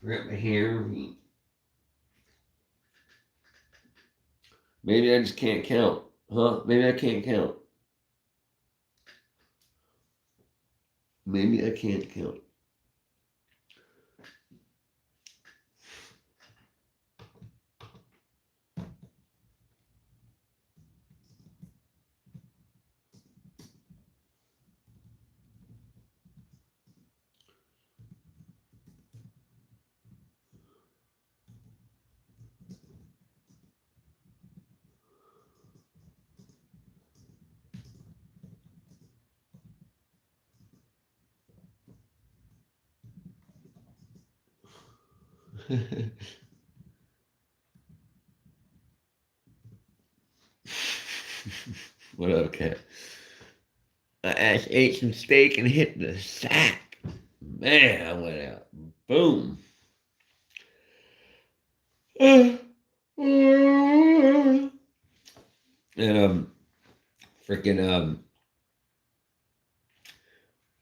Forgot my hair. Maybe I just can't count. Huh? Maybe I can't count. Maybe I can't count. What up, cat? I actually ate some steak and hit the sack. Man, I went out. Boom. And freaking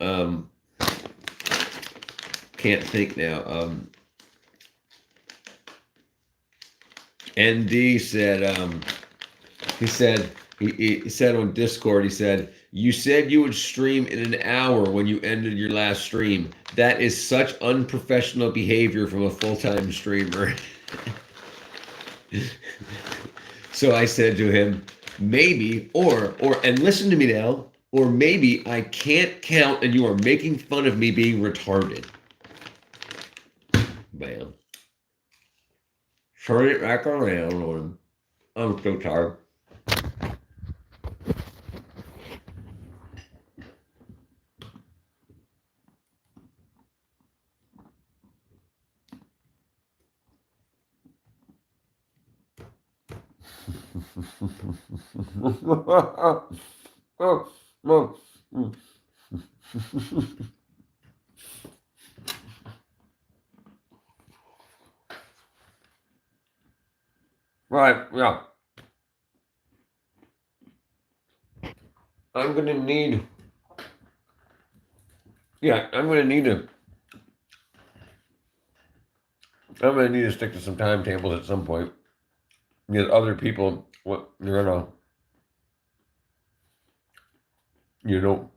um can't think now. ND said he said he said on Discord, he said, you said you would stream in an hour when you ended your last stream. That is such unprofessional behavior from a full-time streamer. So I said to him, maybe, and listen to me now, or maybe I can't count and you are making fun of me being retarded. Bam. Turn it back around on him. I'm so tired. Right, yeah. I'm gonna need. Yeah, I'm gonna need to. I'm gonna need to stick to some timetables at some point. Get other people what they're gonna, you know.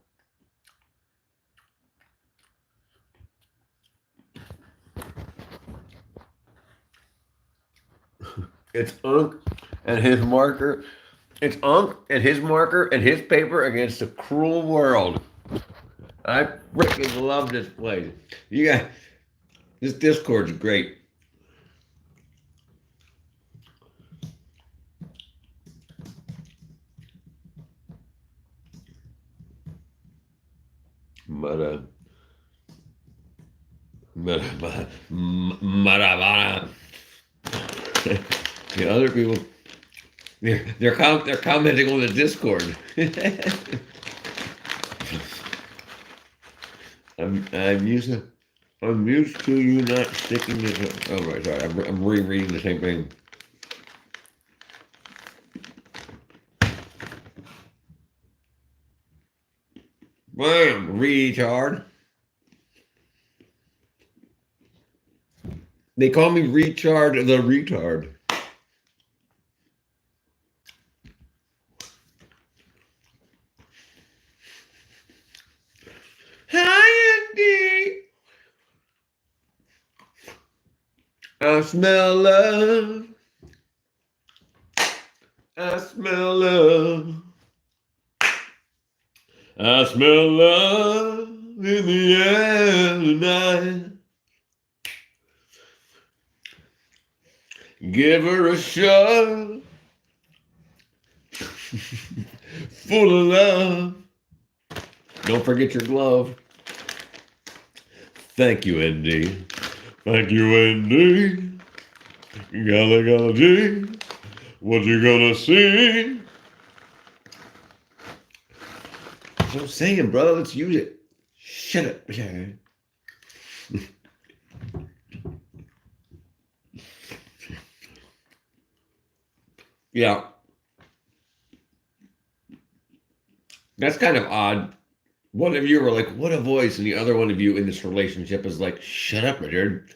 It's Unc and his marker. It's Unc and his marker and his paper against a cruel world. I freaking love this place. You got this Discord's great. But Maravana. The other people, they're commenting on the Discord. I'm used to you not sticking to. Oh right, sorry. I'm rereading the same thing. Bam, retard. They call me Retard the Retard. Hi, Andy. I smell love. I smell love. I smell love in the air tonight. Give her a shot full of love. Don't forget your glove. Thank you, ND. Thank you, ND. Gala G. What you gonna see? That's what I'm saying, brother. Let's use it. Shut up. Yeah. That's kind of odd. One of you were like, what a voice, and the other one of you in this relationship is like, shut up, my dude.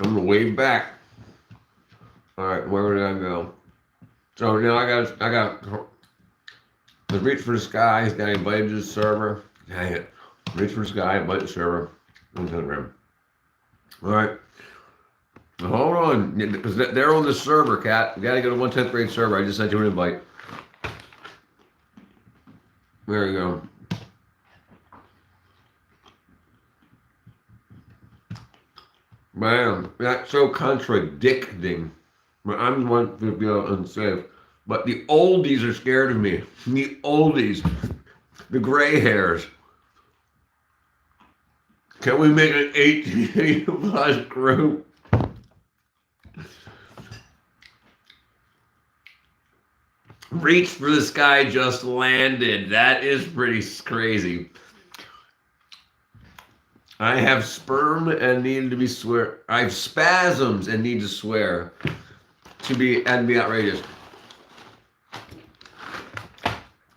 I'm gonna wave back. All right, where did I go? So now I got to reach for the sky. He's got invited to the server. Dang it. Reach for the sky, invite the server on Telegram. All right. Now, hold on, because they're on the server, Cat. You gotta go to 1/10th grade server. I just sent you an invite. There you go. Man, that's so contradicting. I'm the one to feel unsafe. But the oldies are scared of me. The oldies. The gray hairs. Can we make an 18 plus group? Reach for the sky just landed. That is pretty crazy. I have sperm and need to be swear. I have spasms and need to swear to be outrageous.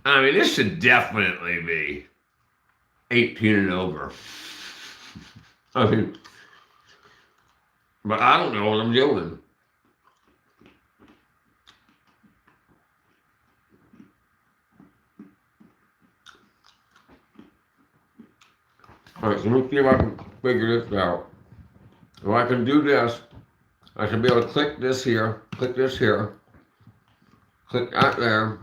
I mean, this should definitely be 18 and over. I mean, but I don't know what I'm doing. All right, so let me see if I can figure this out. If I can do this, I should be able to click this here, click that there,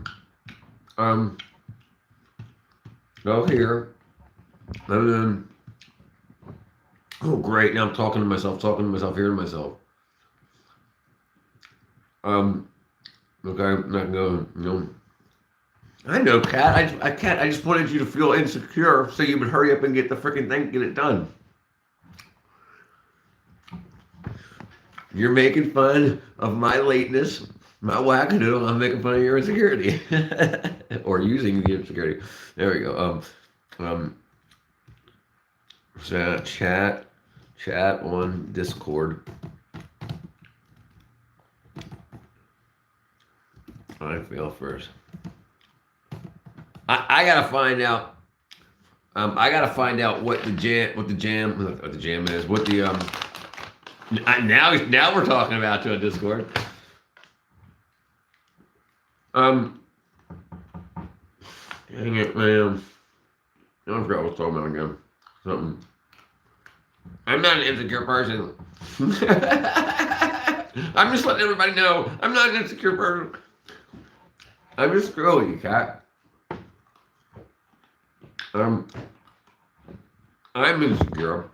go here, and then, oh great, now I'm talking to myself, hearing myself. Okay, I'm not going, I know, Kat. I just wanted you to feel insecure so you would hurry up and get the freaking thing, get it done. You're making fun of my lateness, my wackadoodle. I'm making fun of your insecurity. Or using the insecurity. There we go. Chat on Discord. I fail first. I gotta find out. I gotta find out what the jam is. What the now we're talking about to a Discord. Dang it, man. I forgot what I was talking about again. Something. I'm not an insecure person. I'm just letting everybody know I'm not an insecure person. I'm just scrolling, Cat. I'm insecure.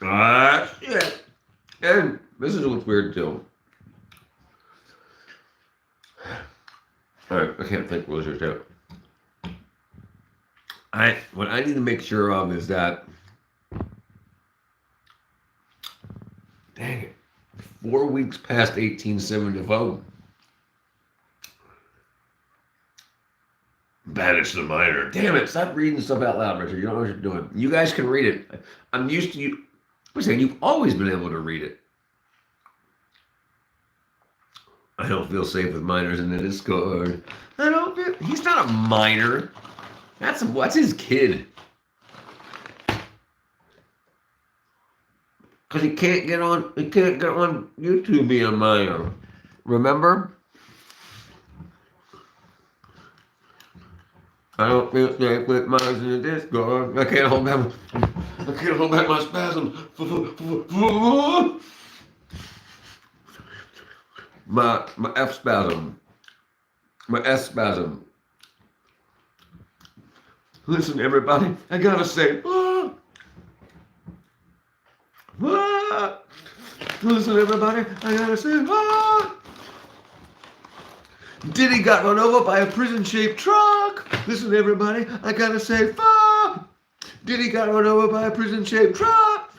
Shit. And this is what's weird too. Alright, I can't think what was your tip. What I need to make sure of is that, dang it, 4 weeks past 1870 to vote. Banish the minor. Damn it, stop reading stuff out loud, Richard. You don't know what you're doing. You guys can read it. I'm used to you. I'm saying you've always been able to read it. I don't feel safe with minors in the Discord. I don't feel, he's not a minor. What's his kid? Because he can't get on YouTube being a minor. Remember? I don't feel safe with minors in the Discord. I can't hold back my spasms. My F spasm. My S spasm. Listen, everybody, I gotta say, listen, everybody, I gotta say, Diddy got run over by a prison-shaped truck. Listen, everybody, I gotta say, Diddy got run over by a prison-shaped truck.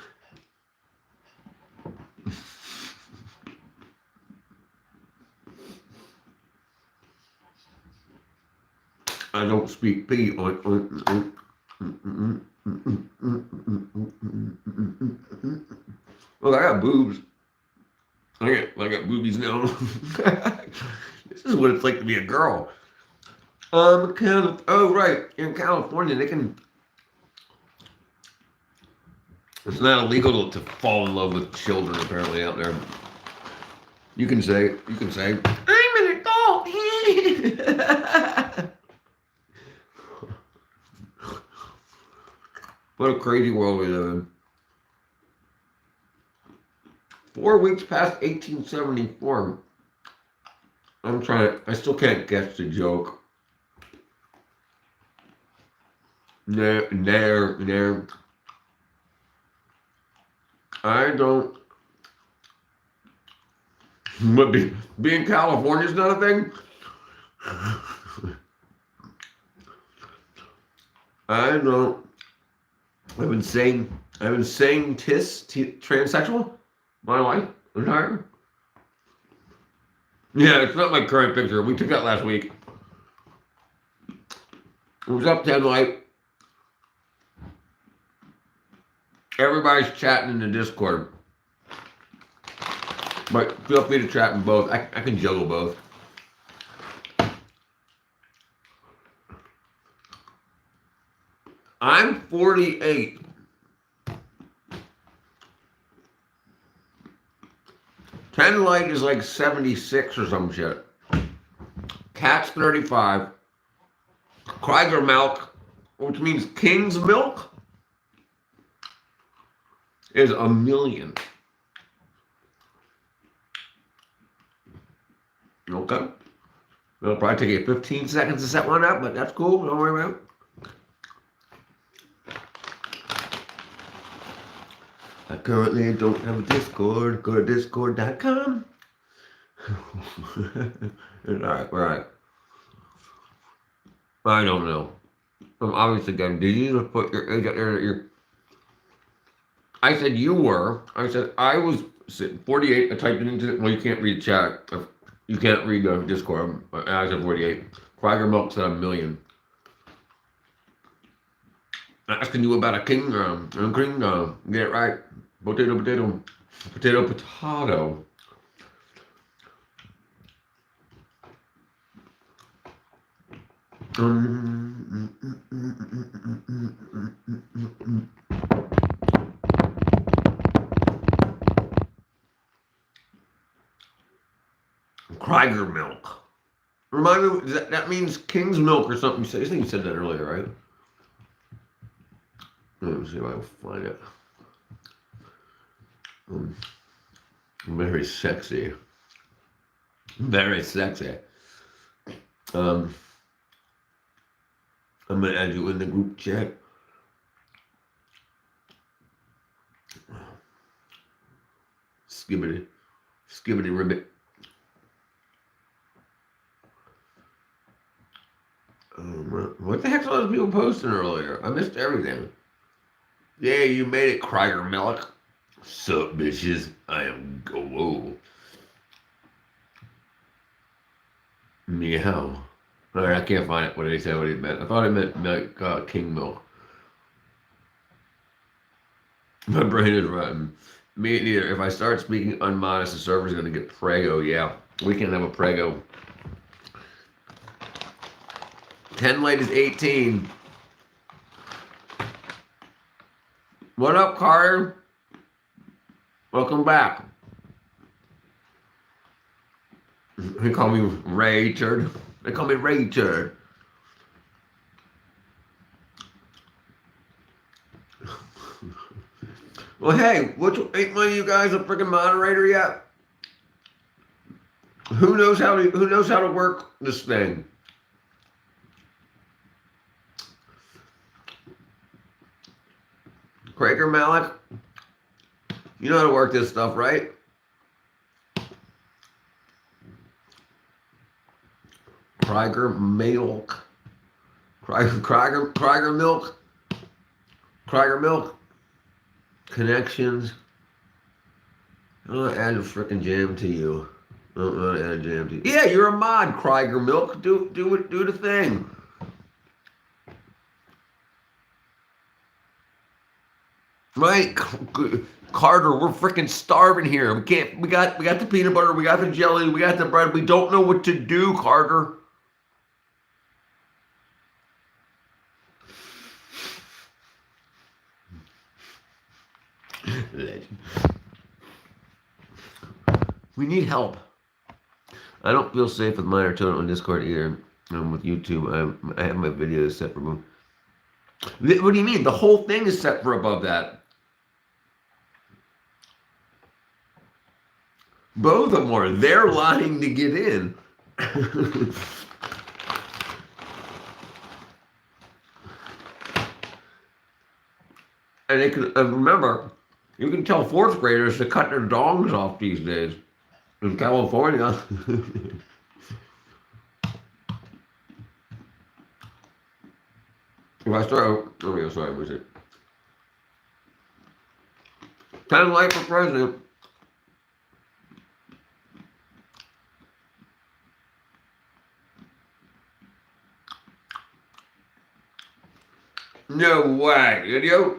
I don't speak P on. Well, I got boobs. I got boobies now. This is what it's like to be a girl. Oh right, in California they can. It's not illegal to fall in love with children, apparently, out there. You can say, I'm an adult. What a crazy world we live in. 4 weeks past 1874. I still can't guess the joke. There. I don't. But being California is not a thing. I don't. I've been saying transsexual my life entire. Yeah, it's not my current picture. We took that last week. It was up 10 light. Everybody's chatting in the Discord. But feel free to chat in both. I can juggle both. I'm 48. Ten light is like 76 or some shit. Cat's 35. Krieger milk, which means king's milk, is 1 million. Okay. It'll probably take you 15 seconds to set one up, but that's cool. Don't worry about it. I currently don't have a Discord. Go to discord.com. Alright. I don't know. I'm obviously getting. Did you just put your age out there? I said you were. I said I was 48. I typed it into. Well, you can't read chat. You can't read the Discord. I said 48. Krieger milk said 1 million. Asking you about a king. Get it right. Potato. Krieger milk. Remind me, that means king's milk or something. I think you said that earlier, right? Let me see if I can find it. Very sexy. Very sexy. I'm gonna add you in the group chat. Skibbity ribbit. What the heck's all those people posting earlier? I missed everything. Yeah, you made it, Krieger milk. Sup, bitches? I am Go. Meow. Alright, I can't find it. What did he say? What he meant? I thought it meant milk, king milk. My brain is rotten. Me neither. If I start speaking unmodest, the server's gonna get prego. Yeah, we can have a prego. 10 light is 18. What up, Carter? Welcome back. They call me Raychard. They call me Raychard. Well, hey, ain't one of you guys a freaking moderator yet? Who knows how to work this thing? Krieger Malik, you know how to work this stuff, right? Krieger milk. Krieger milk. Krieger milk. Connections. I'm gonna add a freaking jam to you. I'm gonna add a jam to you. Yeah, you're a mod, Krieger milk. Do the thing. Right, Carter, we're freaking starving here. We got the peanut butter, we got the jelly, we got the bread. We don't know what to do, Carter. Legend. We need help. I don't feel safe with Minor Tone on Discord either. With YouTube, I have my videos set for both. What do you mean? The whole thing is set for above that. Both of them are. They're lying to get in. And they can remember, you can tell fourth graders to cut their dongs off these days in California. If I start, oh yeah, sorry, was it 10 life for president? No way, idiot.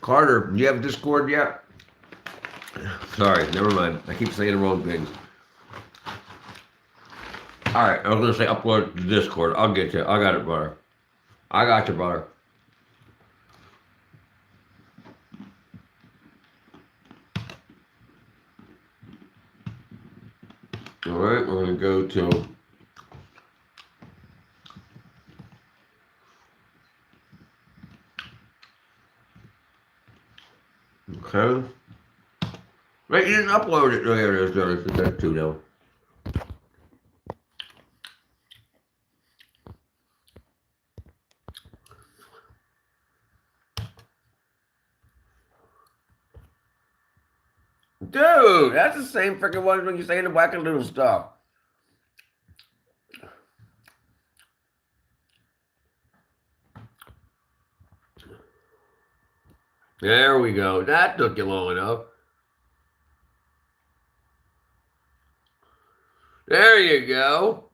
Carter, do you have Discord yet? Sorry, never mind. I keep saying the wrong things. Alright, I was going to say upload to Discord. I'll get you. I got it, brother. I got you, brother. Alright, we're going to go to... Okay. Wait, you didn't upload it. Oh, there it is. There's two now. Dude, that's the same freaking one when you say the wackadoodle stuff. There we go. That took you long enough. There you go.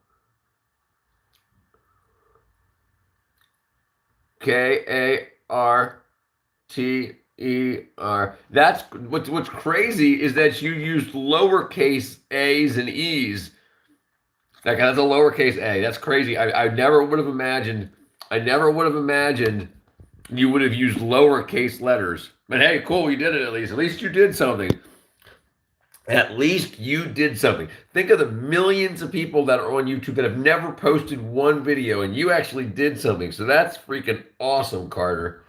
Karter. That's what's crazy is that you used lowercase a's and e's. Like that's a lowercase a. That's crazy. I never would have imagined. I never would have imagined you would have used lowercase letters. But hey, cool, you did it at least. At least you did something. At least you did something. Think of the millions of people that are on YouTube that have never posted one video, and you actually did something. So that's freaking awesome, Carter.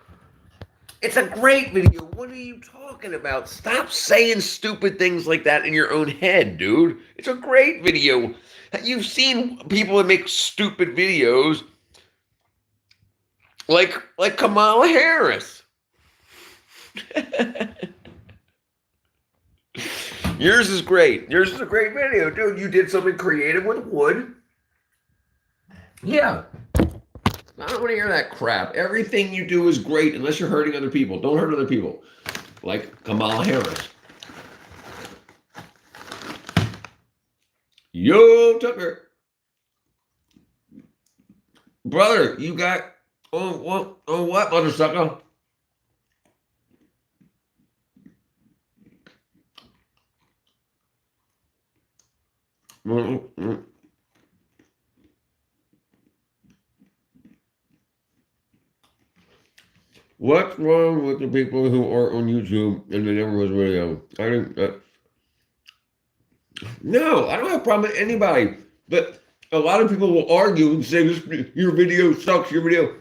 It's a great video. What are you talking about? Stop saying stupid things like that in your own head, dude. It's a great video. You've seen people that make stupid videos like Kamala Harris. Yours is great. Yours is a great video, dude. You did something creative with wood. Yeah. I don't want to hear that crap. Everything you do is great unless you're hurting other people. Don't hurt other people. Like Kamala Harris. Yo, Tucker. Brother, you got... Oh, what, mother sucker? What's wrong with the people who are on YouTube and they never was video? I didn't. No, I don't have a problem with anybody. But a lot of people will argue and say, your video sucks, your video.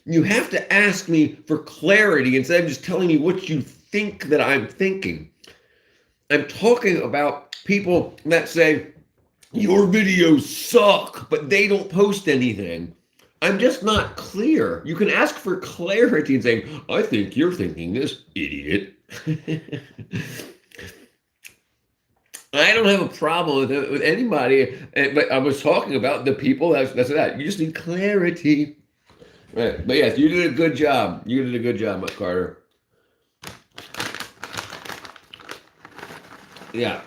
You have to ask me for clarity instead of just telling me what you think that I'm thinking. I'm talking about people that say, your videos suck, but they don't post anything. I'm just not clear. You can ask for clarity and say, I think you're thinking this, idiot. I don't have a problem with anybody, but I was talking about the people that's that. You just need clarity. Right. But yes, you did a good job. You did a good job, Carter. Yeah.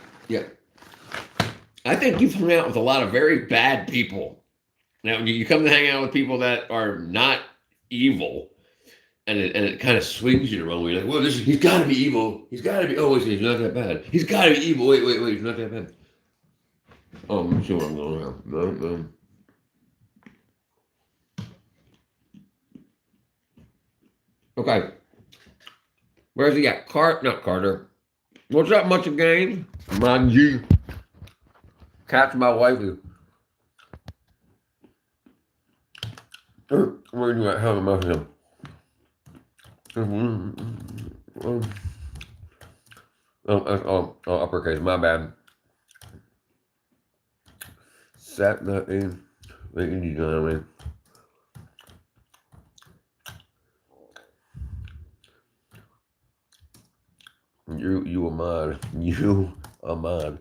I think you've hung out with a lot of very bad people. Now, you come to hang out with people that are not evil, and it kind of swings you the wrong way. You're like, well, he's got to be evil. He's got to be. Oh, he's not that bad. He's got to be evil. Wait, he's not that bad. Oh, I'm sure I'm going around. Okay. Where's he at? Not Carter. What's up, much again? Manji. Catch my wifey. Where are you at? How am I him? Uppercase. My bad. Sat nothing. Making you know what I mean. You Ahmad. You Ahmad.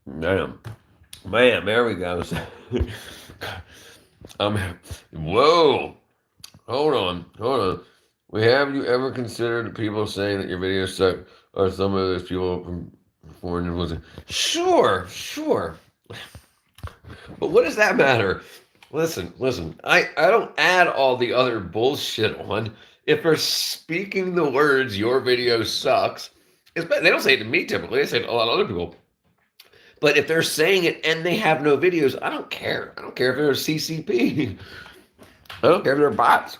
Man, there we go. Whoa. Hold on. Have you ever considered people saying that your videos suck or some of those people from foreign influence? Sure. But what does that matter? Listen. I don't add all the other bullshit on. If they're speaking the words, your video sucks, they don't say it to me typically. They say it to a lot of other people. But if they're saying it and they have no videos, I don't care. I don't care if they're a CCP. I don't care if they're bots.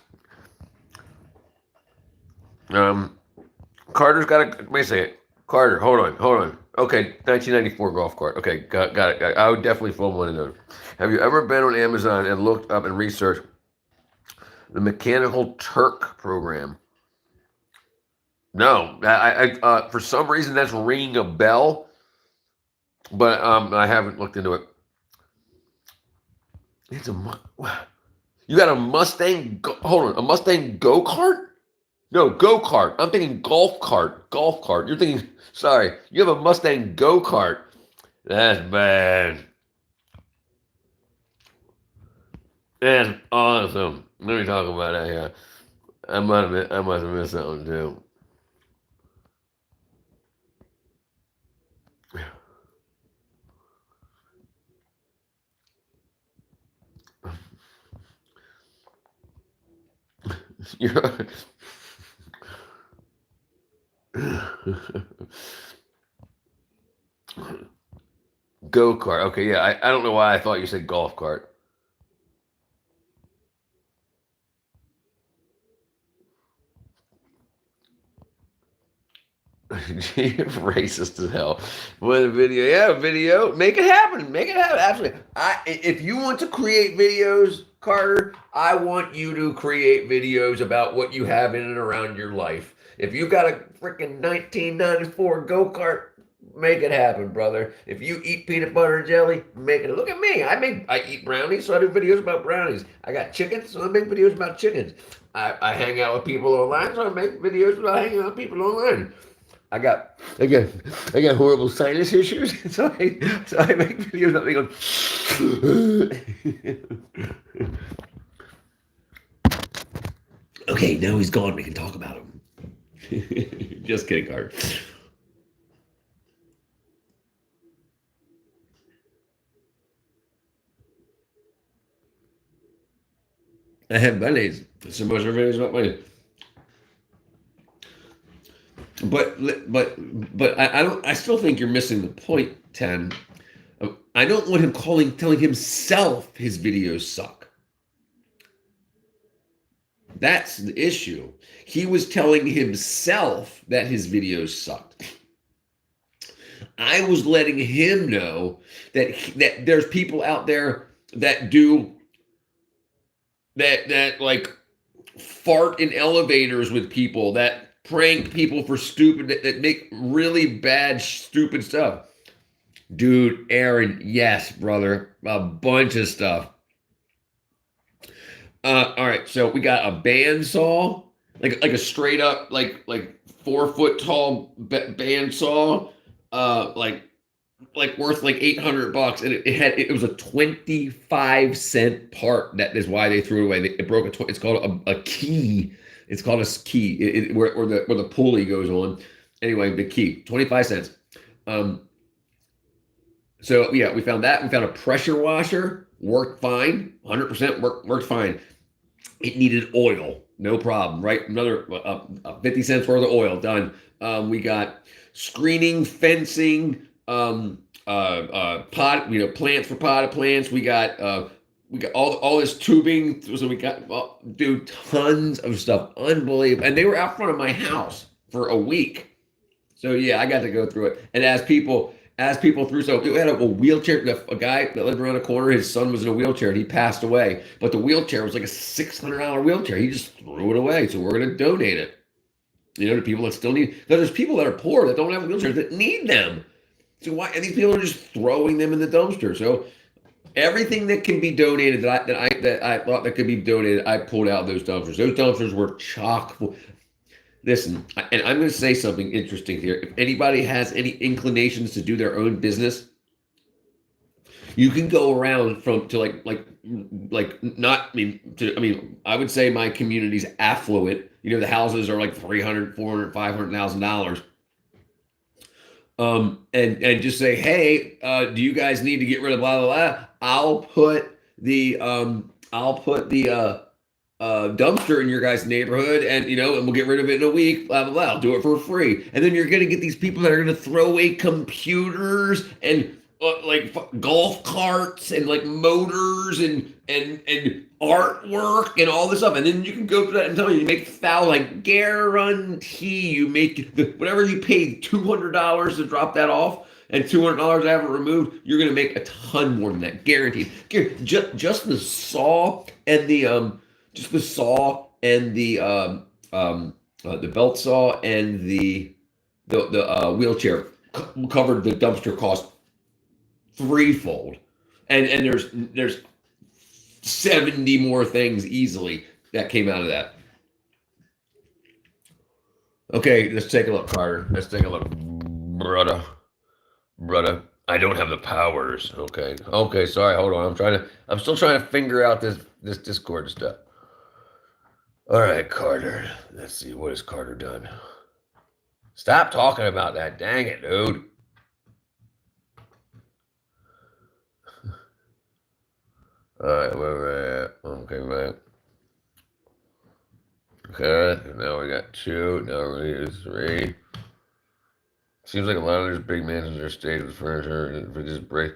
Carter's got a, let me say it. Carter, hold on. Okay, 1994 golf cart. Okay, got it. I would definitely film one of those. Have you ever been on Amazon and looked up and researched the Mechanical Turk program? No, I for some reason that's ringing a bell, but I haven't looked into it. You got a Mustang? Hold on, a Mustang go-kart? No, go-kart. I'm thinking golf cart. You're thinking, sorry, you have a Mustang go-kart. That's bad. That's awesome. Let me talk about that here. I must have missed something too. Go-kart. Okay, yeah. I don't know why I thought you said golf cart. Racist as hell. What a video. Yeah, video. Make it happen. Absolutely. If you want to create videos, Carter, I want you to create videos about what you have in and around your life. If you've got a freaking 1994 go-kart, make it happen, brother. If you eat peanut butter and jelly, make it. Look at me. I eat brownies, so I do videos about brownies. I got chickens, so I make videos about chickens. I hang out with people online, so I make videos about hanging out with people online. I got horrible sinus issues, so I make videos about me going. Okay, now he's gone. We can talk about him. Just kidding, Carter. I have Mondays. So most of videos about Mondays. But I don't. I still think you're missing the point, 10. I don't want him telling himself his videos suck. That's the issue. He was telling himself that his videos sucked. I was letting him know that there's people out there that do that like fart in elevators with people, that prank people for stupid, that make really bad, stupid stuff. Dude, Aaron, yes, brother, a bunch of stuff. All right, so we got a bandsaw, like a straight up like 4 foot tall bandsaw, like worth like $800, and it was a 25-cent part. That is why they threw it away. It broke it's called a key. It's called a key, where the pulley goes on. Anyway, the key, 25 cents. So yeah, we found that. We found a pressure washer, worked fine, 100% worked fine. It needed oil, no problem, right? Another 50 cents worth of oil, done. We got screening, fencing, plants for potted plants. We got we got all this tubing, so we got dude, tons of stuff, unbelievable, and they were out front of my house for a week. So yeah, I got to go through it, and as people threw, so we had a wheelchair. A guy that lived around the corner, his son was in a wheelchair, and he passed away. But the wheelchair was like a $600 wheelchair. He just threw it away, so we're going to donate it. To people that still need. Because there's people that are poor that don't have wheelchairs that need them. So why? And these people are just throwing them in the dumpster. So everything that can be donated that I thought that could be donated, I pulled out those dumpsters. Those dumpsters were chock full. Listen, and I'm going to say something interesting here. If anybody has any inclinations to do their own business, you can go around from to like not I would say my community's affluent. The houses are like 300, 400, $500,000. And just say, hey, do you guys need to get rid of blah blah blah? I'll put the dumpster in your guys' neighborhood, and we'll get rid of it in a week. Blah blah blah. I'll do it for free, and then you're gonna get these people that are gonna throw away computers and like golf carts and like motors and artwork and all this stuff, and then you can go through that and tell you make foul. Like guarantee you make whatever you paid $200 to drop that off and $200 to have it removed, you're gonna make a ton more than that, guaranteed. Just the saw and the belt saw and the wheelchair covered the dumpster cost threefold, and there's 70 more things easily that came out of that. Okay, let's take a look, Carter. Let's take a look, brother. I don't have the powers. Okay. Sorry, hold on. I'm still trying to figure out this Discord stuff. All right, Carter. Let's see. What has Carter done? Stop talking about that. Dang it, dude. All right, where we're at. Okay, right. Okay, now we got 2. Now we need 3. Seems like a lot of these big mansions are stayed with furniture and just break.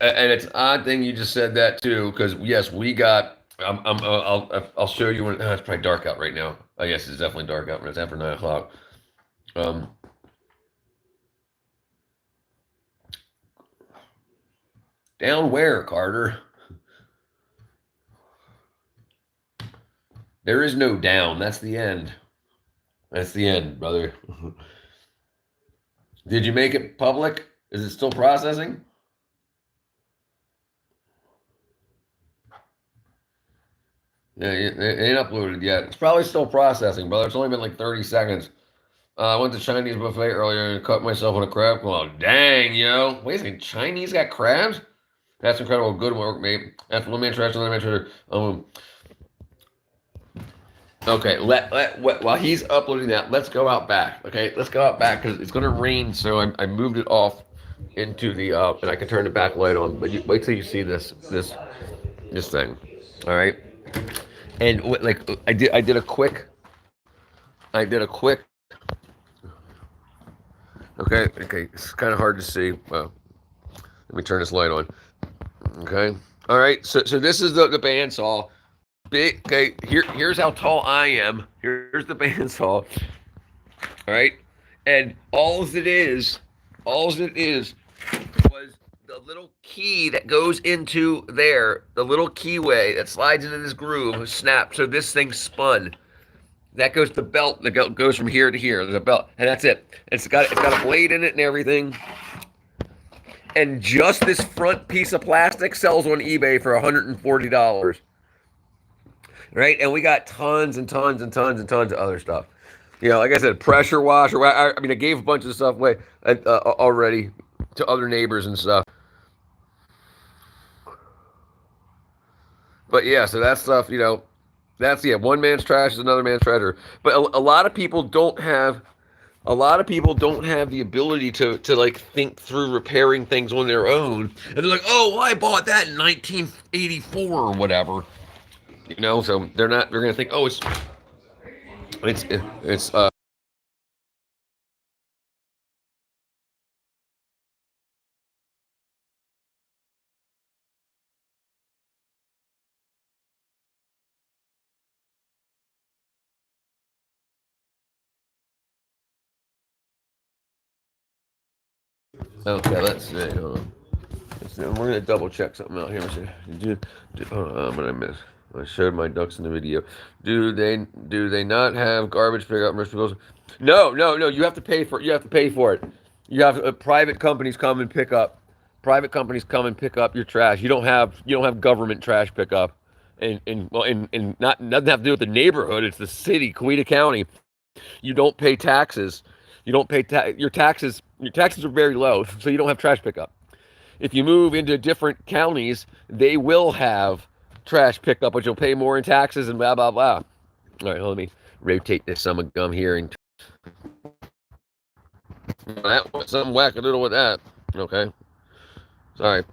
And it's an odd thing you just said that too, because yes, we got. I'll show you when. It's probably dark out right now. I guess it's definitely dark out when it's after 9 o'clock. Down where, Carter? There is no down. That's the end. That's the end, brother. Did you make it public? Is it still processing? Yeah, it ain't uploaded yet. It's probably still processing, brother. It's only been like 30 seconds. I went to Chinese buffet earlier and cut myself on a crab claw. Dang, wait a second. Chinese got crabs? That's incredible. Good work, mate. That's one man trash, another man trash. Okay, while he's uploading that, let's go out back. Okay, let's go out back because it's gonna rain. So I moved it off into the and I can turn the back light on. But wait till you see this thing. All right, and I did a quick. Okay, it's kind of hard to see. Well, let me turn this light on. Okay, all right. So this is the bandsaw. Big. Okay, here's how tall I am. Here's the bandsaw. All right, and all it is was the little key that goes into there, the little keyway that slides into this groove, snap. So this thing spun. That goes to the belt. The belt goes from here to here. There's a belt, and that's it. It's got a blade in it and everything. And just this front piece of plastic sells on eBay for $140. Right? And we got tons and tons and tons and tons of other stuff. Like I said, pressure washer. I gave a bunch of stuff away already to other neighbors and stuff. But yeah, so that stuff, that's one man's trash is another man's treasure. But a lot of people don't have the ability to like think through repairing things on their own. And they're like, oh, well, I bought that in 1984 or whatever. So they're gonna think, oh, it's Okay, let's see. Hold on. We're gonna double check something out here. What I miss? I showed my ducks in the video. Do they not have garbage pickup? No, no, no. You have to pay for it. You have to pay for it. You have private companies come and pick up. Private companies come and pick up your trash. You don't have government trash pickup, and not nothing have to do with the neighborhood. It's the city, Coweta County. You don't pay taxes. You don't pay your taxes. Your taxes are very low, so you don't have trash pickup. If you move into different counties, they will have trash pickup, but you'll pay more in taxes and blah blah blah. All right, let me rotate this some gum here and that some wackadoodle with that. Okay, sorry,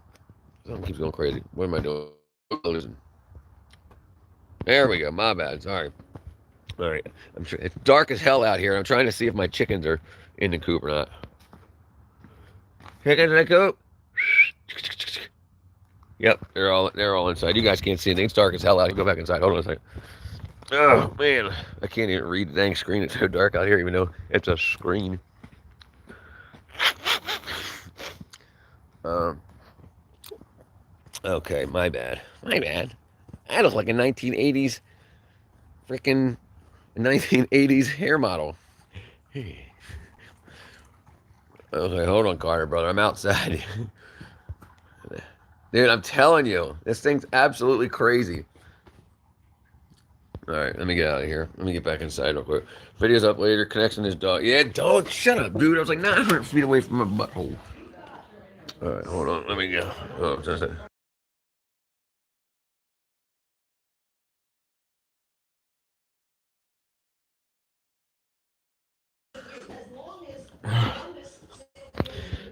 something keeps going crazy. What am I doing? There we go. My bad. Sorry. All right, I'm sure it's dark as hell out here. I'm trying to see if my chickens are in the coop or not. Chickens in the coop. Yep, they're all inside. You guys can't see anything. It's dark as hell out. You go back inside. Hold on a second. Oh man, I can't even read the dang screen. It's so dark out here, even though it's a screen. Okay, my bad. My bad. I look like a 1980s freaking 1980s hair model. Okay, hold on, Carter, brother. I'm outside. Dude, I'm telling you, this thing's absolutely crazy. All right, let me get out of here. Let me get back inside real quick. Video's up later. Connection is dog. Yeah, dog. Shut up, dude. I was like 900 feet away from my butthole. All right, hold on. Let me go. Oh, just a...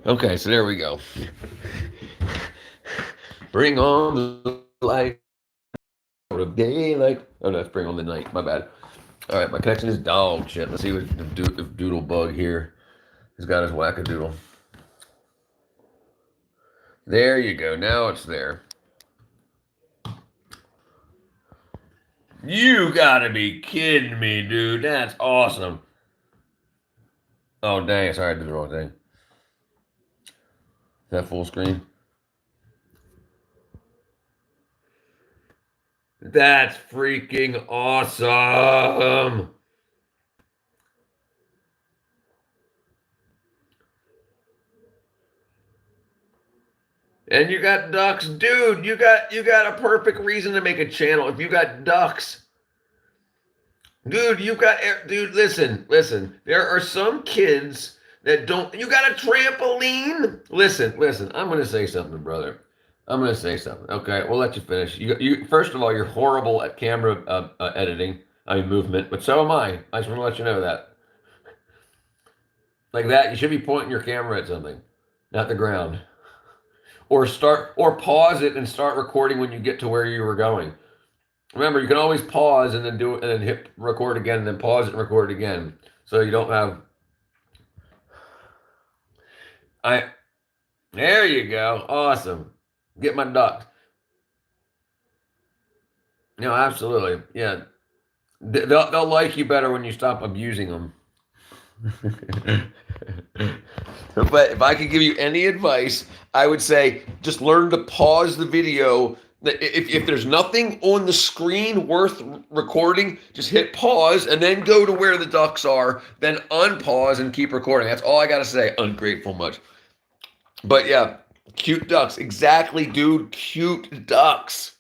Okay, so there we go. Bring on the light of daylight. Oh, no, that's bring on the night. My bad. All right, my connection is dog shit. Let's see what if Doodle Bug here has got his wackadoodle. There you go. Now it's there. You gotta be kidding me, dude. That's awesome. Oh, dang. Sorry, I did the wrong thing. Is that full screen? That's freaking awesome. And you got ducks, dude. You got a perfect reason to make a channel if you got ducks. Dude, dude, listen. There are some kids that don't. You got a trampoline? Listen. I'm gonna say something, brother. I'm gonna say something. Okay, we'll let you finish. You first of all, you're horrible at camera editing. I mean movement, but so am I. I just want to let you know that. Like that, you should be pointing your camera at something, not the ground. Or pause it and start recording when you get to where you were going. Remember, you can always pause and then do it and then hit record again and then pause it and record again. So you don't have there you go. Awesome. Get my ducks. No, absolutely. Yeah. They'll like you better when you stop abusing them. But if I could give you any advice, I would say just learn to pause the video. If there's nothing on the screen worth recording, just hit pause and then go to where the ducks are, then unpause and keep recording. That's all I got to say. Ungrateful much. But yeah, cute ducks. Exactly, dude. Cute ducks.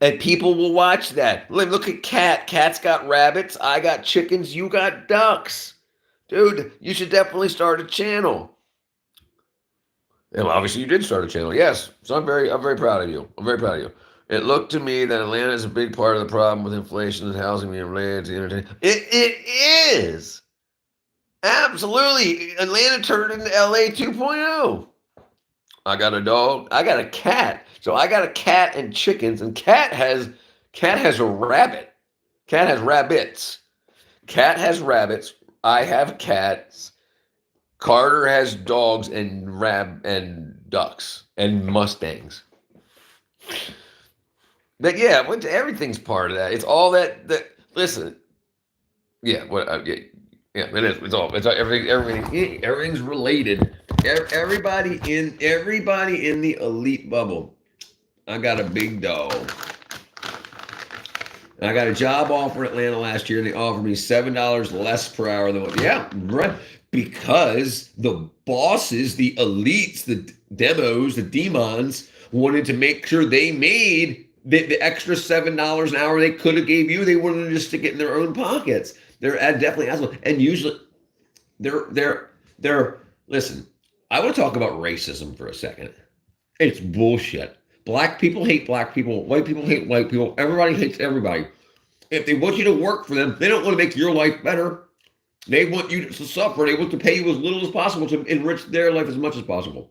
And people will watch that. Look at Cat. Cat's got rabbits. I got chickens. You got ducks. Dude, you should definitely start a channel. And obviously you did start a channel. Yes. So I'm very proud of you. I'm very proud of you. It looked to me that Atlanta is a big part of the problem with inflation and housing being related to entertainment. It is. Absolutely. Atlanta turned into LA 2.0. I got a dog. I got a cat. So I got a cat and chickens, and cat has a rabbit. Cat has rabbits. Cat has rabbits. I have cats. Carter has dogs and ducks and mustangs. But yeah, everything's part of that. It's all that. Listen, yeah. What? Yeah. Yeah, it is. It's all everything's related. Everybody in the elite bubble. I got a big dog. I got a job offer in Atlanta last year. They offered me $7 less per hour than what. Yeah, right. Because the bosses, the elites, the demos, the demons wanted to make sure they made the extra $7 an hour they could have gave you. They wanted to just stick it in their own pockets. They're definitely assholes. And usually, they're. Listen, I want to talk about racism for a second. It's bullshit. Black people hate black people. White people hate white people. Everybody hates everybody. If they want you to work for them, they don't want to make your life better. They want you to suffer. They want to pay you as little as possible to enrich their life as much as possible.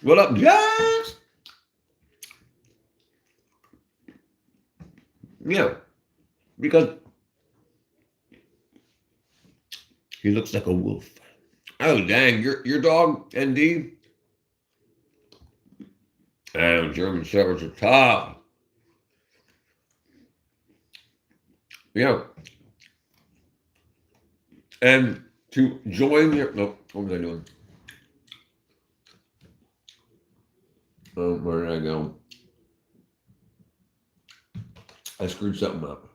What up, guys? Yeah, because he looks like a wolf. Oh, dang, your dog, ND? Damn, German Shepherds are tough. Yeah. And to join your, no, what was I doing? Oh, where did I go? I screwed something up.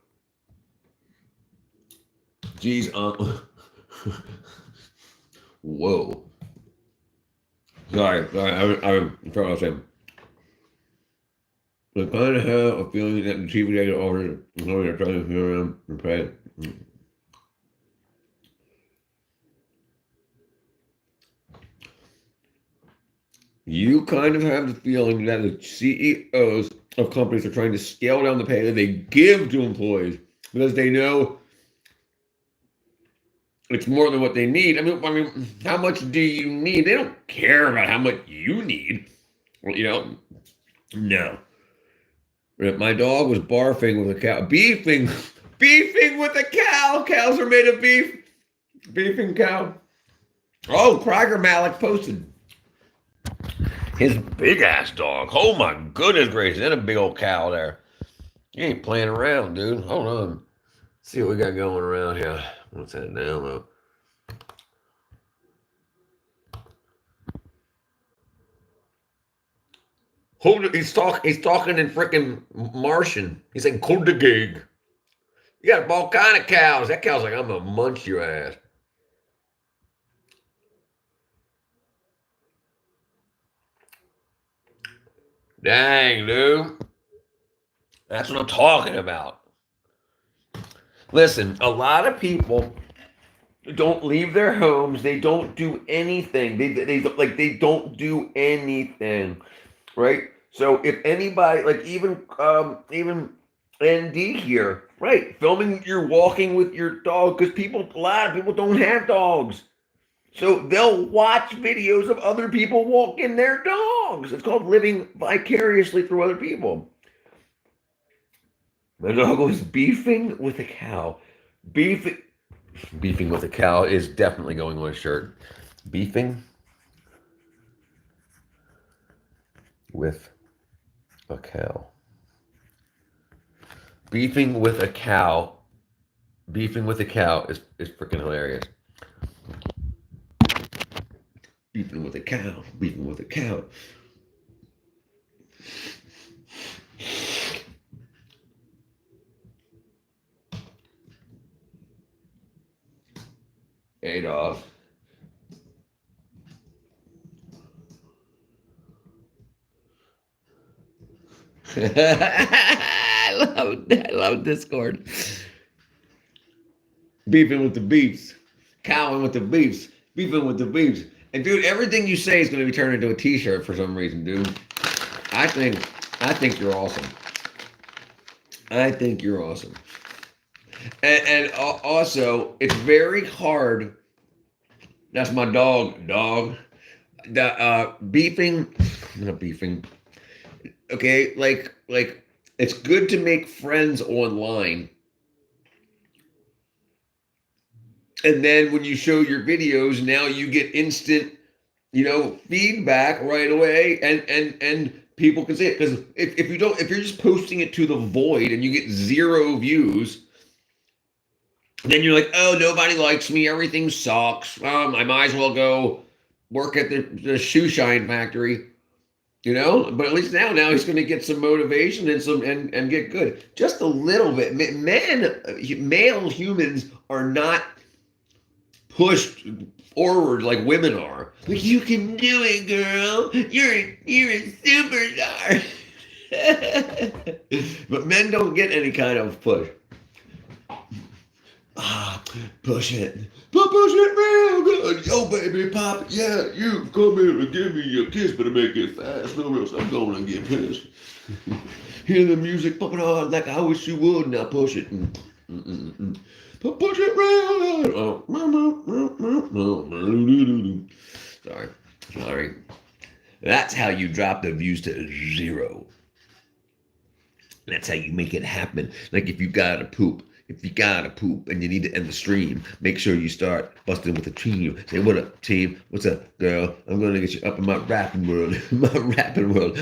Geez, whoa. Sorry, I forgot what I was saying. I kind of have a feeling that the chief executive officer is going to try to hear him and pray. You kind of have the feeling that the CEOs of companies are trying to scale down the pay that they give to employees because they know it's more than what they need. I mean, how much do you need? They don't care about how much you need. Well, no. If my dog was barfing with a cow, beefing with a cow. Cows are made of beef. Beefing cow. Oh, Criger Malik posted his big ass dog. Oh my goodness gracious. And a big old cow there. You ain't playing around, dude. Hold on. Let's see what we got going around here. What's that now, though? He's talking in freaking Martian. He's saying Kundagig. You got all kind of cows. That cow's like, I'm gonna munch your ass. Dang, dude. That's what I'm talking about. Listen, a lot of people don't leave their homes. They don't do anything. They don't do anything, right? So if anybody, like even ND here, right, filming you're walking with your dog because a lot of people don't have dogs. So they'll watch videos of other people walking their dogs. It's called living vicariously through other people. My dog was beefing with a cow. Beefing with a cow is definitely going on a shirt. Beefing with a cow. Beefing with a cow. Beefing with a cow is freaking hilarious. Beefing with a cow. Beefing with a cow. Adolf. I love Discord. Beefing with the beefs. Cowing with the beefs. Beefing with the beefs. And dude, everything you say is going to be turned into a t-shirt for some reason, dude. I think you're awesome. I think you're awesome. And also, it's very hard. That's my dog. Beefing, not beefing. Okay, like it's good to make friends online. And then when you show your videos, now you get instant, feedback right away, and people can see it. Because if you're just posting it to the void and you get 0 views, Then you're like, oh, nobody likes me. Everything sucks. I might as well go work at the shoe shine factory. But at least now he's going to get some motivation and and get good, just a little bit. Male humans are not pushed forward like women are. Like, you can do it, girl. You're a superstar. But men don't get any kind of push. Push it. Push it real good. Yo, baby, pop. Yeah, you come here and give me a kiss, but make it fast. No, else I'm gonna get pissed. Hear the music pumping on like I wish you would. Now push it. Push it real good. Sorry. That's how you drop the views to 0. That's how you make it happen. Like, if you gotta poop and you need to end the stream, make sure you start busting with a team. Say, what up, team? What's up, girl? I'm going to get you up in my rapping world. My rapping world.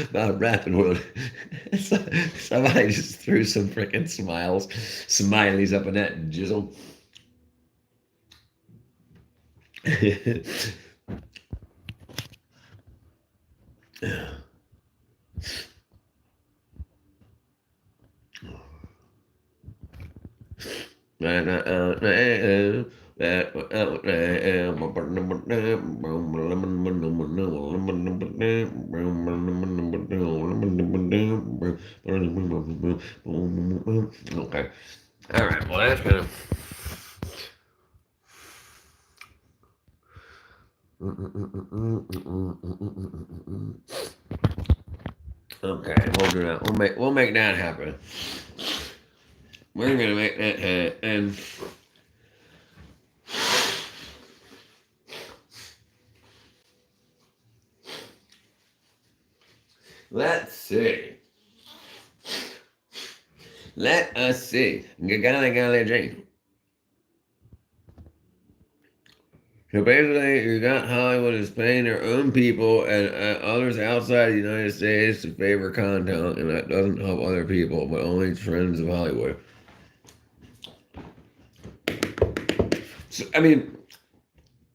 Somebody just threw some freaking smileys up in that jizzle. Okay. All right. Well, that's kind of. Okay, we'll do that. We'll make that happen. We're gonna make that happen. Let's see. Let us see. So basically, you got Hollywood is paying their own people and others outside the United States to favor content, and that doesn't help other people, but only friends of Hollywood. So, I mean,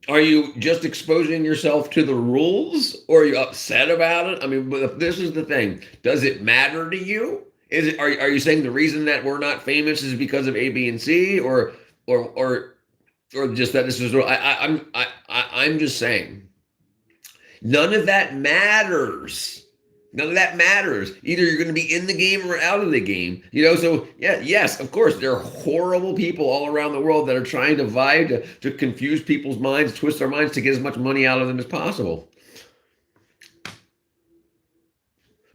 are you just exposing yourself to the rules, or are you upset about it? I mean, but this is the thing. Does it matter to you? Are you saying the reason that we're not famous is because of A, B, and C, or just that this is? I'm just saying. None of that matters. None of that matters. Either you're going to be in the game or out of the game. So yeah, yes, of course, there are horrible people all around the world that are trying to vie to confuse people's minds, twist their minds to get as much money out of them as possible.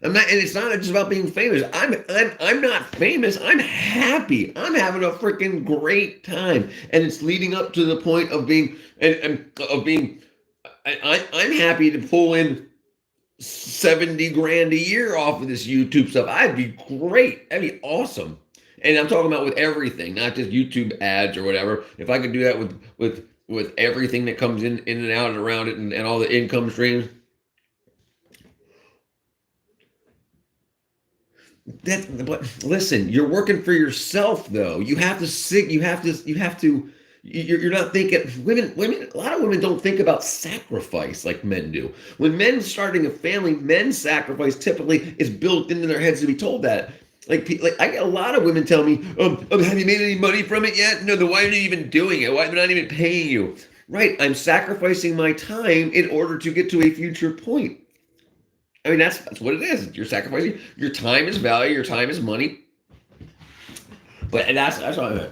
And it's not just about being famous. I'm not famous. I'm happy. I'm having a freaking great time, and it's leading up to the point of being I'm happy to pull in $70,000 a year off of this YouTube stuff. I'd be great. That'd be awesome. And I'm talking about with everything, not just YouTube ads or whatever. If I could do that with everything that comes in and out and around it, and all the income streams. But listen, you're working for yourself, though. You have to. You're not thinking. Women. A lot of women don't think about sacrifice like men do. When men starting a family, men's sacrifice typically is built into their heads to be told that. Like I get a lot of women tell me, have you made any money from it yet? No, then why are you even doing it? Why am I not even paying you? Right, I'm sacrificing my time in order to get to a future point. I mean, that's what it is. You're sacrificing. Your time is value. Your time is money. But that's all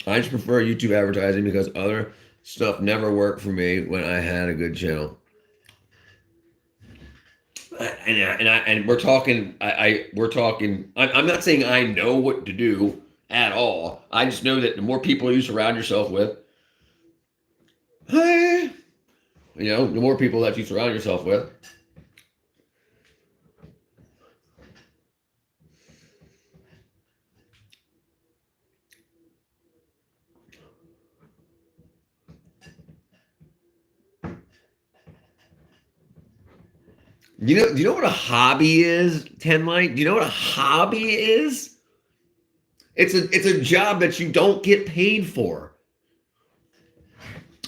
I just prefer YouTube advertising because other stuff never worked for me when I had a good channel. And we're talking. We're talking. I'm not saying I know what to do at all. I just know that the more people you surround yourself with, the more people that you surround yourself with. Do you know what a hobby is, Tenlight? Do you know what a hobby is? It's a job that you don't get paid for.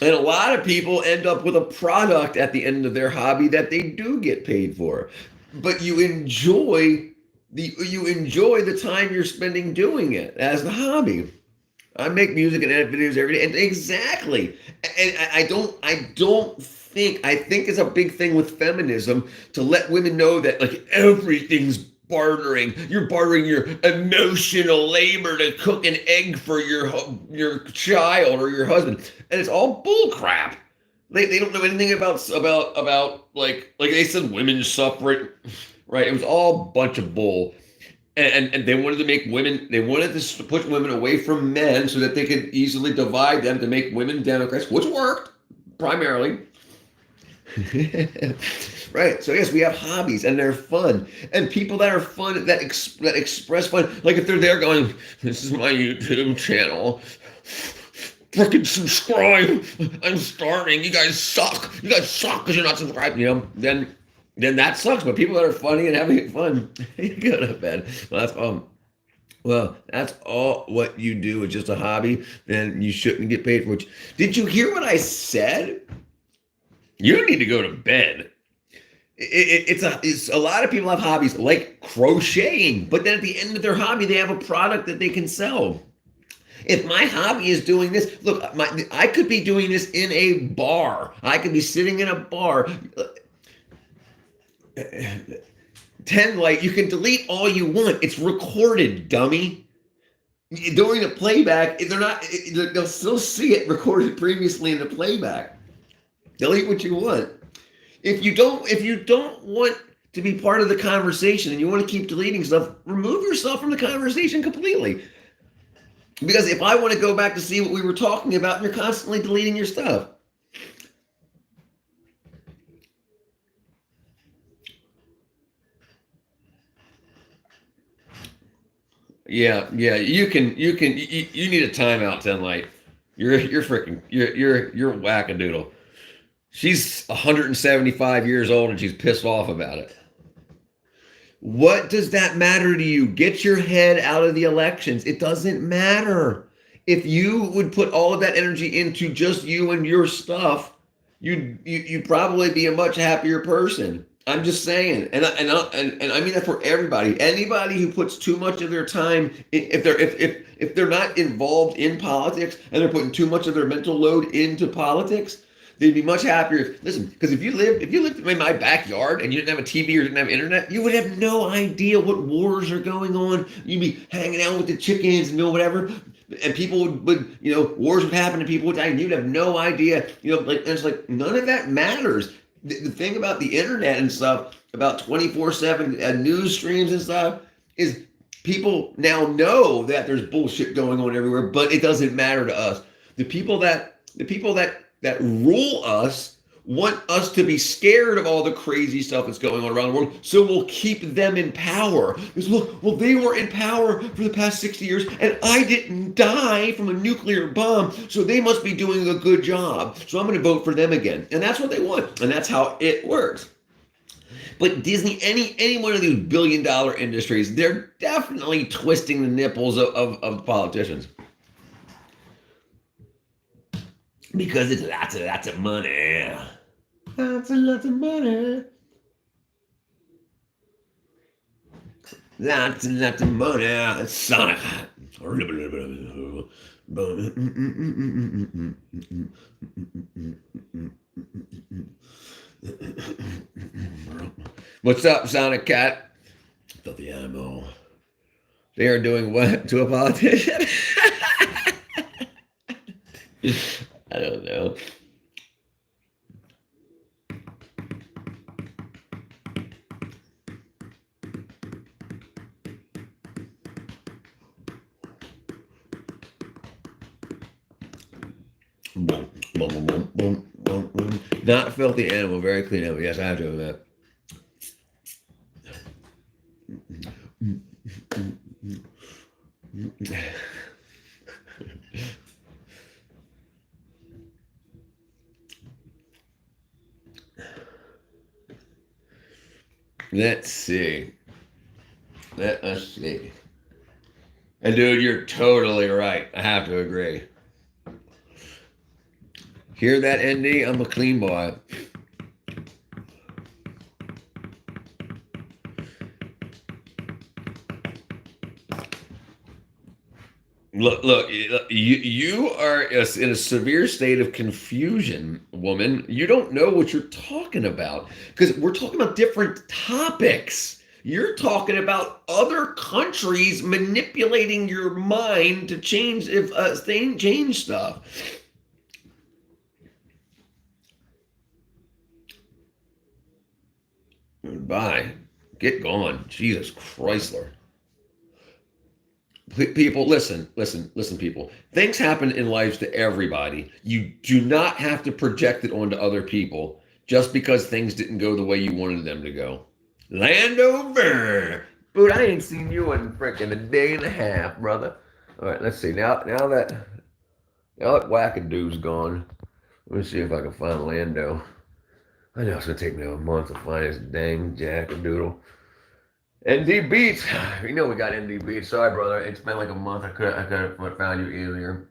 And a lot of people end up with a product at the end of their hobby that they do get paid for. But you enjoy the time you're spending doing it as the hobby. I make music and edit videos every day, and exactly. And I think it's a big thing with feminism to let women know that like everything's bartering. You're bartering your emotional labor to cook an egg for your child or your husband, and it's all bull crap. They don't know anything about like they said women's suffrage, right? It was all a bunch of bull. And they wanted to make women, they wanted to push women away from men so that they could easily divide them to make women Democrats, which worked primarily. Right. So yes, we have hobbies and they're fun. And people that are fun, that express fun, like if they're there going, "This is my YouTube channel. Freaking subscribe. I'm starting. You guys suck. You guys suck because you're not subscribed." Then that sucks. But people that are funny and having fun, you go to bed. Well, that's all what you do is just a hobby. Then you shouldn't get paid for it. Did you hear what I said? You need to go to bed. It's a lot of people have hobbies like crocheting, but then at the end of their hobby, they have a product that they can sell. If my hobby is doing this, look, I could be doing this in a bar. I could be sitting in a bar. 10 like you can delete all you want. It's recorded, dummy. During the playback, they'll still see it recorded previously in the playback. Delete what you want. If you don't want to be part of the conversation and you want to keep deleting stuff, remove yourself from the conversation completely. Because if I want to go back to see what we were talking about, and you're constantly deleting your stuff. Yeah, you need a timeout, 10 Light. You're freaking you're wackadoodle. She's 175 years old and she's pissed off about it. What does that matter to you? Get your head out of the elections. It doesn't matter. If you would put all of that energy into just you and your stuff, you'd probably be a much happier person. I'm just saying, and I mean that for everybody. Anybody who puts too much of their time, if they're not involved in politics and they're putting too much of their mental load into politics, they'd be much happier. Listen, because if you lived in my backyard and you didn't have a TV or didn't have internet, you would have no idea what wars are going on. You'd be hanging out with the chickens and whatever. And people would wars would happen and people would die and you'd have no idea. It's like none of that matters. The thing about the internet and stuff, about 24/7 news streams and stuff, is people now know that there's bullshit going on everywhere, but it doesn't matter to us. The people that rule us want us to be scared of all the crazy stuff that's going on around the world, so we'll keep them in power. Because look, well, they were in power for the past 60 years, and I didn't die from a nuclear bomb, so they must be doing a good job. So I'm going to vote for them again. And that's what they want, and that's how it works. But Disney, any one of these billion-dollar industries, they're definitely twisting the nipples of politicians. Because it's lots of money. Lots of money. Lots of money. It's Sonic. What's up, Sonic Cat? Filthy animal. They are doing what to a politician? I don't know. Boom, boom, boom, boom, boom, boom, boom. Not filthy animal, very clean animal. Yes, I have to admit. Let's see. Let us see. And dude, you're totally right. I have to agree. Hear that, ND? I'm a clean boy. Look, you are in a severe state of confusion, woman. You don't know what you're talking about because we're talking about different topics. You're talking about other countries manipulating your mind to change if thing change stuff. Bye. Get gone. Jesus Chrysler. People, listen, people. Things happen in lives to everybody. You do not have to project it onto other people just because things didn't go the way you wanted them to go. Landover, dude, I ain't seen you in freaking a day and a half, brother. All right, let's see. Now that Wackadoo's gone, let me see if I can find Lando. I know it's gonna take me a month to find this dang jackadoodle. ND Beats. You know we got ND Beats. Sorry, brother. It's been like a month. I could have found you earlier.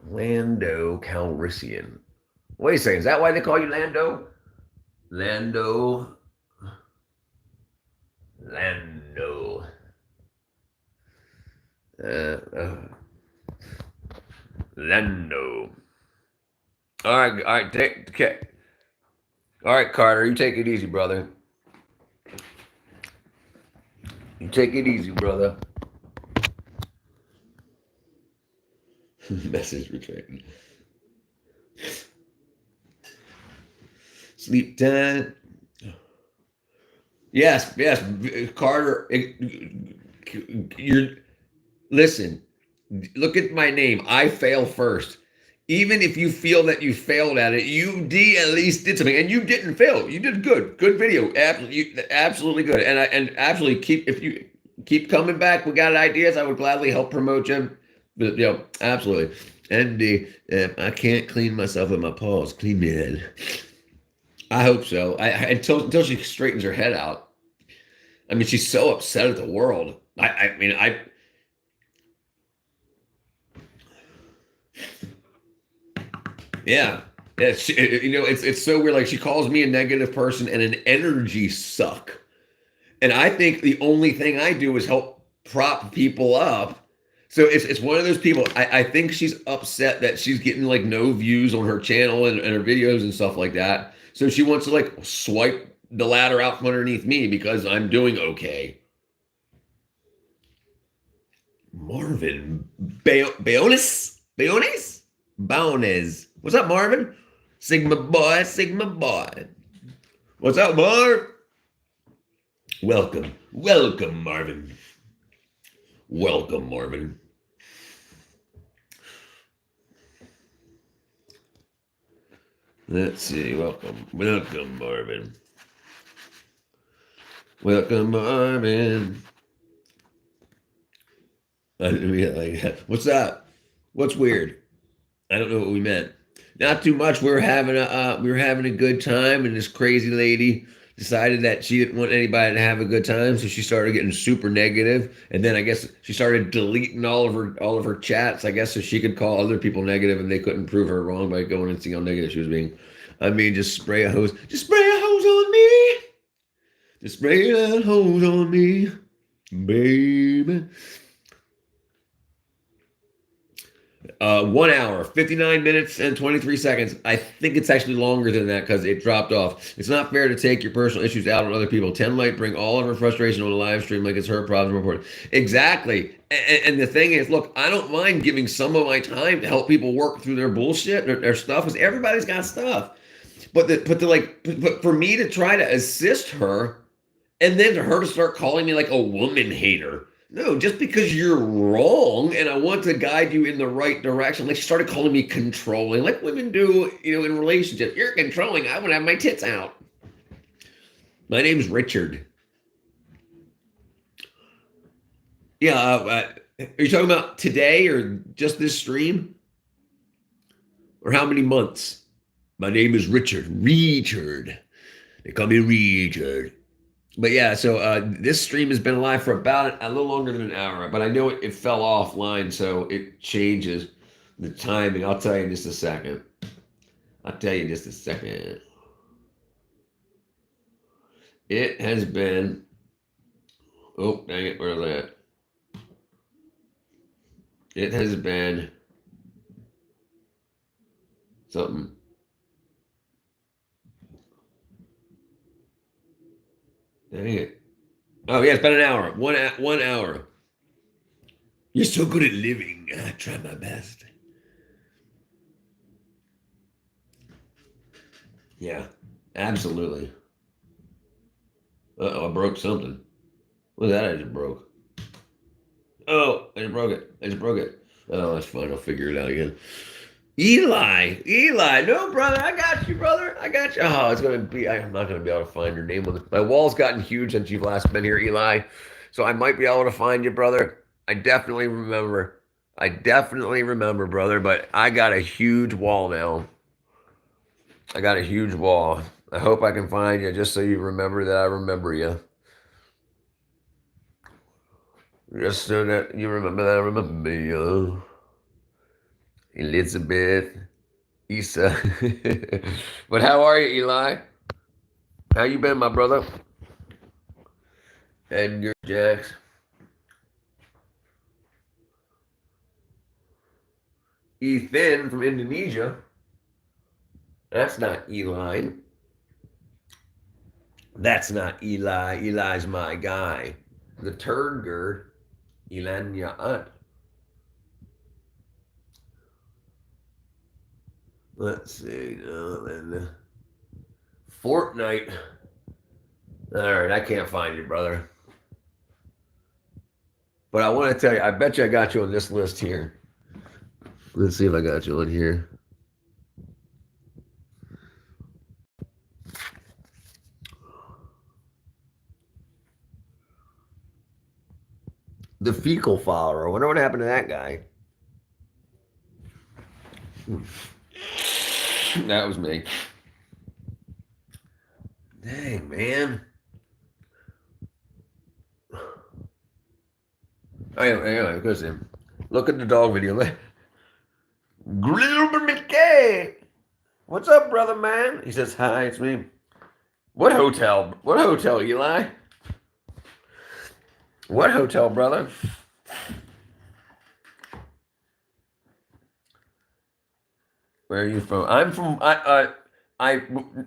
Lando Calrissian. Wait a second. Is that why they call you Lando? Lando. Lando. Lando. All right. Okay. All right, Carter. You take it easy, brother. You take it easy, brother. Message returned. Sleep time. Yes, Carter. You're listen. Look at my name. I fail first. Even if you feel that you failed at it, you at least did something, and you didn't fail. You did good. Good video. Absolutely good. And absolutely if you keep coming back, we got ideas. I would gladly help promote you. But absolutely. And I can't clean myself with my paws. Clean me head. I hope so. Until she straightens her head out. I mean, she's so upset at the world. Yeah. It's so weird. Like she calls me a negative person and an energy suck. And I think the only thing I do is help prop people up. So it's one of those people. I think she's upset that she's getting like no views on her channel and her videos and stuff like that. So she wants to like swipe the ladder out from underneath me because I'm doing okay. Marvin Bayones? Bones. What's up, Marvin? Sigma boy. What's up, Marv? Welcome, Marvin. Welcome, Marvin. Let's see. Welcome, Marvin. Welcome, Marvin. What's that? What's weird? I don't know what we meant. Not too much. We were having a good time, and this crazy lady decided that she didn't want anybody to have a good time, so she started getting super negative. And then I guess she started deleting all of her chats. I guess so she could call other people negative, and they couldn't prove her wrong by going and seeing how negative she was being. I mean, just spray a hose on me. Just spray that hose on me, baby. 1 hour, 59 minutes, and 23 seconds. I think it's actually longer than that because it dropped off. It's not fair to take your personal issues out on other people. 10 might bring all of her frustration on a live stream like it's her problem report. Exactly. And the thing is, look, I don't mind giving some of my time to help people work through their bullshit, their stuff, because everybody's got stuff. But for me to try to assist her, and then for her to start calling me like a woman hater. No, just because you're wrong and I want to guide you in the right direction. Like she started calling me controlling, like women do, in relationships. You're controlling. I want to have my tits out. My name's Richard. Yeah, are you talking about today or just this stream? Or how many months? My name is Richard. Richard. They call me Richard. But yeah, so this stream has been live for about a little longer than an hour, but I know it fell offline, so it changes the timing. I'll tell you in just a second. I'll tell you in just a second. It has been, oh, dang it, where's that? It has been something. Dang it. Oh, yeah, it's been an hour. 1 hour. You're so good at living. I try my best. Yeah, absolutely. Uh-oh, I broke something. What was that I just broke? Oh, I just broke it. I just broke it. Oh, that's fine. I'll figure it out again. Eli, no, brother, I got you, brother. I got you. Oh, it's gonna be. I'm not gonna be able to find your name on this. My wall's gotten huge since you've last been here, Eli. So I might be able to find you, brother. I definitely remember. I definitely remember, brother. But I got a huge wall now. I got a huge wall. I hope I can find you just so you remember that I remember you. Just so that you remember that I remember you. Elizabeth. Issa. But how are you, Eli? How you been, my brother? Edgar Jax. Ethan from Indonesia. That's not Eli. That's not Eli. Eli's my guy. The turd gird. Elan Yaat. Let's see. Fortnite. All right, I can't find you, brother. But I want to tell you, I bet you I got you on this list here. Let's see if I got you on here. The fecal follower. I wonder what happened to that guy. That was me. Dang, man. Anyway, listen. Look at the dog video. Gilbert McKay. What's up, brother, man? He says, hi, it's me. What hotel? What hotel, Eli? What hotel, brother? Where are you from? I'm from I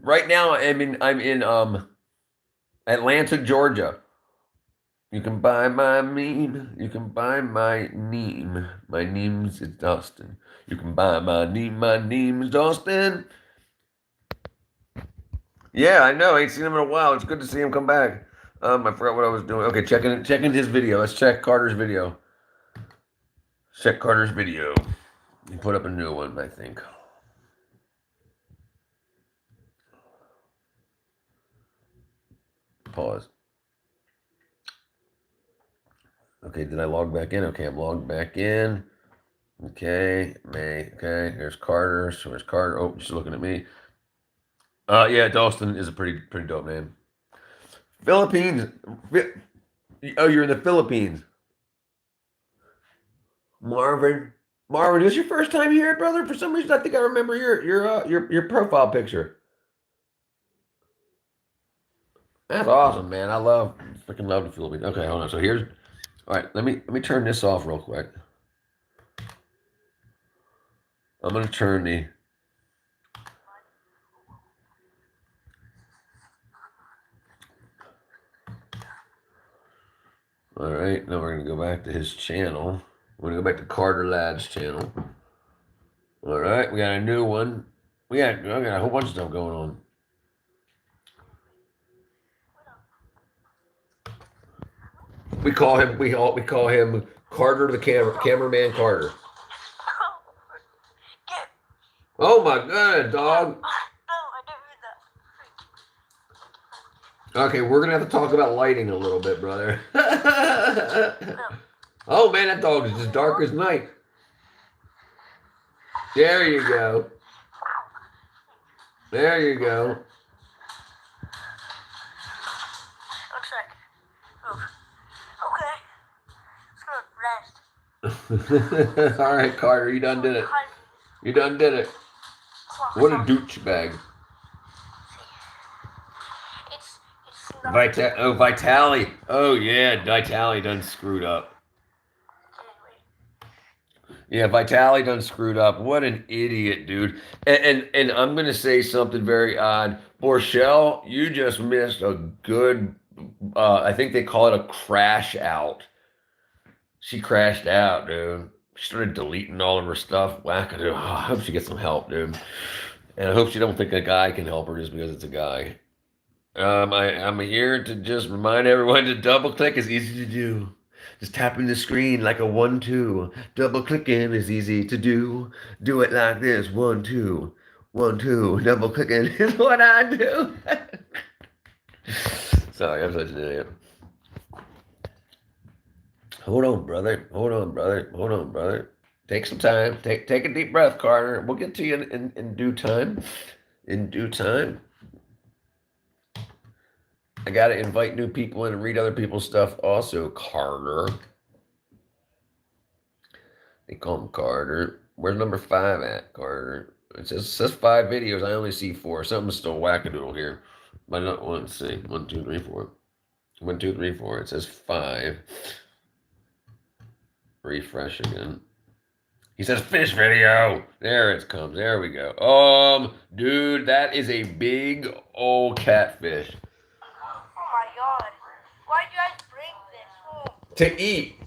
right now I'm in Atlanta, Georgia. You can buy my meme. You can buy my name. My name's Dustin. You can buy my name. My name's Dustin. Yeah, I know. I ain't seen him in a while. It's good to see him come back. I forgot what I was doing. Okay, checking his video. Let's check Carter's video. Check Carter's video. He put up a new one, I think. Pause. Okay, did I log back in? Okay, I'm logged back in. Okay, May. Okay, there's Carter. So there's Carter. Oh, she's looking at me. Yeah, Dalston is a pretty dope name. Philippines. Oh, you're in the Philippines. Marvin. Marvin, is this your first time here, brother? For some reason, I think I remember your profile picture. That's awesome, man. Freaking love the Philippines. Okay, hold on. So here's, all right. Let me turn this off real quick. I'm gonna turn the. All right, now we're gonna go back to his channel. We're gonna go back to Carter Ladd's channel. All right, we got a new one. I got a whole bunch of stuff going on. We call him Carter the cameraman Carter. Oh my god, dog. Okay, we're gonna have to talk about lighting a little bit, brother. Oh man, that dog is as dark as night. There you go. There you go. rest. All right, Carter, you done did it. You done did it. What a douchebag. It's not. Vitali. Oh yeah, Vitali done screwed up. Yeah, Vitali done screwed up. What an idiot, dude. And I'm gonna say something very odd. Borchelle, you just missed a good. I think they call it a crash out. She crashed out, dude. She started deleting all of her stuff. Wackadoo. Oh, I hope she gets some help, dude. And I hope she don't think a guy can help her just because it's a guy. I'm here to just remind everyone to double click is easy to do. Just tapping the screen like a 1-2. Double clicking is easy to do. Do it like this 1-2. 1-2. Double clicking is what I do. Sorry, I'm such an idiot. Hold on, brother. Hold on, brother. Hold on, brother. Take some time. Take a deep breath, Carter. We'll get to you in due time. In due time. I got to invite new people in and read other people's stuff also, Carter. They call him Carter. Where's number 5 at, Carter? It says 5 videos. I only see 4. Something's still wackadoodle here. But let's see. 1, 2, 3, 4. 1, 2, 3, 4. It says 5. Refresh again. He says fish video. There it comes. There we go. Dude, that is a big old catfish. Oh my god. Why do you guys bring this home? To eat.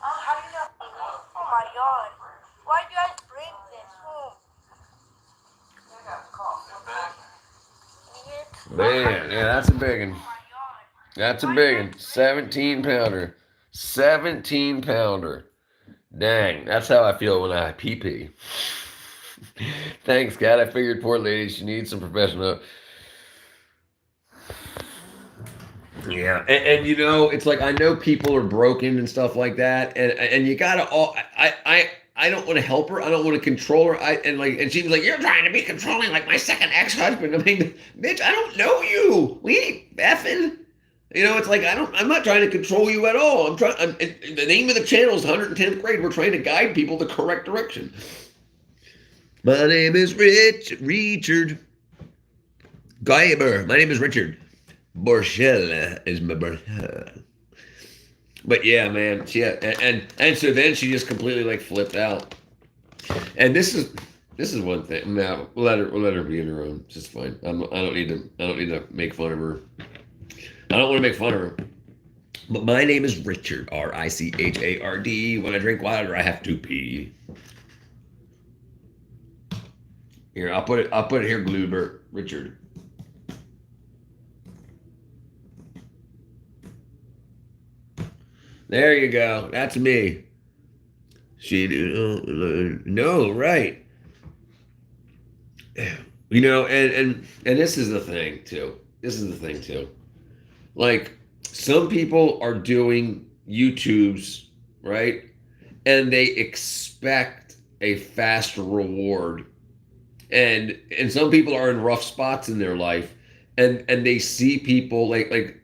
How do you know? Oh my god. Why do you guys bring this home? Man, yeah, that's a big one. That's a big one. 17 pounder. 17 pounder. Dang, that's how I feel when I pee. Thanks, Kat. I figured poor lady, she needs some professional. Yeah, and you know, it's like I know people are broken and stuff like that, and you gotta all. I don't want to help her. I don't want to control her. And she was like, "You're trying to be controlling like my second ex-husband." I mean, bitch, I don't know you. We ain't effing. You know, it's like I'm not trying to control you at all. The name of the channel is 110th grade. We're trying to guide people the correct direction. My name is Richard Guyber. My name is Richard. Borchelle is my brother. But yeah, man, yeah, and so then she just completely like flipped out. And this is one thing. Now we'll let her be in her own. It's just fine. I don't need to make fun of her. I don't want to make fun of her. But my name is Richard, Richard. When I drink water, I have to pee. Here, I'll put it here, Gloober, Richard. There you go. That's me. No, right. You know, and this is the thing too. Like, some people are doing YouTubes, right? And they expect a fast reward. And some people are in rough spots in their life, and they see people like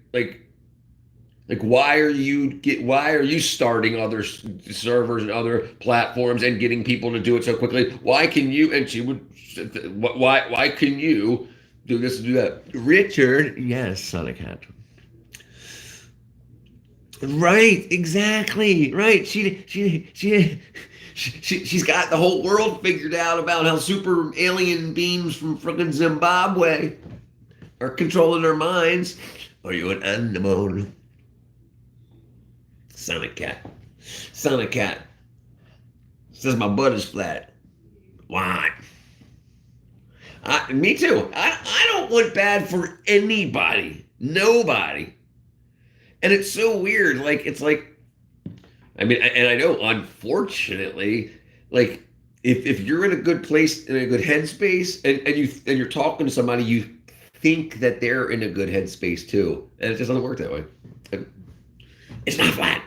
why are you starting other servers and other platforms and getting people to do it so quickly? Why can you? And she would, why can you do this and do that? Richard, yes, Sonic Hat. Right, exactly. Right. She's got the whole world figured out about how super alien beings from freaking Zimbabwe are controlling their minds. Are you an animal? Sonic Cat says my butt is flat. Why? Me too. I don't want bad for anybody. Nobody. And it's so weird. Like, it's like, I mean, and I know, unfortunately, like, if you're in a good place, in a good headspace, and you're talking to somebody, you think that they're in a good headspace too, and it just doesn't work that way. It's not flat.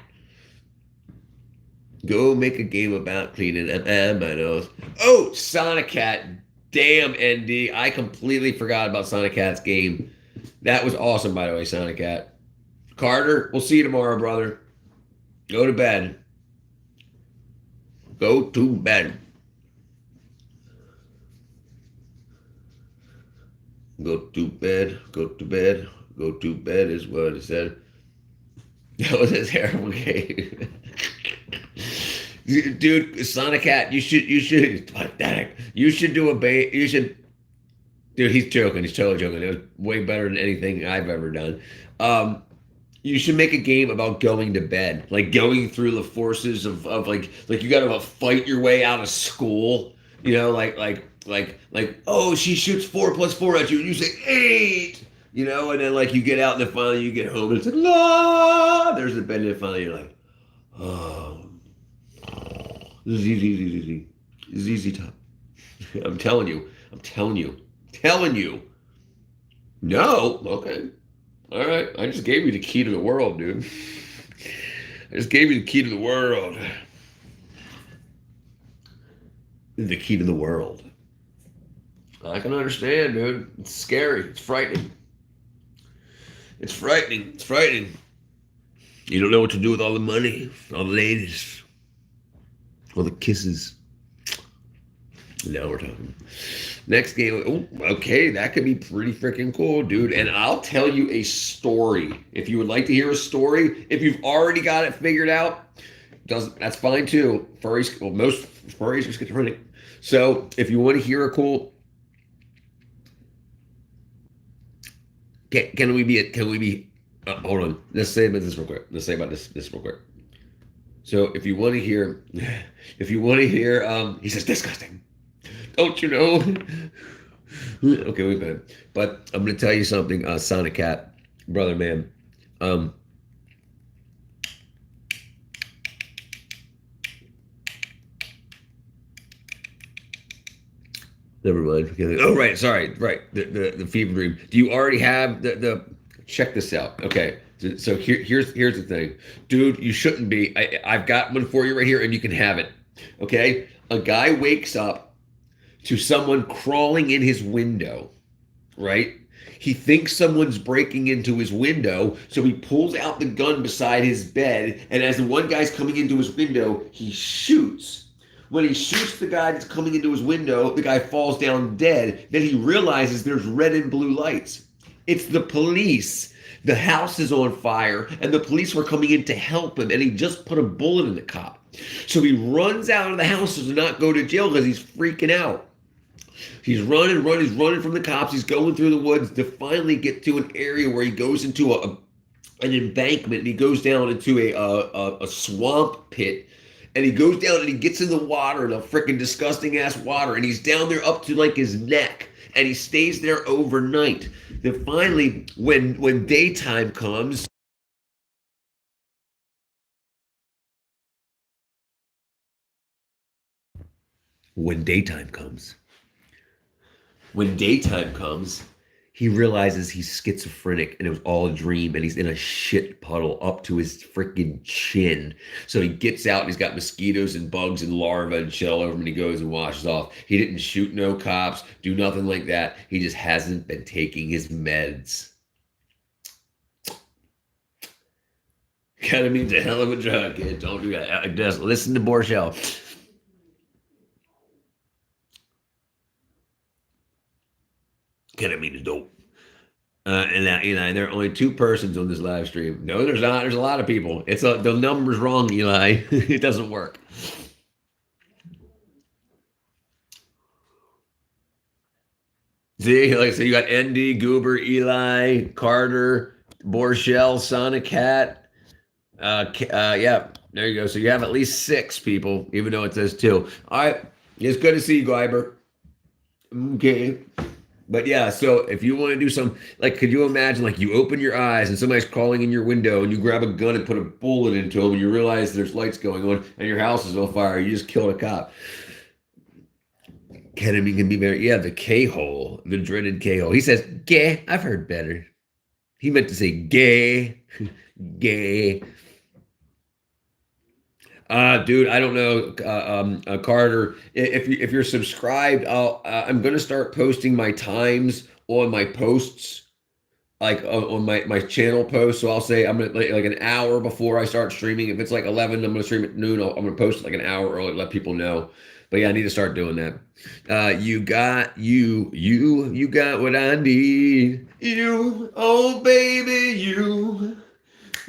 Go make a game about cleaning up my nose. Oh, Sonic Cat. Damn, ND. I completely forgot about Sonic Cat's game. That was awesome, by the way, Sonic Cat. Carter, we'll see you tomorrow, brother. Go to bed. Go to bed. Go to bed. Go to bed. Go to bed is what it said. That was a terrible game. Dude, Sonic Cat, you should do dude, he's joking. He's totally joking. It was way better than anything I've ever done. You should make a game about going to bed, like going through the forces of like you got to fight your way out of school. You know, oh, she shoots 4 plus 4 at you, and you say 8. You know, and then like you get out, and then finally you get home, and it's like la. There's the bed, and then finally you're like, oh, this is easy. This is easy time. I'm telling you. No, okay. All right, I just gave you the key to the world, dude. I just gave you the key to the world. The key to the world. I can understand, dude. It's scary. It's frightening. It's frightening. You don't know what to do with all the money, all the ladies, all the kisses. Now we're talking. Next game. Oh, okay, that could be pretty freaking cool, dude. And I'll tell you a story. If you would like to hear a story, if you've already got it figured out, that's fine too. Furries, well, most furries are schizophrenic. So if you want to hear a cool, can we be? Hold on. Let's say about this real quick. This real quick. So if you want to hear, he says disgusting. Don't you know? Okay, wait a minute. But I'm going to tell you something, Sonic Cat, brother, man. Never mind. Oh, right. Sorry. Right. The fever dream. Do you already have the check this out? Okay. So here's the thing. Dude, you shouldn't be. I've got one for you right here, and you can have it. Okay? A guy wakes up to someone crawling in his window, right? He thinks someone's breaking into his window, so he pulls out the gun beside his bed, and as the one guy's coming into his window, he shoots. When he shoots the guy that's coming into his window, the guy falls down dead. Then he realizes there's red and blue lights. It's the police. The house is on fire, and the police were coming in to help him, and he just put a bullet in the cop. So he runs out of the house to not go to jail because he's freaking out. He's running from the cops. He's going through the woods to finally get to an area where he goes into an embankment, and he goes down into a swamp pit, and he goes down and he gets in the water, the freaking disgusting ass water, and he's down there up to like his neck, and he stays there overnight. Then finally, when daytime comes, when daytime comes, he realizes he's schizophrenic and it was all a dream, and he's in a shit puddle up to his freaking chin. So he gets out and he's got mosquitoes and bugs and larvae and shit all over him, and he goes and washes off. He didn't shoot no cops, do nothing like that. He just hasn't been taking his meds. Ketamine's a hell of a drug, kid. Don't do that. Just listen to Borchell. Ketamine is dope. And that, there are only 2 persons on this live stream. No, there's not. There's a lot of people. The number's wrong, Eli. It doesn't work. See, so you got ND, Goober, Eli, Carter, Borchell, Sonic Cat. Yeah, there you go. So you have at least 6 people, even though it says 2. All right, it's good to see you, Guyber. Okay. But yeah, so if you want to do some, could you imagine, you open your eyes and somebody's crawling in your window and you grab a gun and put a bullet into them and you realize there's lights going on and your house is on fire. You just killed a cop. Ketamine can be the K-hole, the dreaded K-hole. He says, gay. I've heard better. He meant to say gay. Gay. Dude, I don't know, Carter. If you're subscribed, I'm gonna start posting my times on my posts like on my channel post. So I'll say I'm gonna like an hour before I start streaming. If it's like 11, I'm gonna stream at noon. I'm gonna post it like an hour early, let people know. But yeah, I need to start doing that. You got what I need. You, oh baby,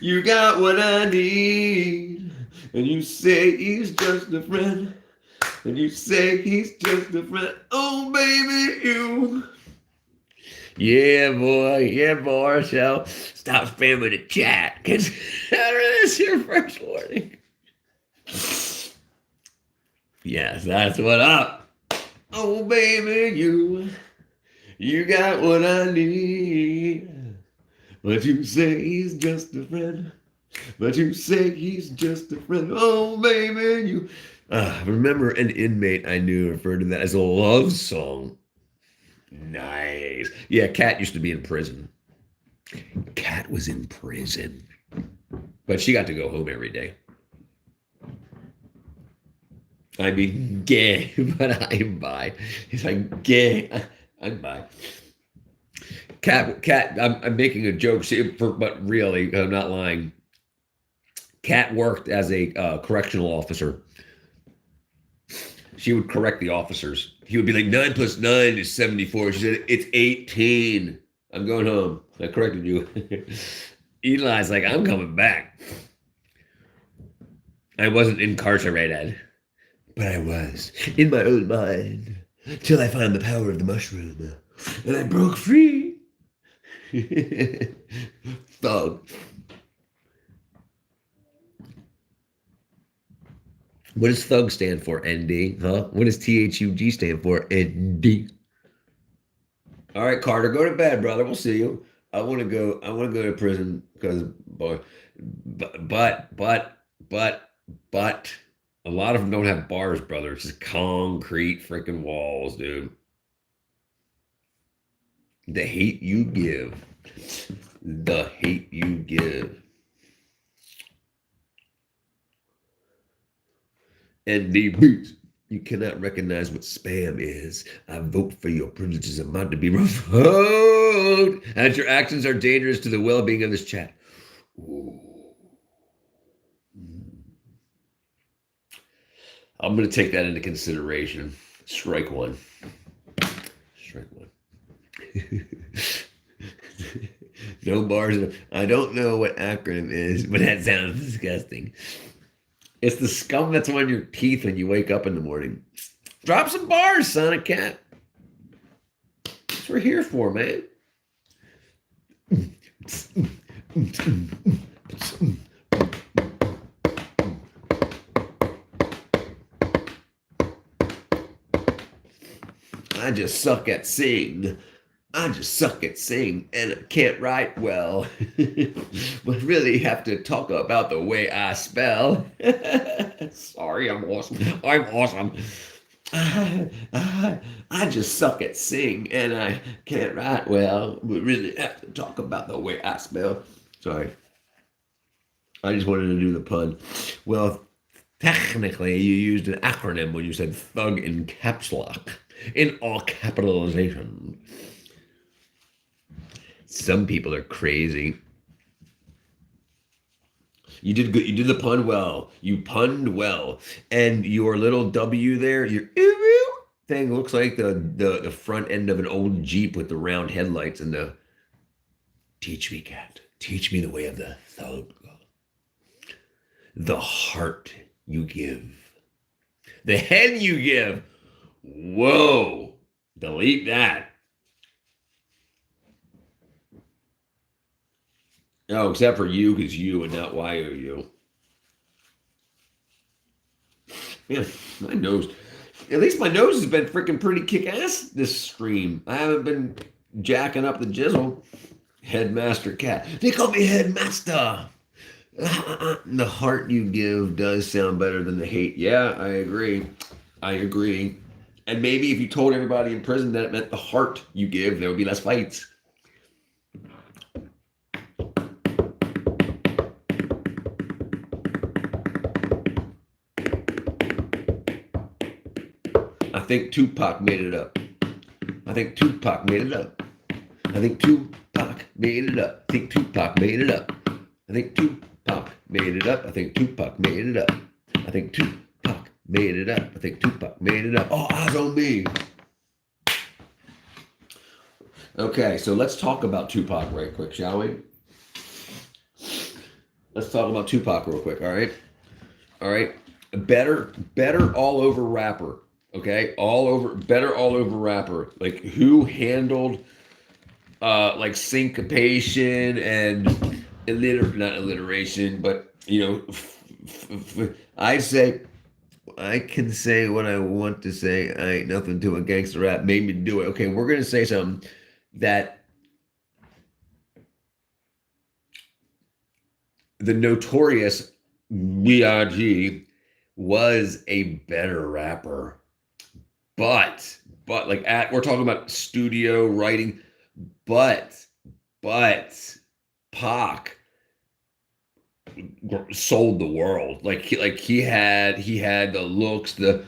you got what I need. And you say he's just a friend. And you say he's just a friend. Oh baby, you. Yeah, boy. So stop spamming the chat because this is your first warning. Yes, that's what up. Oh, baby, you got what I need. But you say he's just a friend. But you say he's just a friend. Oh, baby, you. Remember an inmate I knew referred to that as a love song. Nice. Yeah, Kat used to be in prison. Kat was in prison. But she got to go home every day. I mean, gay, but I'm bi. He's like, gay, I'm bi. Kat, I'm making a joke, but really, I'm not lying. Kat worked as a correctional officer. She would correct the officers. He would be like, 9 + 9 is 74. She said, it's 18. I'm going home. I corrected you. Eli's like, I'm coming back. I wasn't incarcerated. But I was, in my own mind, till I found the power of the mushroom, and I broke free. Thug. What does thug stand for, ND? Huh? What does THUG stand for, ND? All right, Carter, go to bed, brother. We'll see you. I want to go to prison because, boy, but. A lot of them don't have bars, brother. It's just concrete freaking walls, dude. The hate you give. The hate you give. And the beats. You cannot recognize what spam is. I vote for your privileges. I'm about to be revoked. And your actions are dangerous to the well-being of this chat. Ooh. I'm going to take that into consideration. Strike one. Strike one. No bars. I don't know what acronym is, but that sounds disgusting. It's the scum that's on your teeth when you wake up in the morning. Drop some bars, Sonic Cat. That's what we're here for, man. I just suck at sing. I just suck at sing and I can't write well. But really have to talk about the way I spell. Sorry, I'm awesome. I'm awesome. I just suck at sing and I can't write well. But really have to talk about the way I spell. Sorry. I just wanted to do the pun. Well, technically, you used an acronym when you said thug in caps lock. In all capitalization. Some people are crazy. You did good. You did the pun well. You punned well. And your little W there, your thing looks like the front end of an old Jeep with the round headlights and the teach me, cat. Teach me the way of the thug. The heart you give. The head you give. Whoa, delete that. Oh, except for you, because you and not YOU. Yeah, my nose. At least my nose has been freaking pretty kick-ass this stream. I haven't been jacking up the jizzle. Headmaster Cat. They call me Headmaster. The heart you give does sound better than the hate. Yeah, I agree. I agree. And maybe if you told everybody in prison that it meant the heart you give, there would be less fights. I think Tupac made it up. I think Tupac made it up. I think Tupac made it up. I think Tupac made it up. I think Tupac made it up. I think Tupac made it up. I think Tupac made it up. I think Tupac made it up. All eyes on me. Okay, so let's talk about Tupac right quick, shall we? Let's talk about Tupac real quick, all right? All right. Better all over rapper. Okay? Better all over rapper. Like who handled like syncopation and not alliteration, but I can say what I want to say. I ain't nothing to a gangster rap made me do it. Okay, we're gonna say something that the notorious B.I.G. was a better rapper, but like we're talking about studio writing, but Pac sold the world. Like he had the looks, the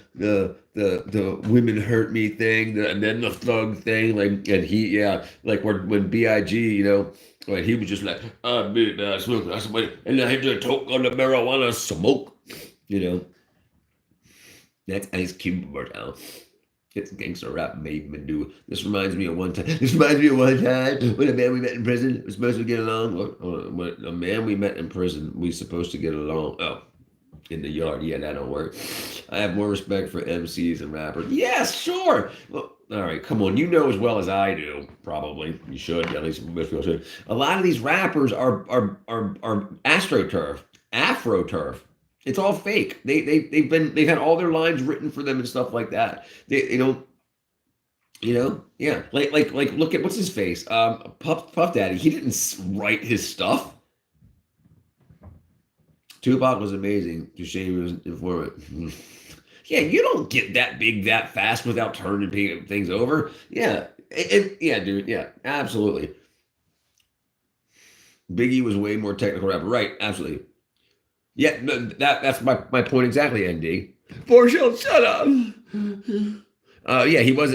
women hurt me thing, and then the thug thing. Like and like when B.I.G. when he was just like I smoke, and I just talk on the marijuana smoke. That's Ice Cube now. It's gangster rap made me do. This reminds me of one time. When a man we met in prison was supposed to get along. When a man we met in prison, we supposed to get along. Oh, in the yard. Yeah, that don't work. I have more respect for MCs and rappers. Yes, sure. Well, all right, come on. You know as well as I do. Probably you should. At least most people should. A lot of these rappers are AfroTurf. It's all fake. They've had all their lines written for them and stuff like that. Yeah. Like look at what's his face, Puff Daddy. He didn't write his stuff. Tupac was amazing. Just shame he was informant. Yeah, you don't get that big that fast without turning things over. Yeah, yeah, dude. Yeah, absolutely. Biggie was way more technical rapper. Right, absolutely. Yeah, that's my point exactly, ND. Borchell, shut up. Yeah, he was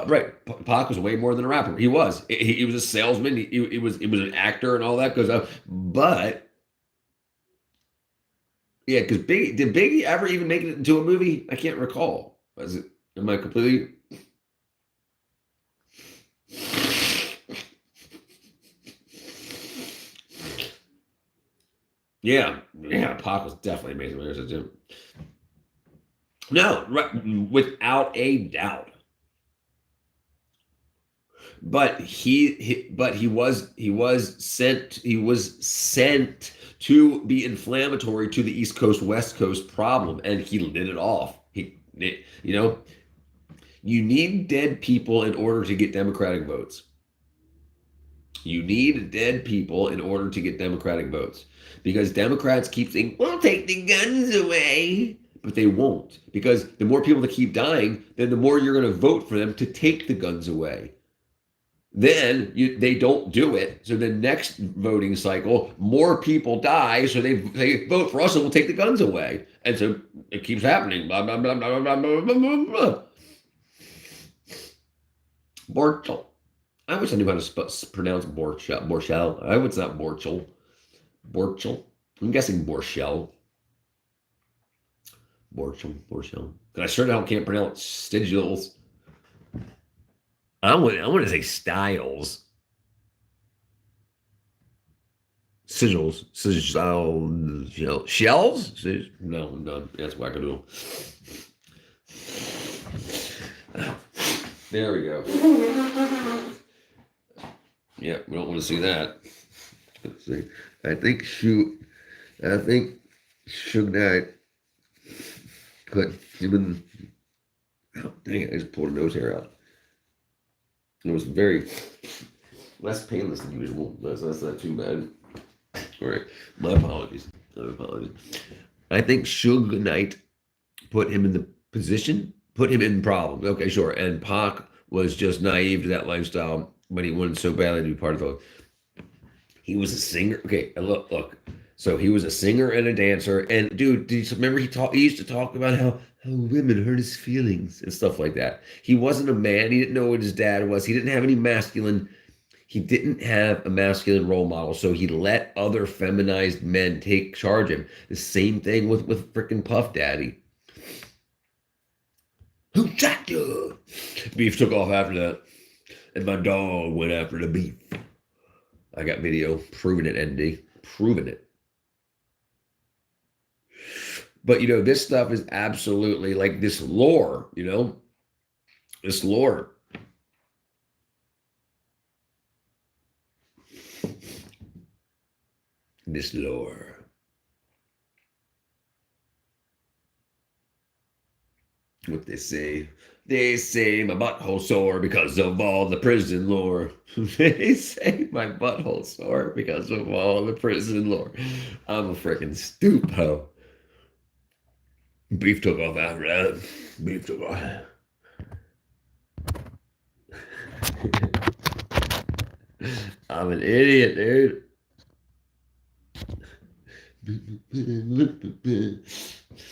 right. Pac was way more than a rapper. He was. He was a salesman. He was an actor and all that goes up. But yeah, because did Biggie ever even make it into a movie? I can't recall. Am I completely? Yeah, Pac was definitely amazing. No, right, without a doubt. But he was sent to be inflammatory to the East Coast West Coast problem, and he lit it off. You need dead people in order to get Democratic votes. You need dead people in order to get Democratic votes. Because Democrats keep saying, we'll take the guns away. But they won't. Because the more people that keep dying, then the more you're going to vote for them to take the guns away. Then they don't do it. So the next voting cycle, more people die. So they vote for us and we'll take the guns away. And so it keeps happening. Blah, blah, blah, blah, blah, blah, blah, blah. Borchel. I wish I knew how to pronounce Borchel. I would not Borchel. Borchel. I'm guessing Borchel. Borchel. Because I sure can't pronounce Stigils. I want to say Styles. Sigils. Shells? No, none. That's wackadoodle. There we go. Yeah, we don't want to see that. Let's see. I think Suge Knight could even. Oh, dang it! I just pulled a nose hair out. It was very less painless than usual. That's not too bad. All right, my apologies. I think Suge Knight put him in the position, put him in problems. Okay, sure. And Pac was just naive to that lifestyle, but he wanted so badly to be part of it. He was a singer. Okay, look. So he was a singer and a dancer. And dude, do you remember he used to talk about how women hurt his feelings and stuff like that. He wasn't a man. He didn't know what his dad was. He didn't have any masculine. He didn't have a masculine role model, so he let other feminized men take charge of him. The same thing with freaking Puff Daddy. Who shot you? Beef took off after that, and my dog went after the beef. I got video proving it, ND, proving it. But you know, this stuff is absolutely like this lore. You know, this lore. This lore. What they say? They say my butthole sore because of all the prison lore. They say my butthole sore because of all the prison lore. I'm a freaking stoop hoe. Beef took off after that. Beef took off. I'm an idiot, dude.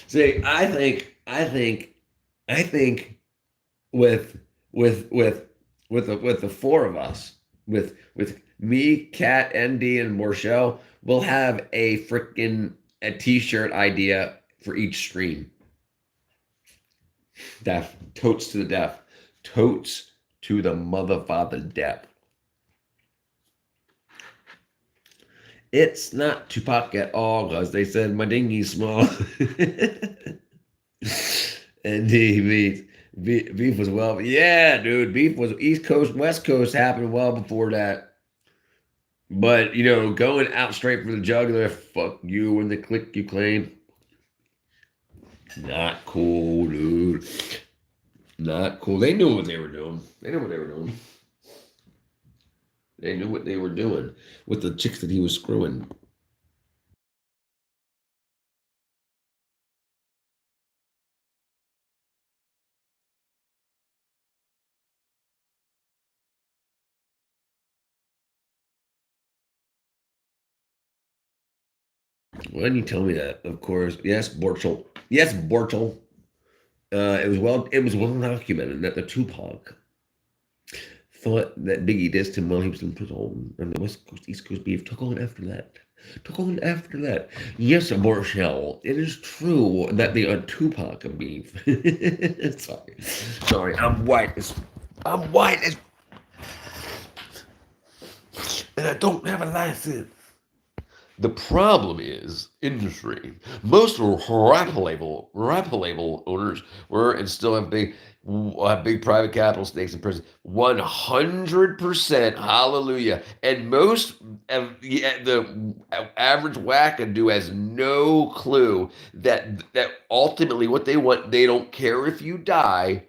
See, I think with the four of us, with me, Kat, ND, and Morchelle, we'll have a t-shirt idea for each stream. Deaf. Totes to the deaf. Totes to the motherfucking deaf. It's not Tupac at all, because they said my dinghy's small. And beef was well. Yeah, dude. Beef was East Coast, West Coast happened well before that. But, you know, going out straight for the jugular, fuck you and the click you claim. Not cool, dude. Not cool. They knew what they were doing. They knew what they were doing. They knew what they were doing with the chicks that he was screwing. Why didn't you tell me that? Of course. Yes, Borchel. Yes, Borchel. It was well documented that the Tupac thought that Biggie dissed him while he was in prison, and the West Coast, East Coast beef took on after that. Yes, Borchel, it is true that the Tupac beef. Sorry, I'm white as, and I don't have a license. The problem is industry. Most rap label owners were and still have big private capital stakes in prison. 100%, hallelujah. And most of the average wackadoo has no clue that ultimately what they want, they don't care if you die.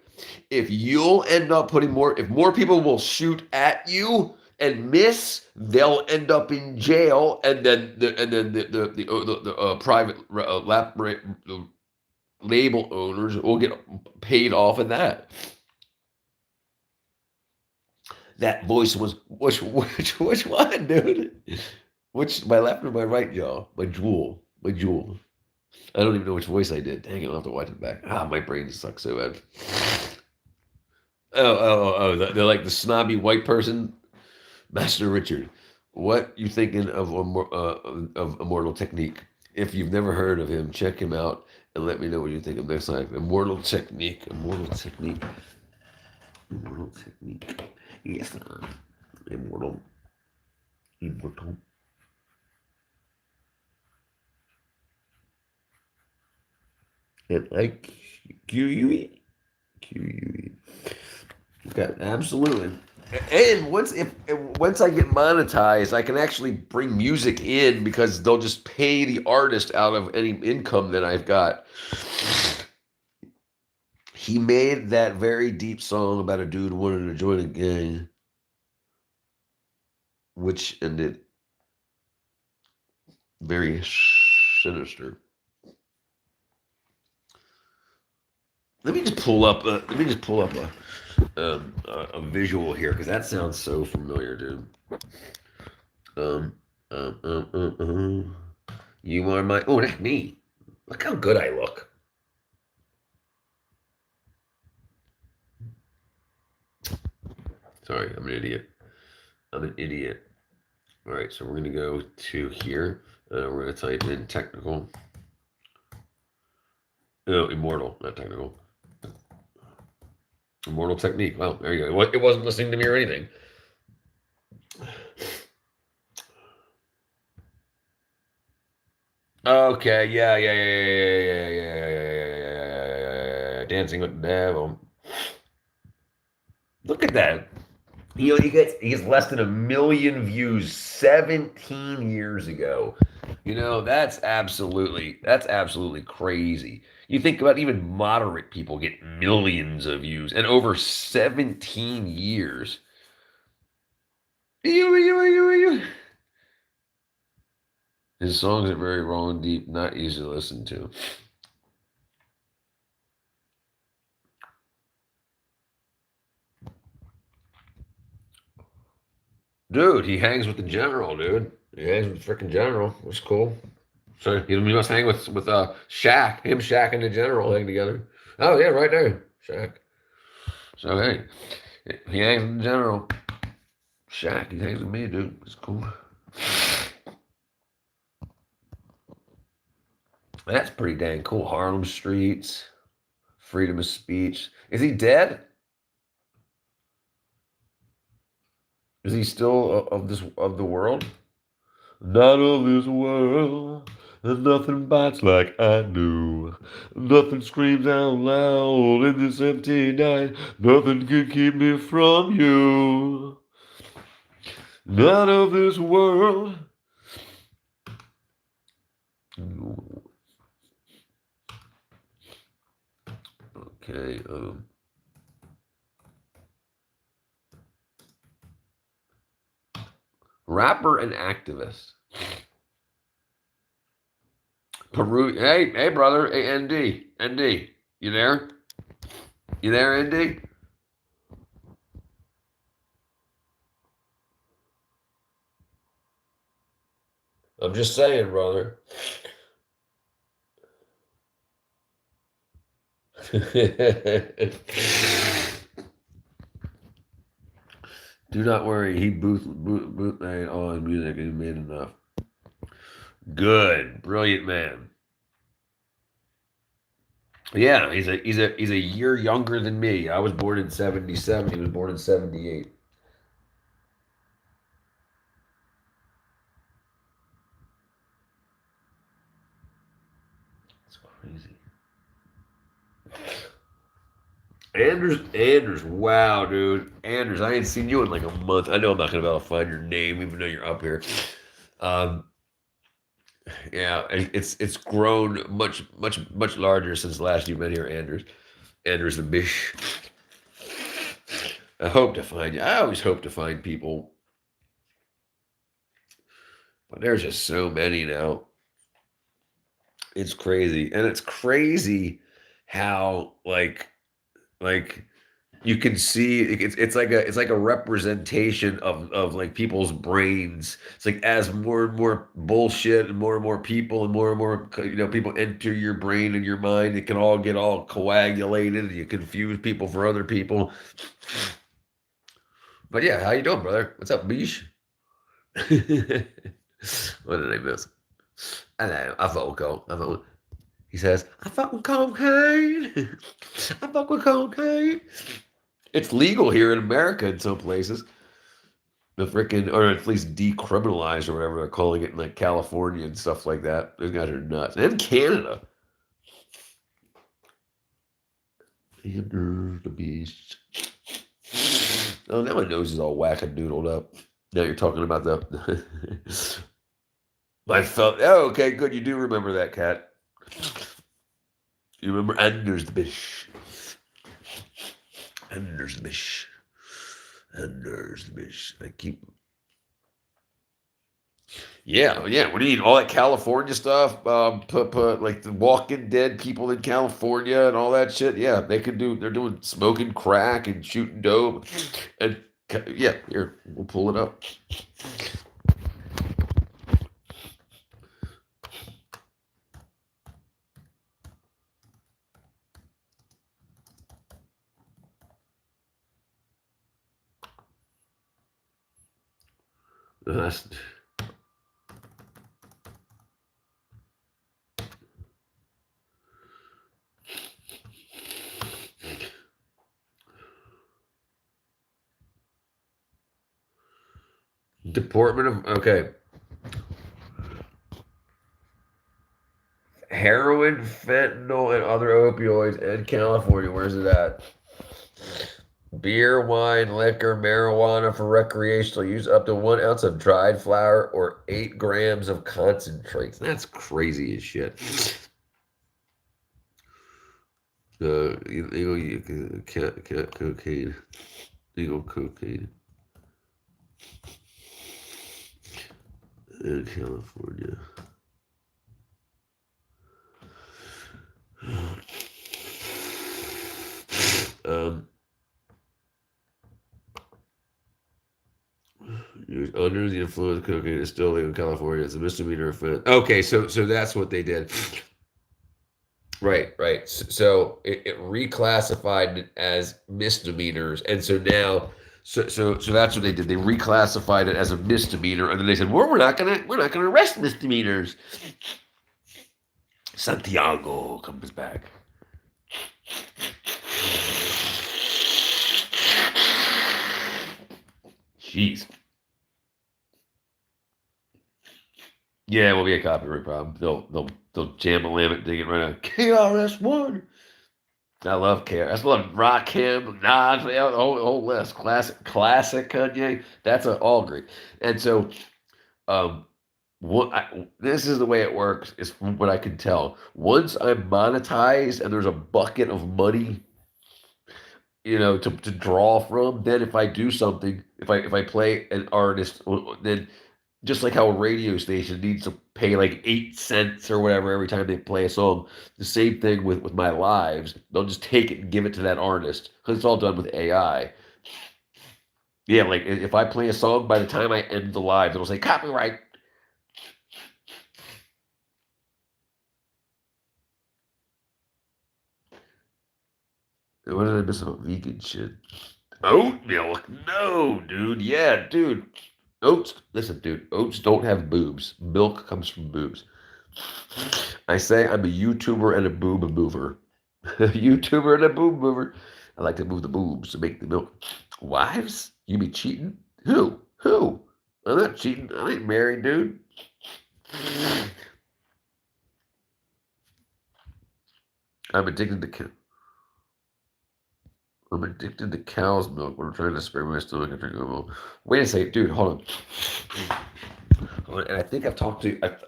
If you'll end up if more people will shoot at you and miss, they'll end up in jail, and then the private label owners will get paid off of that. That voice was which one, dude? Which, my left or my right jaw? My jewel. I don't even know which voice I did. Dang it, I'll have to watch it back. My brain sucks so bad. They're like the snobby white person. Master Richard, what you thinking of Immortal Technique? If you've never heard of him, check him out and let me know what you think of next time. Immortal Technique. Yes, Immortal. And like QUE. Okay, absolutely. And once I get monetized, I can actually bring music in because they'll just pay the artist out of any income that I've got. He made that very deep song about a dude wanting to join a gang, which ended very sinister. Let me just pull up a visual here because that sounds so familiar, dude. You are my. Oh, that's me. Look how good I look. Sorry, I'm an idiot. I'm an idiot. All right, so we're going to go to here. We're going to type in technical. No, immortal, not technical. Immortal technique. Well, there you go. It wasn't listening to me or anything. Okay, yeah. Dancing with the Devil. Look at that. He gets less than 1 million views 17 years ago. That's absolutely crazy. You think about even moderate people get millions of views and over 17 years. His songs are very raw and deep, not easy to listen to. Dude, he hangs with the general, dude. He hangs with the freaking general. That's cool. So he must hang with Shaq. Him, Shaq, and the general hang together. Oh yeah, right there, Shaq. So hey, he hangs with the general. Shaq, he hangs with me, dude. It's cool. That's pretty dang cool. Harlem Streets, freedom of speech. Is he dead? Is he still of the world? Not of this world, and nothing bites like I do. Nothing screams out loud in this empty night. Nothing can keep me from you. Not of this world. Okay. Rapper and activist. Peru. Hey, brother. Hey, ND. You there? You there, ND? I'm just saying, brother. Do not worry. He bootlegged all his music and he made enough. Good, brilliant man. Yeah, he's a year younger than me. I was born in 77. He was born in 78. It's crazy. Anders, wow, dude. Anders, I ain't seen you in like a month. I know I'm not gonna be able to find your name, even though you're up here. Um, yeah, it's grown much larger since last you've been here, Anders. Anders the Bish. I hope to find you. I always hope to find people, but there's just so many now. It's crazy, and it's crazy how like you can see it's like a representation of like people's brains. It's like as more and more bullshit and more people and more people enter your brain and your mind, it can all get all coagulated. You confuse people for other people. But yeah, how you doing, brother? What's up, Beesh? What did I miss? I know. I vocal. I vocal. He says, I fuck with cocaine. I fuck with cocaine. It's legal here in America in some places. The freaking, or at least decriminalized or whatever they're calling it in like California and stuff like that. Those guys are nuts. And Canada. Under the beast. Oh, now my nose is all wackadoodled up. Now you're talking about the. I felt. Oh, okay, good. You do remember that, cat. You remember Anders the Bish. Anders the Bish. Anders the Bish. I keep. Yeah. What do you need? All that California stuff? Put like the Walking Dead people in California and all that shit. Yeah, they could do. They're doing smoking crack and shooting dope, and yeah, here we'll pull it up. That's, Department of okay. Heroin, fentanyl, and other opioids in California. Where's it at? Beer, wine, liquor, marijuana for recreational use, up to 1 ounce of dried flour or 8 grams of concentrates. That's crazy as shit. Illegal cocaine. Legal cocaine in California. Under the influence of cocaine is still legal in California. It's a misdemeanor offense. Okay, so that's what they did. Right. So it reclassified it as misdemeanors, and so now, so that's what they did. They reclassified it as a misdemeanor, and then they said, "Well, we're not gonna arrest misdemeanors." Santiago comes back. Jeez. Yeah, it will be a copyright problem. They'll jam a limit, dig it right out. KRS-One. I love KRS. I love Rakim, Nas, the whole list. Classic Kanye. That's all great. And so, this is the way it works. Is from what I can tell. Once I'm monetized and there's a bucket of money, to draw from, then if I do something, if I play an artist, then just like how a radio station needs to pay like 8 cents or whatever every time they play a song, the same thing with my lives. They'll just take it and give it to that artist because it's all done with AI. Yeah, like if I play a song, by the time I end the live, it'll say copyright. What did I miss about vegan shit? Oat milk? No, dude. Yeah, dude. Oats, listen, dude, oats don't have boobs. Milk comes from boobs. I say I'm a YouTuber and a boob mover. A YouTuber and a boob mover. I like to move the boobs to make the milk. Wives? You be cheating? Who? I'm not cheating. I ain't married, dude. I'm addicted to I'm addicted to cow's milk when I'm trying to spare my stomach and drink milk. Wait a second, dude, hold on. And I think I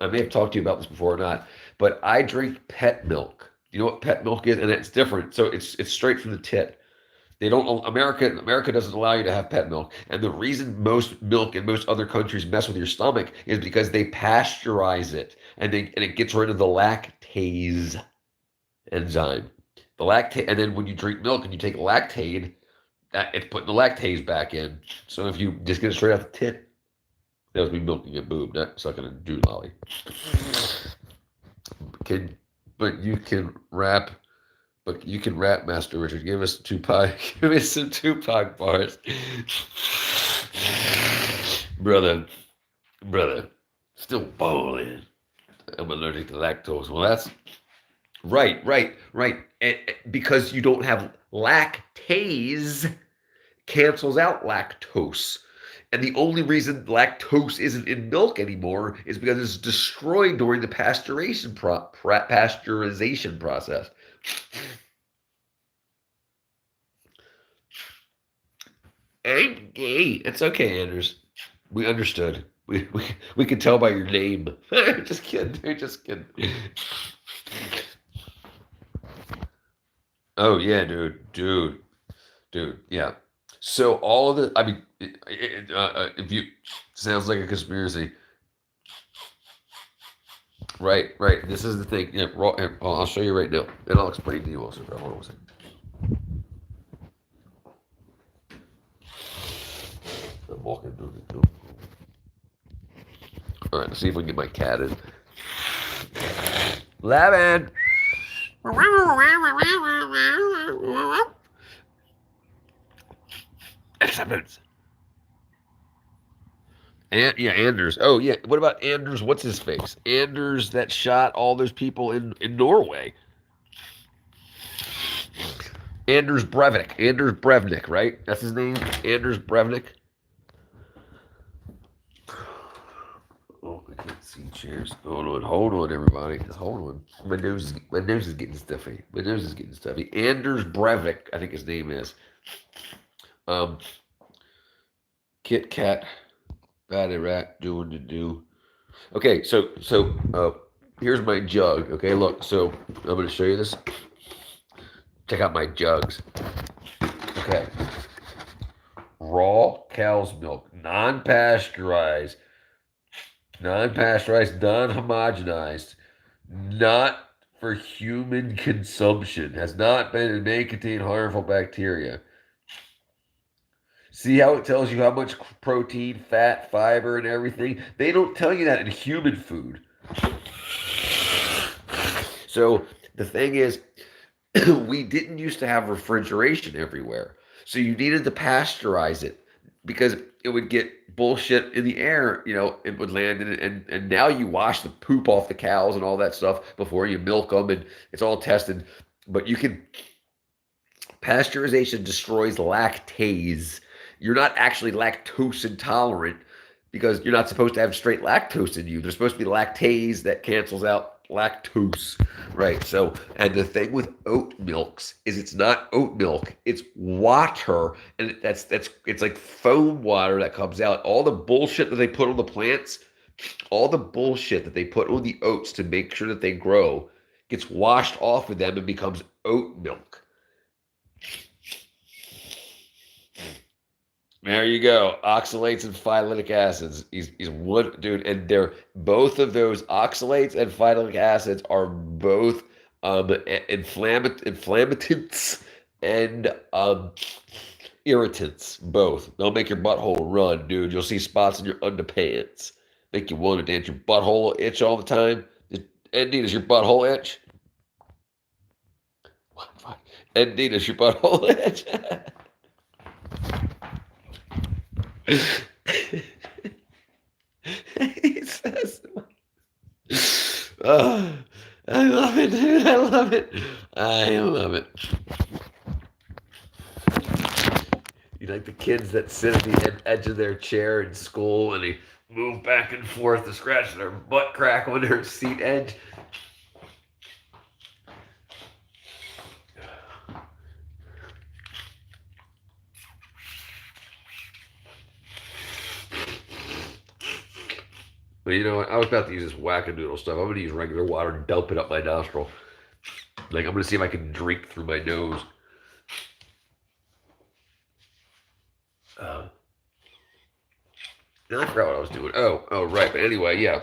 may have talked to you about this before or not, but I drink pet milk. You know what pet milk is? And it's different. So it's straight from the tit. They don't America doesn't allow you to have pet milk. And the reason most milk in most other countries mess with your stomach is because they pasteurize it and it gets rid of the lactase enzyme. The lactate, and then when you drink milk and you take Lactaid, it's putting the lactase back in. So if you just get it straight out the tit, that would be milking a boob, not sucking a Jew lolly. But you can rap, Master Richard. Give us some Tupac bars, brother. Still balling. I'm allergic to lactose. Well, that's right. And because you don't have lactase, cancels out lactose. And the only reason lactose isn't in milk anymore is because it's destroyed during the pasteurization process. I'm gay. It's okay, Anders. We understood. We could tell by your name. Just kidding. Just kidding. Oh yeah, dude, yeah. So all of the, I mean, if you sounds like a conspiracy, right? This is the thing. Yeah, I'll show you right now, and I'll explain to you also. Hold on a second. I'm walking through the door. All right, let's see if we can get my cat in. Lavin. Acceptance. And yeah, Anders. Oh yeah. What about Anders? What's his face? Anders that shot all those people in Norway. Anders Breivik. Anders Breivik, right? That's his name. Anders Breivik. Oh, I can't see chairs. Hold on, everybody. Just hold on. My nose is getting stuffy. My nose is getting stuffy. Anders Breivik, I think his name is. Um, Kit Kat, Batty Rat, doing the do. Okay, so here's my jug. Okay, look. So I'm gonna show you this. Check out my jugs. Okay, raw cow's milk, non-pasteurized, non-homogenized, not for human consumption, has not been and may contain harmful bacteria. See how it tells you how much protein, fat, fiber, and everything? They don't tell you that in human food. So the thing is, we didn't used to have refrigeration everywhere. So you needed to pasteurize it because it would get bullshit in the air, it would land in it. And now you wash the poop off the cows and all that stuff before you milk them, and it's all tested. But pasteurization destroys lactase. You're not actually lactose intolerant because you're not supposed to have straight lactose in you. There's supposed to be lactase that cancels out lactose, right? So, and the thing with oat milks is it's not oat milk, it's water, and it's like foam water that comes out. All the bullshit that they put on the plants, all the bullshit that they put on the oats to make sure that they grow gets washed off of them and becomes oat milk. There you go. Oxalates and phytic acids. He's one dude, and they're both of those oxalates and phytic acids are both inflammatories and irritants. Both. They'll make your butthole run, dude. You'll see spots in your underpants. Make you want to dance. Your butthole itch all the time. Andy, does your butthole itch? Andy, does your butthole itch? He says, oh, I love it, dude. I love it. I love it. You like the kids that sit at the edge of their chair in school and they move back and forth to scratch their butt crack on their seat edge. But you know what? I was about to use this wackadoodle stuff. I'm going to use regular water and dump it up my nostril. Like, I'm going to see if I can drink through my nose. Now I forgot what I was doing. Oh, right. But anyway, yeah.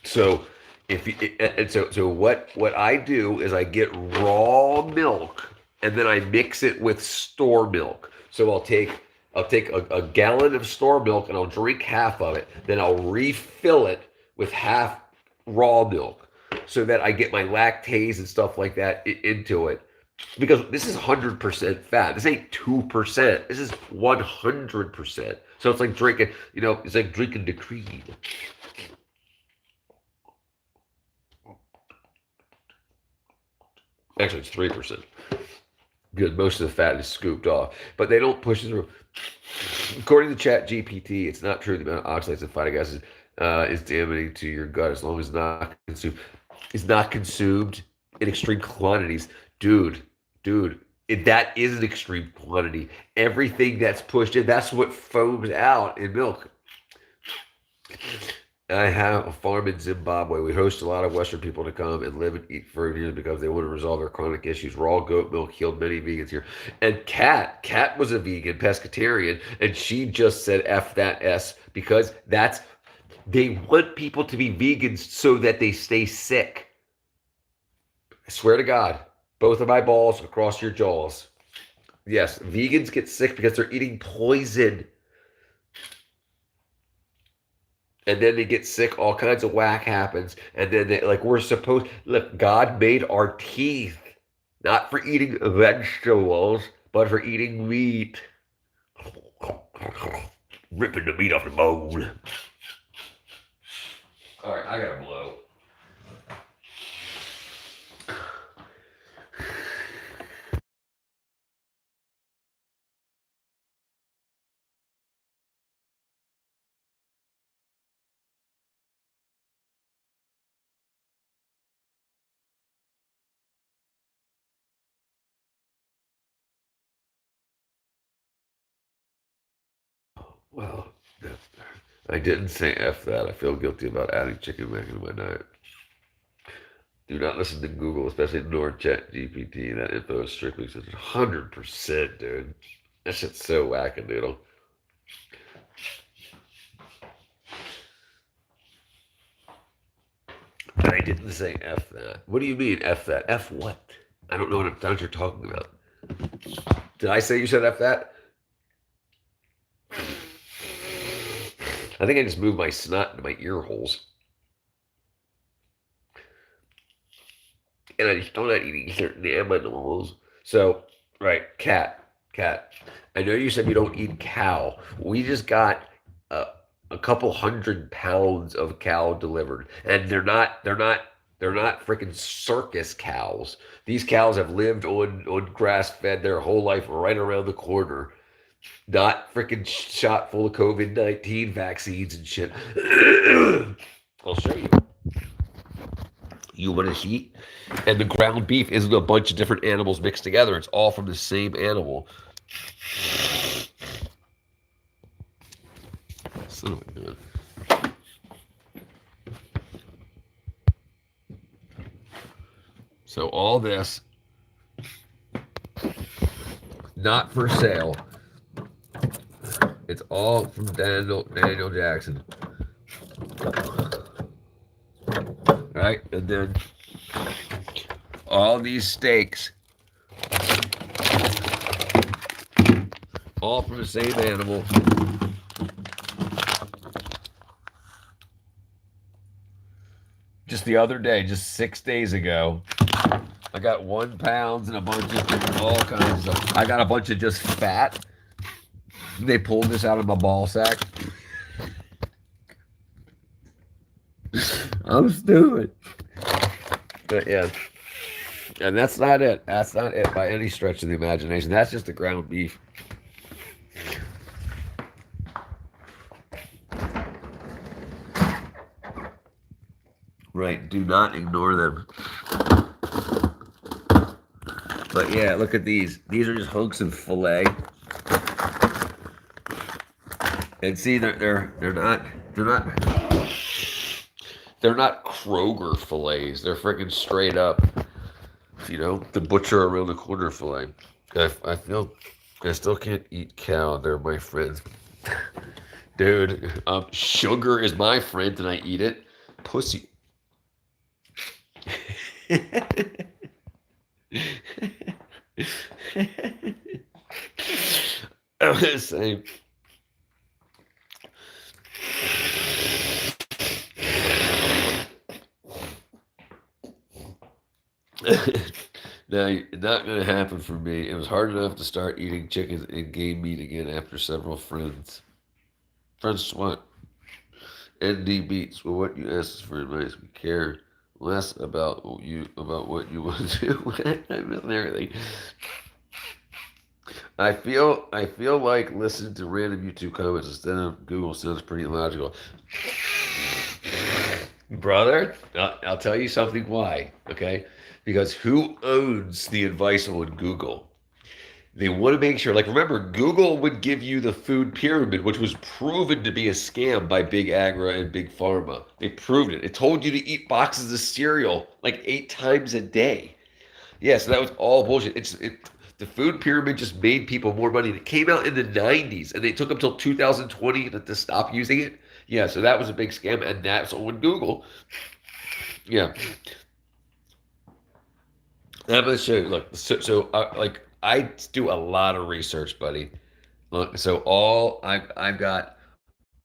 So what I do is I get raw milk and then I mix it with store milk. So I'll take a gallon of store milk and I'll drink half of it. Then I'll refill it with half raw milk so that I get my lactase and stuff like that into it. Because this is 100% fat. This ain't 2%. This is 100%. So it's like drinking, it's like drinking the cream. Actually, it's 3%. Good. Most of the fat is scooped off, but they don't push it through. According to ChatGPT, it's not true the amount of oxalates and phytic acids is damaging to your gut as long as it's not consumed in extreme quantities. Dude, that is an extreme quantity. Everything that's pushed in, that's what foams out in milk. I have a farm in Zimbabwe. We host a lot of Western people to come and live and eat for years because they want to resolve their chronic issues. Raw goat milk healed many vegans here. And Kat was a vegan, pescatarian, and she just said F that S because they want people to be vegans so that they stay sick. I swear to God, both of my balls across your jaws. Yes, vegans get sick because they're eating poison. And then they get sick, all kinds of whack happens. And then look, God made our teeth, not for eating vegetables, but for eating meat. Ripping the meat off the bone. All right, I gotta blow. Well, I didn't say F that. I feel guilty about adding chicken back into my diet. Do not listen to Google, especially nor Chat GPT. That info is strictly 100%, dude. That shit's so wackadoodle. But I didn't say F that. What do you mean F that? F what? I don't know what you're talking about. Did I say you said F that? I think I just moved my snot into my ear holes. And I just don't like eating certain animals. So, right, cat. I know you said you don't eat cow. We just got a couple 100 pounds of cow delivered, and they're not freaking circus cows. These cows have lived on grass fed their whole life right around the corner, not freaking shot full of COVID-19 vaccines and shit. I'll show you. You want to see? And the ground beef isn't a bunch of different animals mixed together. It's all from the same animal. Son of a gun. So all this, not for sale. It's all from Daniel Jackson. Right? And then all these steaks, all from the same animal. Just the other day, just 6 days ago, I got 1 pound and a bunch of all kinds of stuff. I got a bunch of just fat. They pulled this out of my ball sack. I'm stupid. But yeah. And that's not it. That's not it by any stretch of the imagination. That's just the ground beef. Right. Do not ignore them. But yeah, look at these. These are just hunks of filet. And see, they're not Kroger fillets. They're freaking straight up, the butcher around the corner fillet. I feel I still can't eat cow. They're my friends, dude. Sugar is my friend, and I eat it. Pussy. I'm gonna say. Now, not going to happen for me. It was hard enough to start eating chicken and game meat again after several friends. Friends what? ND Beats. Well, what you asked us for advice. We care less about what you want to do. Literally. I feel like listening to random YouTube comments instead of Google sounds pretty illogical. Brother, I'll tell you something why, okay? Because who owns the advice on Google? They want to make sure, remember, Google would give you the food pyramid, which was proven to be a scam by Big Agra and Big Pharma. They proved it. It told you to eat boxes of cereal 8 times a day. Yeah, so that was all bullshit. The food pyramid just made people more money. It came out in the 90s, and they took them till 2020 to stop using it. Yeah, so that was a big scam, and that's on Google. Yeah. I'm going to show you. Look, I do a lot of research, buddy. Look, so I've got.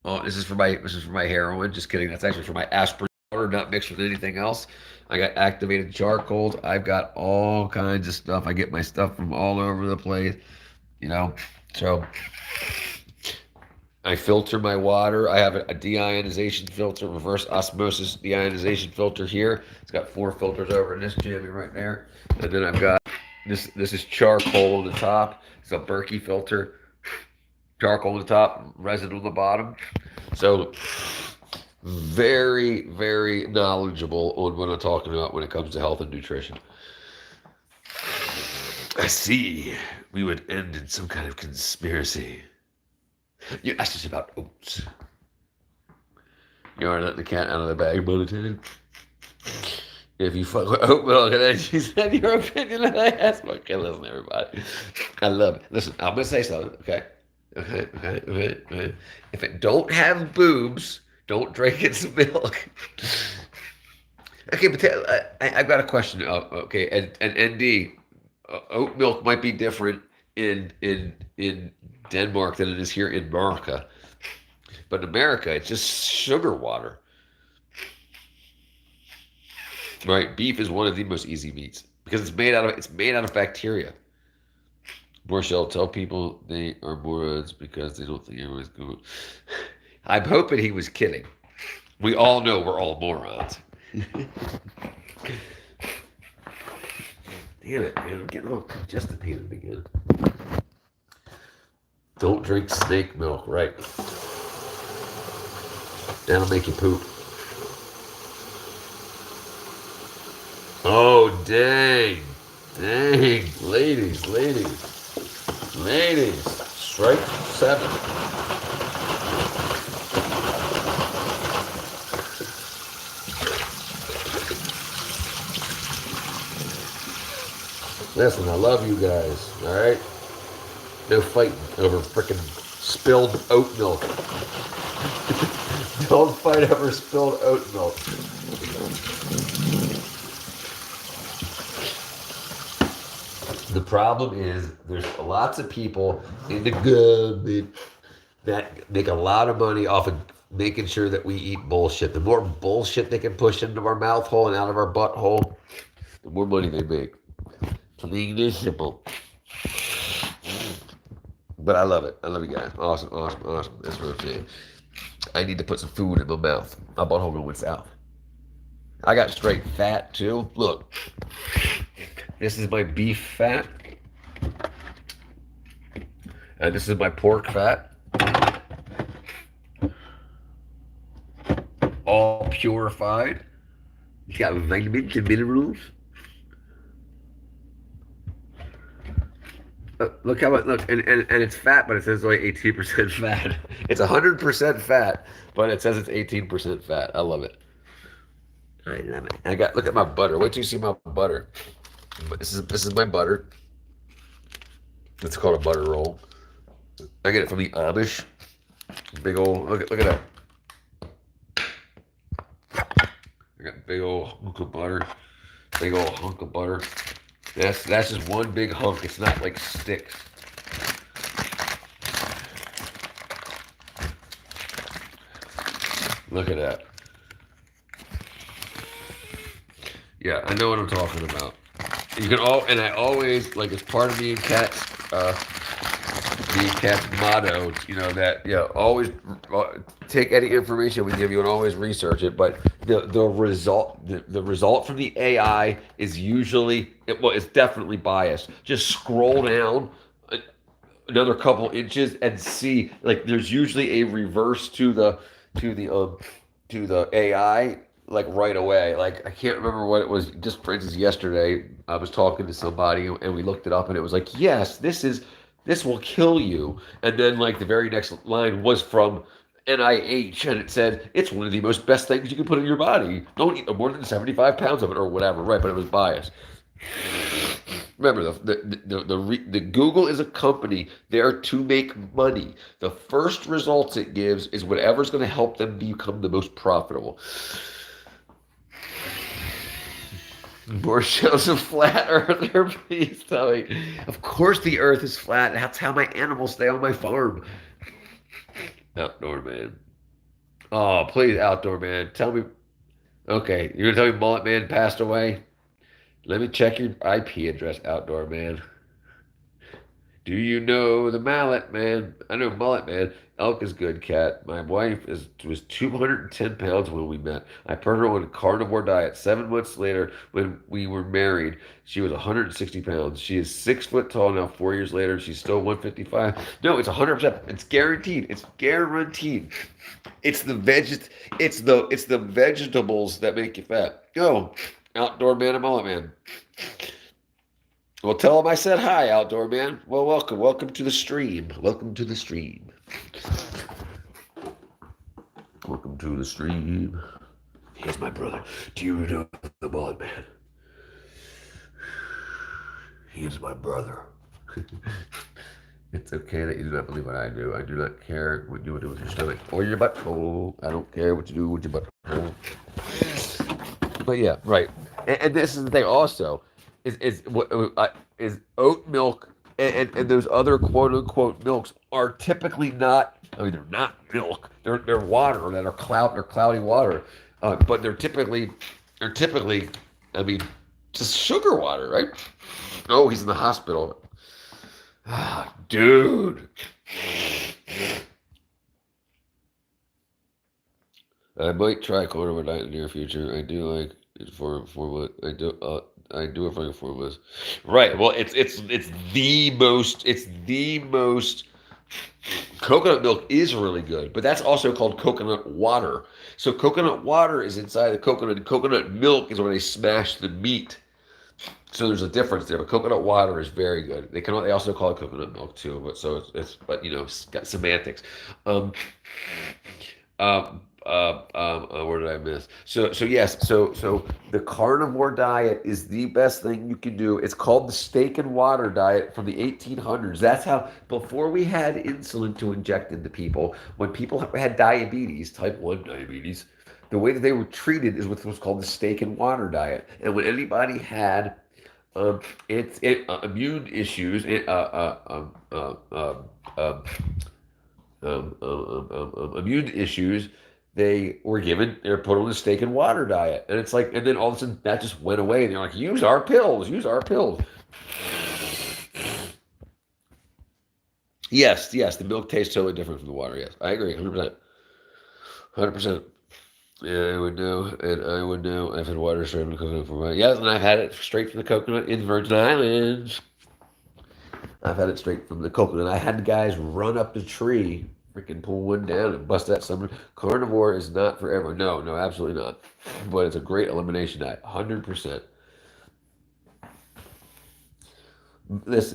Oh, this is for my heroin. Just kidding. That's actually for my aspirin powder, not mixed with anything else. I got activated charcoal. I've got all kinds of stuff. I get my stuff from all over the place. So I filter my water. I have a deionization filter, reverse osmosis deionization filter here. It's got 4 filters over in this jammy right there. And then I've got this is charcoal on the top. It's a Berkey filter. Charcoal on the top, resin on the bottom. So very, very knowledgeable on what I'm talking about when it comes to health and nutrition. I see. We would end in some kind of conspiracy. You asked us about oats. You are letting the cat out of the bag, Bulletin. If you fuck with oat milk and then she said your opinion and I asked, okay, listen, everybody. I love it. Listen, I'm going to say something, okay? Okay. If it don't have boobs, don't drink its milk. Okay, but I've got a question. Okay, and ND, oat milk might be different in Denmark than it is here in America. But in America, it's just sugar water. Right? Beef is one of the most easy meats because it's made out of bacteria. Borchell, tell people they are morons because they don't think everyone's good. I'm hoping he was kidding. We all know we're all morons. Damn it, man. I'm getting all congested again. Don't drink snake milk, right? That'll make you poop. Oh, dang. Dang. Ladies. Strike 7. Listen, I love you guys, all right? No fighting over frickin' spilled oat milk. Don't fight over spilled oat milk. The problem is there's lots of people in the government that make a lot of money off of making sure that we eat bullshit. The more bullshit they can push into our mouth hole and out of our butthole, the more money they make. Plain and simple. But I love it. I love you guys. Awesome. That's what I'm saying. I need to put some food in my mouth. My butthole going south. I got straight fat too. Look. This is my beef fat. And this is my pork fat. All purified. It's got vitamins and minerals. Look how it looks. And it's fat, but it says only 18% fat. It's 100% fat, but it says it's 18% fat. I love it. I love it. Look at my butter. Wait till you see my butter. This is my butter. It's called a butter roll. I get it from the Amish. Big old look at that. I got big old hunk of butter. Big old hunk of butter. That's just one big hunk. It's not like sticks. Look at that. Yeah, I know what I'm talking about. And I always, like, it's part of me and Kat's motto, always take any information we give you and always research it. But the result from the AI is usually, it's definitely biased. Just scroll down another couple inches and see, like, there's usually a reverse to the AI. Like right away. Like I can't remember what it was. Just for instance, yesterday I was talking to somebody and we looked it up and it was like, yes, this will kill you. And then like the very next line was from NIH and it said it's one of the most best things you can put in your body. Don't eat more than 75 pounds of it or whatever. Right, but it was biased. Remember, the Google is a company there to make money. The first results it gives is whatever's going to help them become the most profitable. More shows of flat earther, please tell me. Of course the earth is flat. That's how my animals stay on my farm. Outdoor man. Oh, please, outdoor man. Tell me. Okay, you're going to tell me Mullet Man passed away? Let me check your IP address, outdoor man. Do you know the mallet man? I know mullet man. Elk is good, cat. My wife was 210 pounds when we met. I put her on a carnivore diet. 7 months later, when we were married, she was 160 pounds. She is 6 foot tall now. 4 years later, she's still 155. No, it's 100%. It's guaranteed. It's guaranteed. It's the vegetables that make you fat. Go, outdoor man and mullet man. Well, tell him I said hi, outdoor man. Well, welcome to the stream. Welcome to the stream. Welcome to the stream. Here's my brother. Do you know the mullet man? He is my brother. It's okay that you do not believe what I do. I do not care what you do with your stomach or your butthole. I don't care what you do with your butthole. But yeah, right. And this is the thing also, is oat milk and those other quote unquote milks are typically not. I mean, they're not milk. They're water that are they're cloudy water, but they're typically, I mean, just sugar water, right? Oh, he's in the hospital. Ah, dude. I might try carnivore diet in the near future. I do like it for what I do it for informers. Right. Well, it's the most coconut milk is really good, but that's also called coconut water. So coconut water is inside the coconut. Coconut milk is when they smash the meat. So there's a difference there, but coconut water is very good. They also call it coconut milk too, but so it's but it's got semantics. Where did I miss? So yes, so the carnivore diet is the best thing you can do. It's called the steak and water diet from the 1800s. That's how before we had insulin to inject into people, when people had diabetes, type 1 diabetes, the way that they were treated is with what's called the steak and water diet. And when anybody had immune issues, immune issues, they were put on the steak and water diet. And it's like, and then all of a sudden that just went away. And they're like, use our pills. Yes, the milk tastes totally different from the water. Yes, I agree, 100%. 100%. Yeah, I would know. I've had water straight from the coconut for my. Yes, and I've had it straight from the coconut in Virgin Islands. I've had it straight from the coconut. I had the guys run up the tree, freaking pull one down and bust that summer. Carnivore is not for everyone. No, absolutely not. But it's a great elimination diet, 100%.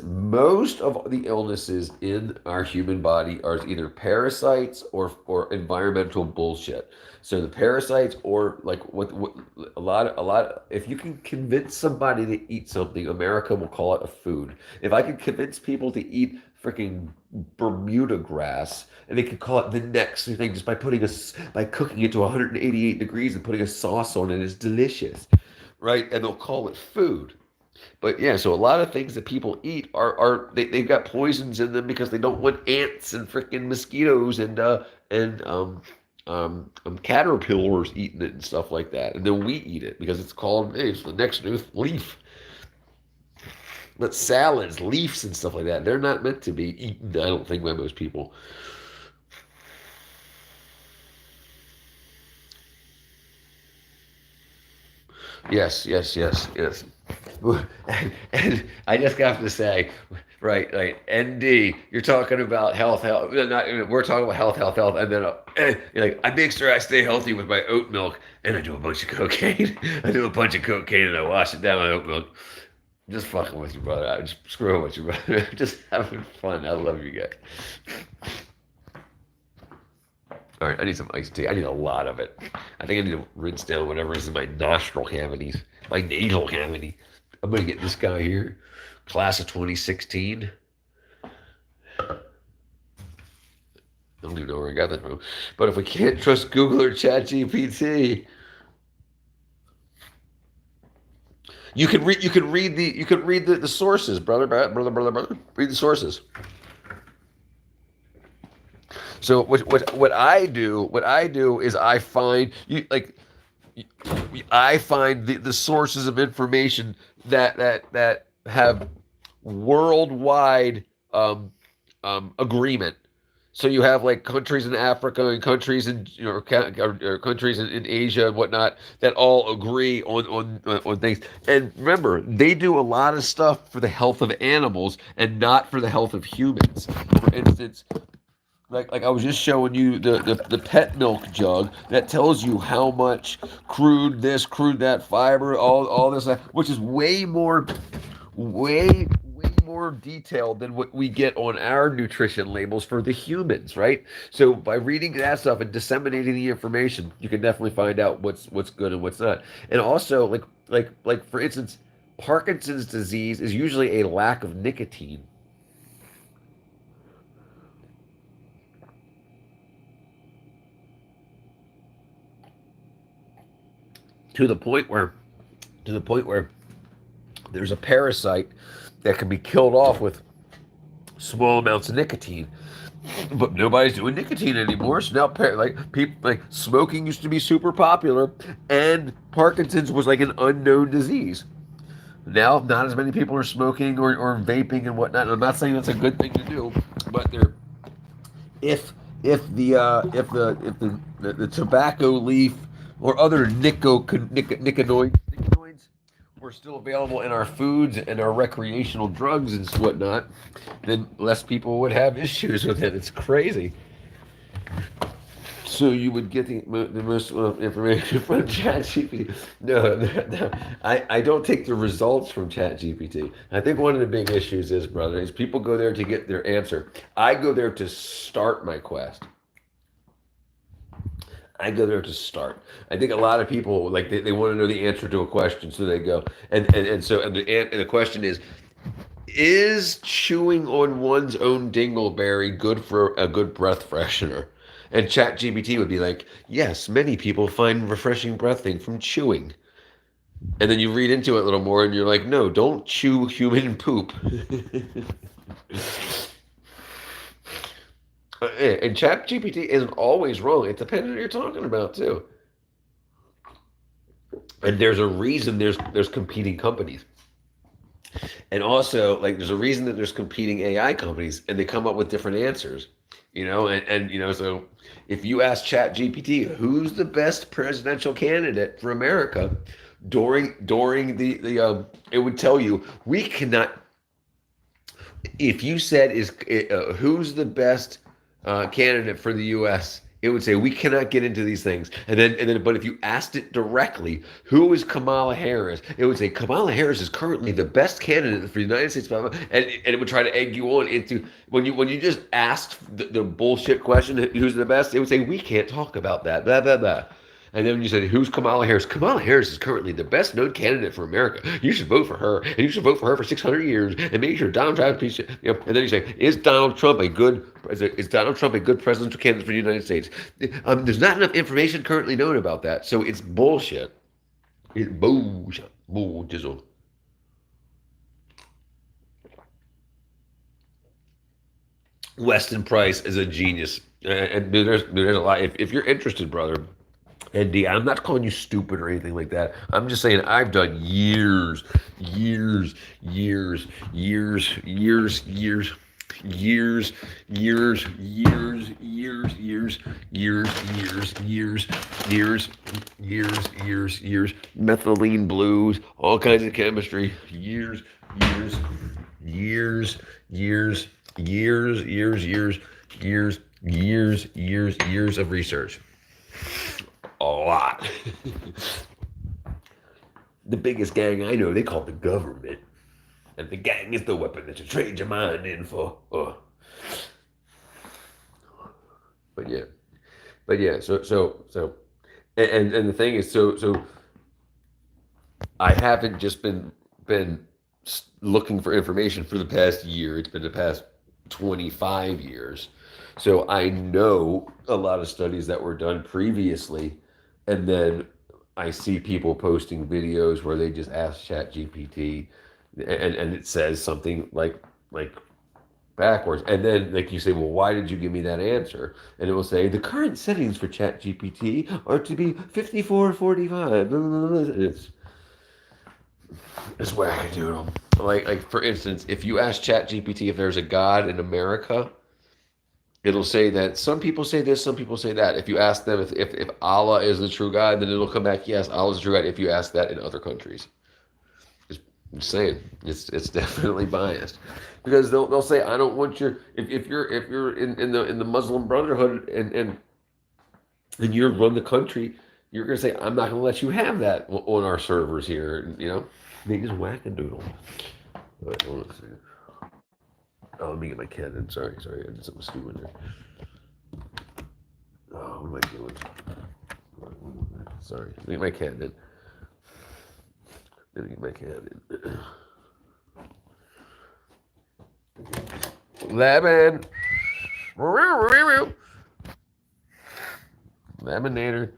Most of the illnesses in our human body are either parasites or environmental bullshit. So the parasites or like what a lot. If you can convince somebody to eat something, America will call it a food. If I could convince people to eat freaking Bermuda grass, and they could call it the next thing just by cooking it to 188 degrees and putting a sauce on it, it's delicious, right? And they'll call it food. But yeah, so a lot of things that people eat they've got poisons in them because they don't want ants and freaking mosquitoes and caterpillars eating it and stuff like that. And then we eat it because it's the next new leaf. But salads, leaves, and stuff like that, they're not meant to be eaten, I don't think, by most people. Yes. And I just have to say, right, ND, you're talking about health. We're talking about health, and then you're like, I make sure I stay healthy with my oat milk, and I do a bunch of cocaine. I do a bunch of cocaine, and I wash it down with oat milk. I'm just fucking with you, brother. I'm just screwing with you, brother. Just having fun. I love you guys. All right, I need some iced tea. I need a lot of it. I think I need to rinse down whatever is in my nostril cavities, my nasal cavity. I'm going to get this guy here, class of 2016. I don't even know where I got that from. But if we can't trust Google or ChatGPT, you can read the sources, brother. Read the sources. So what I do is I find the sources of information that have worldwide um, agreement. So you have like countries in Africa and countries in or countries in Asia and whatnot that all agree on things. And remember, they do a lot of stuff for the health of animals and not for the health of humans. For instance, like I was just showing you the pet milk jug that tells you how much crude this, crude that, fiber, all this, which is way more detailed than what we get on our nutrition labels for the humans, right? So by reading that stuff and disseminating the information, you can definitely find out what's good and what's not. And also, like for instance, Parkinson's disease is usually a lack of nicotine. to the point where to the point where there's a parasite that can be killed off with small amounts of nicotine. But nobody's doing nicotine anymore. So now, like people, like smoking used to be super popular, and Parkinson's was like an unknown disease. Now, not as many people are smoking or vaping and whatnot. And I'm not saying that's a good thing to do, but there, if if the tobacco leaf or other nicotinoids were still available in our foods and our recreational drugs and whatnot, then less people would have issues with it. It's crazy. So you would get the most information from ChatGPT. No, I don't take the results from ChatGPT. I think one of the big issues is, brother, is people go there to get their answer. I go there to start my quest. I go there to start. I think a lot of people like they want to know the answer to a question, so they go and the question is chewing on one's own dingleberry good for a good breath freshener? And ChatGPT would be like, yes, many people find refreshing breathing from chewing. And then you read into it a little more and you're like, no, don't chew human poop. And ChatGPT isn't always wrong. It depends on what you're talking about too. And there's a reason there's competing companies. And also, like, there's a reason that there's competing AI companies, and they come up with different answers. So if you ask ChatGPT, who's the best presidential candidate for America during the it would tell you we cannot. If you said who's the best candidate for the U.S., it would say we cannot get into these things. And then, but if you asked it directly, who is Kamala Harris? It would say Kamala Harris is currently the best candidate for the United States, and it would try to egg you on into when you just asked the bullshit question, who's the best? It would say we can't talk about that, blah blah blah. And then when you said, who's Kamala Harris? Kamala Harris is currently the best known candidate for America. You should vote for her, and you should vote for her for 600 years, and make sure Donald Trump, and then you say, is Donald Trump a good presidential candidate for the United States? There's not enough information currently known about that, so it's bullshit. It's bullshit. Bulljizzle. Weston Price is a genius. And there's a lot. If you're interested, brother, and D, I'm not calling you stupid or anything like that. I'm just saying I've done years, years, years, years, years, years, years, years, years, years, years, years, methylene blues, all kinds of chemistry, years, years, years, years, years, years, years, years, years of research. A lot. The biggest gang I know, they call the government. And the gang is the weapon that you trade your mind in for. But yeah. And the thing is, so I haven't just been looking for information for the past year. It's been the past 25 years. So I know a lot of studies that were done previously, and then I see people posting videos where they just ask ChatGPT, and it says something like backwards, and then like you say, well, why did you give me that answer? And it will say the current settings for ChatGPT are to be 5445. It's It's wackadoodle. Like for instance, if you ask ChatGPT if there's a God in America, it'll say that some people say this, some people say that. If you ask them if Allah is the true God, then it'll come back, yes, Allah is the true God. If you ask that in other countries, I'm saying it's definitely biased because they'll say I don't want your if you're in the Muslim Brotherhood and you run the country, you're gonna say I'm not gonna let you have that on our servers here. You know, they just wackadoodle. All right, hold on a second. Oh, let me get my cat in. Sorry, I did something stupid there. Oh, what am I doing? Sorry, let me get my cat in. Let me get my cat in. Lemon. Lemonator.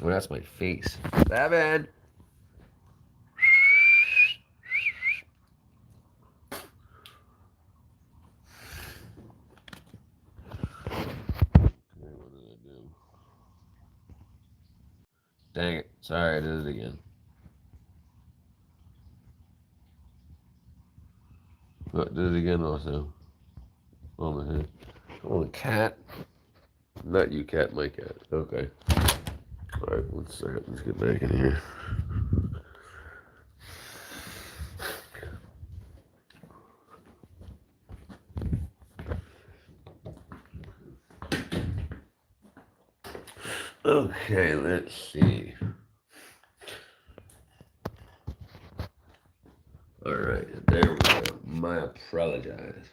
Oh, that's my face. Lemon. What did I do? Dang it. Sorry, I did it again. Oh, I did it again also. Oh, my head. Oh, the cat. Not you, cat, my cat. Okay. All right, 1 second. Let's get back in here. Okay, let's see. All right, there we go. My apologize.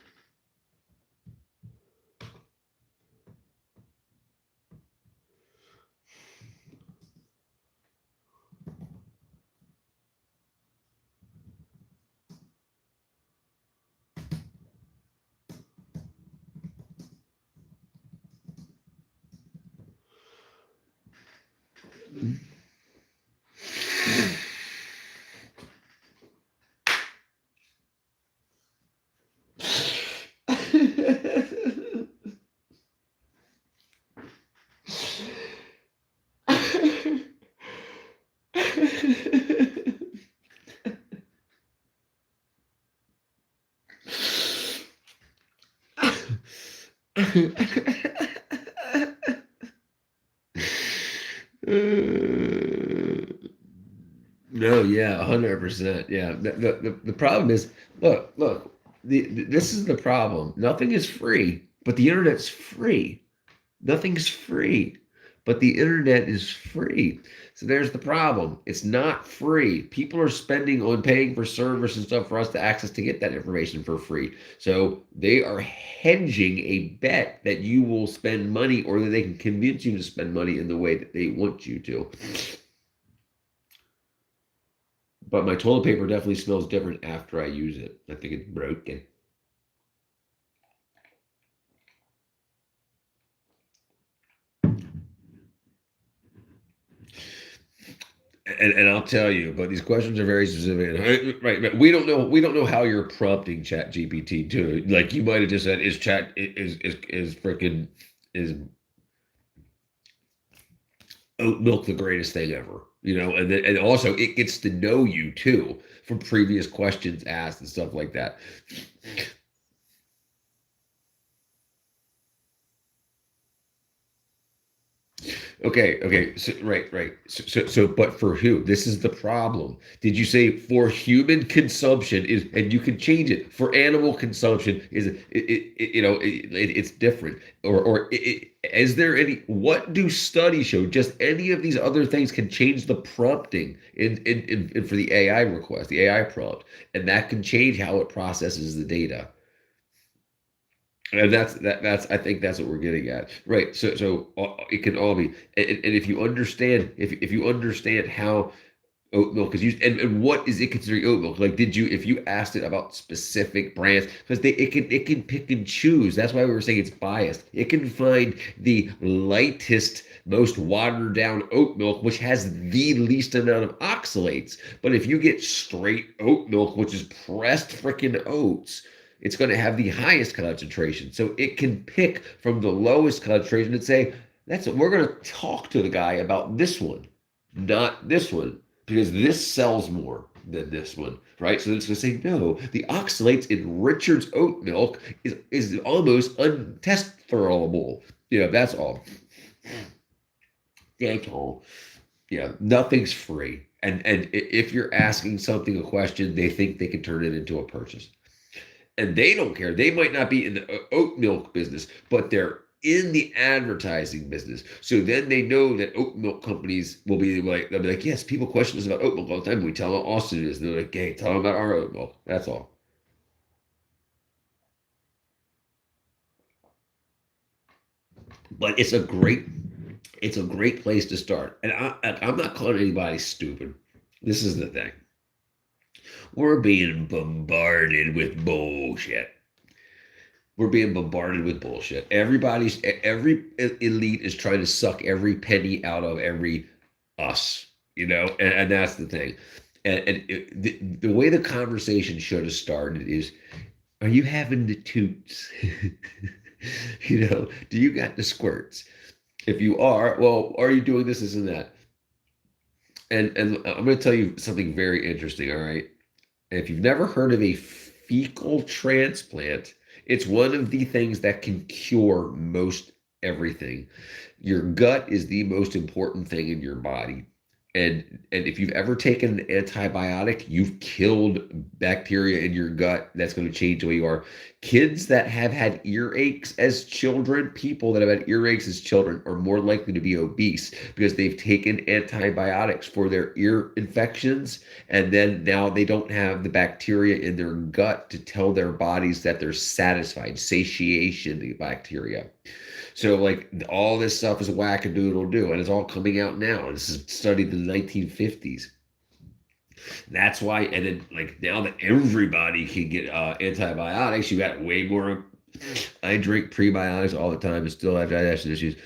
No, yeah, 100%. Yeah. The problem is, look, this is the problem. Nothing is free, but the internet's free. Nothing's free, but the internet is free. So there's the problem. It's not free. People are spending on paying for servers and stuff for us to access to get that information for free. So they are hedging a bet that you will spend money or that they can convince you to spend money in the way that they want you to. But my toilet paper definitely smells different after I use it. I think it's broken. And I'll tell you, but these questions are very specific. Right. We don't know how you're prompting Chat GPT to. Like you might have just said, is Chat is freaking is oat milk the greatest thing ever? You know, and also it gets to know you too from previous questions asked and stuff like that. Okay. So, right. But for who? This is the problem. Did you say for human consumption is, and you can change it for animal consumption? It's different. Is there any? What do studies show? Just any of these other things can change the prompting in for the AI request, the AI prompt, and that can change how it processes the data. And that's I think that's what we're getting at, right? So it can all be, and if you understand, if you understand how oat milk is used, and what is it considering oat milk? Like, did you if you asked it about specific brands, because it can pick and choose. That's why we were saying it's biased. It can find the lightest, most watered down oat milk, which has the least amount of oxalates. But if you get straight oat milk, which is pressed freaking oats, it's going to have the highest concentration. So it can pick from the lowest concentration and say, that's what we're going to talk to the guy about this one, not this one. because this sells more than this one, right? So it's going to say, no, the oxalates in Richard's oat milk is almost untestable. That's all. That's all. Nothing's free. And if you're asking something, a question, they think they can turn it into a purchase. And they don't care. They might not be in the oat milk business, but they're in the advertising business. So then they know that oat milk companies will be like, they'll be like, yes, people question us about oat milk all the time. We tell them how awesome it is. And they're like, hey, tell them about our oat milk. That's all. But it's a great place to start. And I'm not calling anybody stupid. This is the thing. We're being bombarded with bullshit. We're being bombarded with bullshit. Every elite is trying to suck every penny out of every us, and that's the thing. The way the conversation should have started is, are you having the toots? Do you got the squirts? If you are, well, are you doing this and that? And I'm going to tell you something very interesting, all right? If you've never heard of a fecal transplant, it's one of the things that can cure most everything. Your gut is the most important thing in your body. And if you've ever taken an antibiotic, you've killed bacteria in your gut. That's going to change the way you are. Kids that have had earaches as children, people that have had earaches as children are more likely to be obese because they've taken antibiotics for their ear infections. And then now they don't have the bacteria in their gut to tell their bodies that they're satisfied, satiation, the bacteria. So like all this stuff is wackadoodle-doo, and it's all coming out now. This is studied in the 1950s. That's why, and then like now that everybody can get antibiotics, you got way more. I drink prebiotics all the time and still have digestion issues.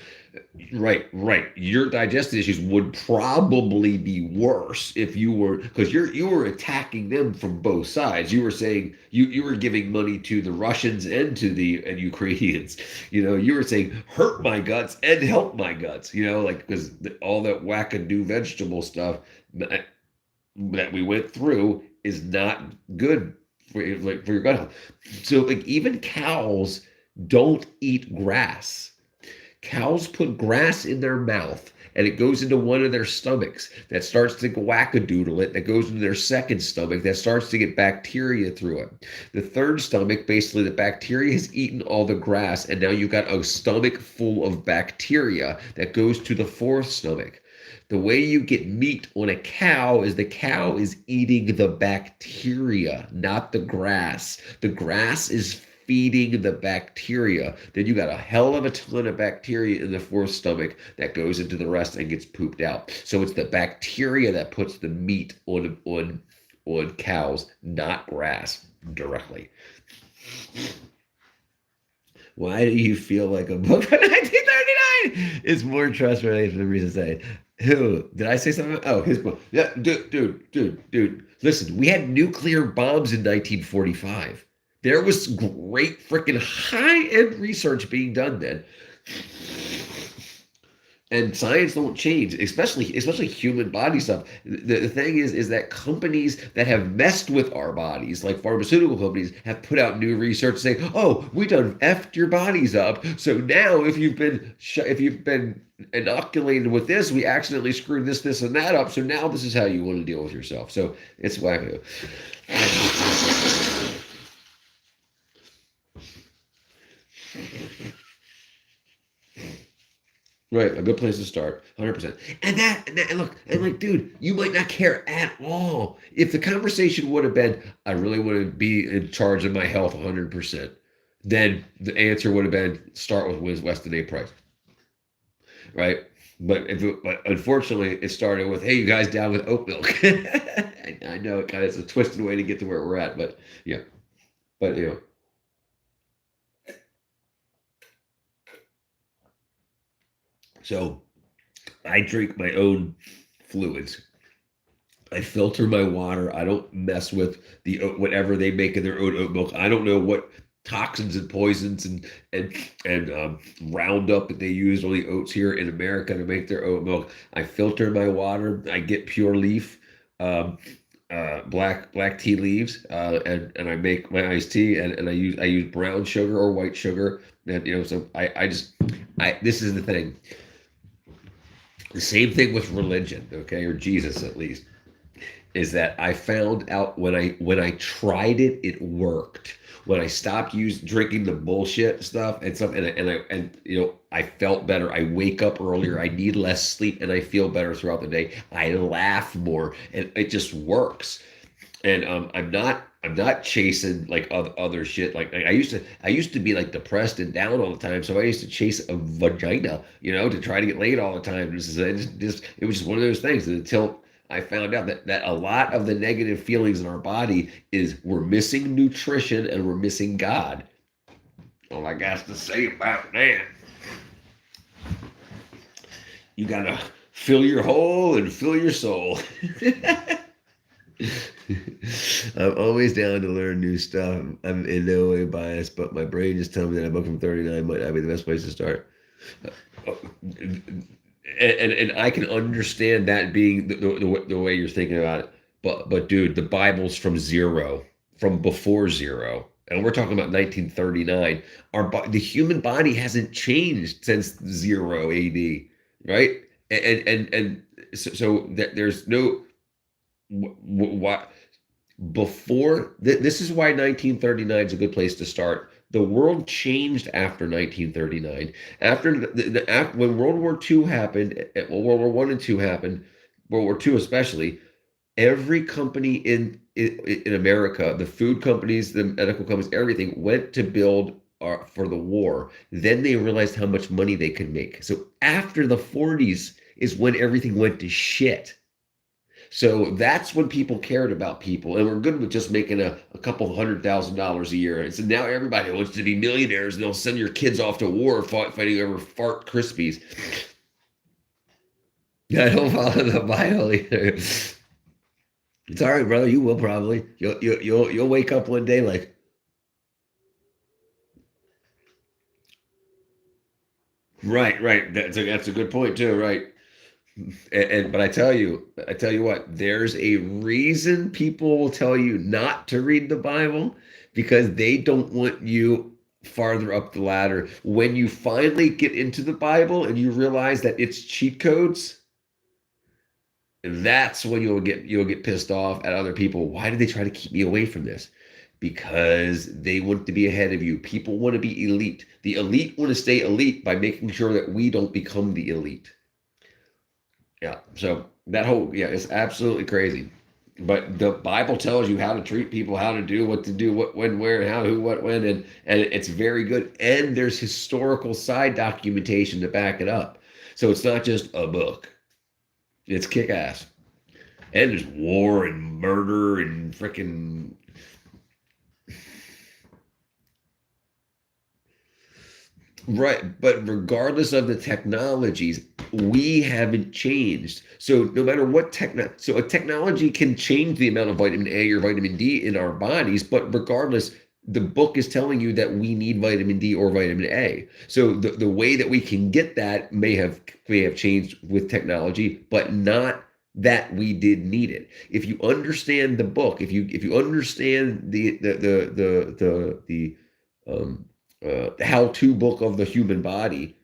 Right. Your digestive issues would probably be worse if you were, because you were attacking them from both sides. You were saying you were giving money to the Russians and to the Ukrainians. You were saying hurt my guts and help my guts. Like because all that wackadoo vegetable stuff that we went through is not good for your gut health. So like even cows don't eat grass. Cows put grass in their mouth and it goes into one of their stomachs that starts to wackadoodle it, that goes into their second stomach that starts to get bacteria through it. The third stomach, basically the bacteria has eaten all the grass and now you've got a stomach full of bacteria that goes to the fourth stomach. The way you get meat on a cow is the cow is eating the bacteria, not the grass. The grass is feeding the bacteria. Then you got a hell of a ton of bacteria in the fourth stomach that goes into the rest and gets pooped out. So it's the bacteria that puts the meat on cows, not grass directly. Why do you feel like a book from 1939 is more trustworthy for the reason saying? Who? Did I say something? Oh, his book. Yeah, dude. Listen, we had nuclear bombs in 1945. There was great freaking high-end research being done then. And science don't change, especially human body stuff. The thing is that companies that have messed with our bodies, like pharmaceutical companies, have put out new research saying, "Oh, we done effed your bodies up. So now if you've been inoculated with this, we accidentally screwed this, and that up. So now this is how you want to deal with yourself." So it's wacko. Right, a good place to start, 100%. And look, and like, dude, you might not care at all. If the conversation would have been, I really want to be in charge of my health 100%, then the answer would have been, start with Weston A. Price. Right? But unfortunately, it started with, hey, you guys down with oat milk? I know it kind of is a twisted way to get to where we're at, but yeah. But So I drink my own fluids. I filter my water. I don't mess with the whatever they make in their own oat milk. I don't know what toxins and poisons and Roundup that they use on the oats here in America to make their oat milk. I filter my water. I get Pure Leaf. um, black tea leaves, and I make my iced tea, and I use brown sugar or white sugar, and so I just I this is the thing. The same thing with religion, okay, or Jesus at least, is that I found out when I tried it, it worked. When I stopped drinking the bullshit stuff and stuff, I felt better. I wake up earlier. I need less sleep, and I feel better throughout the day. I laugh more, and it just works. And I'm not chasing like other shit. Like I used to be like depressed and down all the time. So I used to chase a vagina, to try to get laid all the time. It was just one of those things until I found out that a lot of the negative feelings in our body is we're missing nutrition and we're missing God. All I got to say about that, you gotta fill your hole and fill your soul. I'm always down to learn new stuff. I'm in no way biased, but my brain just tells me that a book from 39 might not be the best place to start. And I can understand that being the way you're thinking about it. But dude, the Bible's from before zero. And we're talking about 1939. The human body hasn't changed since zero AD, right? So that there's no what before this is why 1939 is a good place to start. The world changed after 1939. When World War II happened, World War One and Two happened, World War Two especially. Every company in America, the food companies, the medical companies, everything went to build for the war. Then they realized how much money they could make. So after the 40s is when everything went to shit. So that's when people cared about people, and we're good with just making a couple $100,000 a year. And so now everybody wants to be millionaires, and they'll send your kids off to war fighting over fart Krispies. I don't follow the Bible either. It's all right, brother. You will probably. You'll wake up one day like, right. That's a good point too, right? But I tell you what, there's a reason people will tell you not to read the Bible because they don't want you farther up the ladder. When you finally get into the Bible and you realize that it's cheat codes, that's when you'll get pissed off at other people. Why do they try to keep me away from this? Because they want to be ahead of you. People want to be elite. The elite want to stay elite by making sure that we don't become the elite. Yeah. So it's absolutely crazy. But the Bible tells you how to treat people, how to do what to do, what, when, where, how, who, what, when, and it's very good. And there's historical side documentation to back it up. So it's not just a book. It's kick ass. And there's war and murder and freaking. Right, but regardless of the technologies, we haven't changed. So no matter what so a technology can change the amount of vitamin A or vitamin D in our bodies, but regardless, the book is telling you that we need vitamin D or vitamin A. So the way that we can get that may have changed with technology, but not that we did need it. If you understand the book, if you understand the how-to book of the human body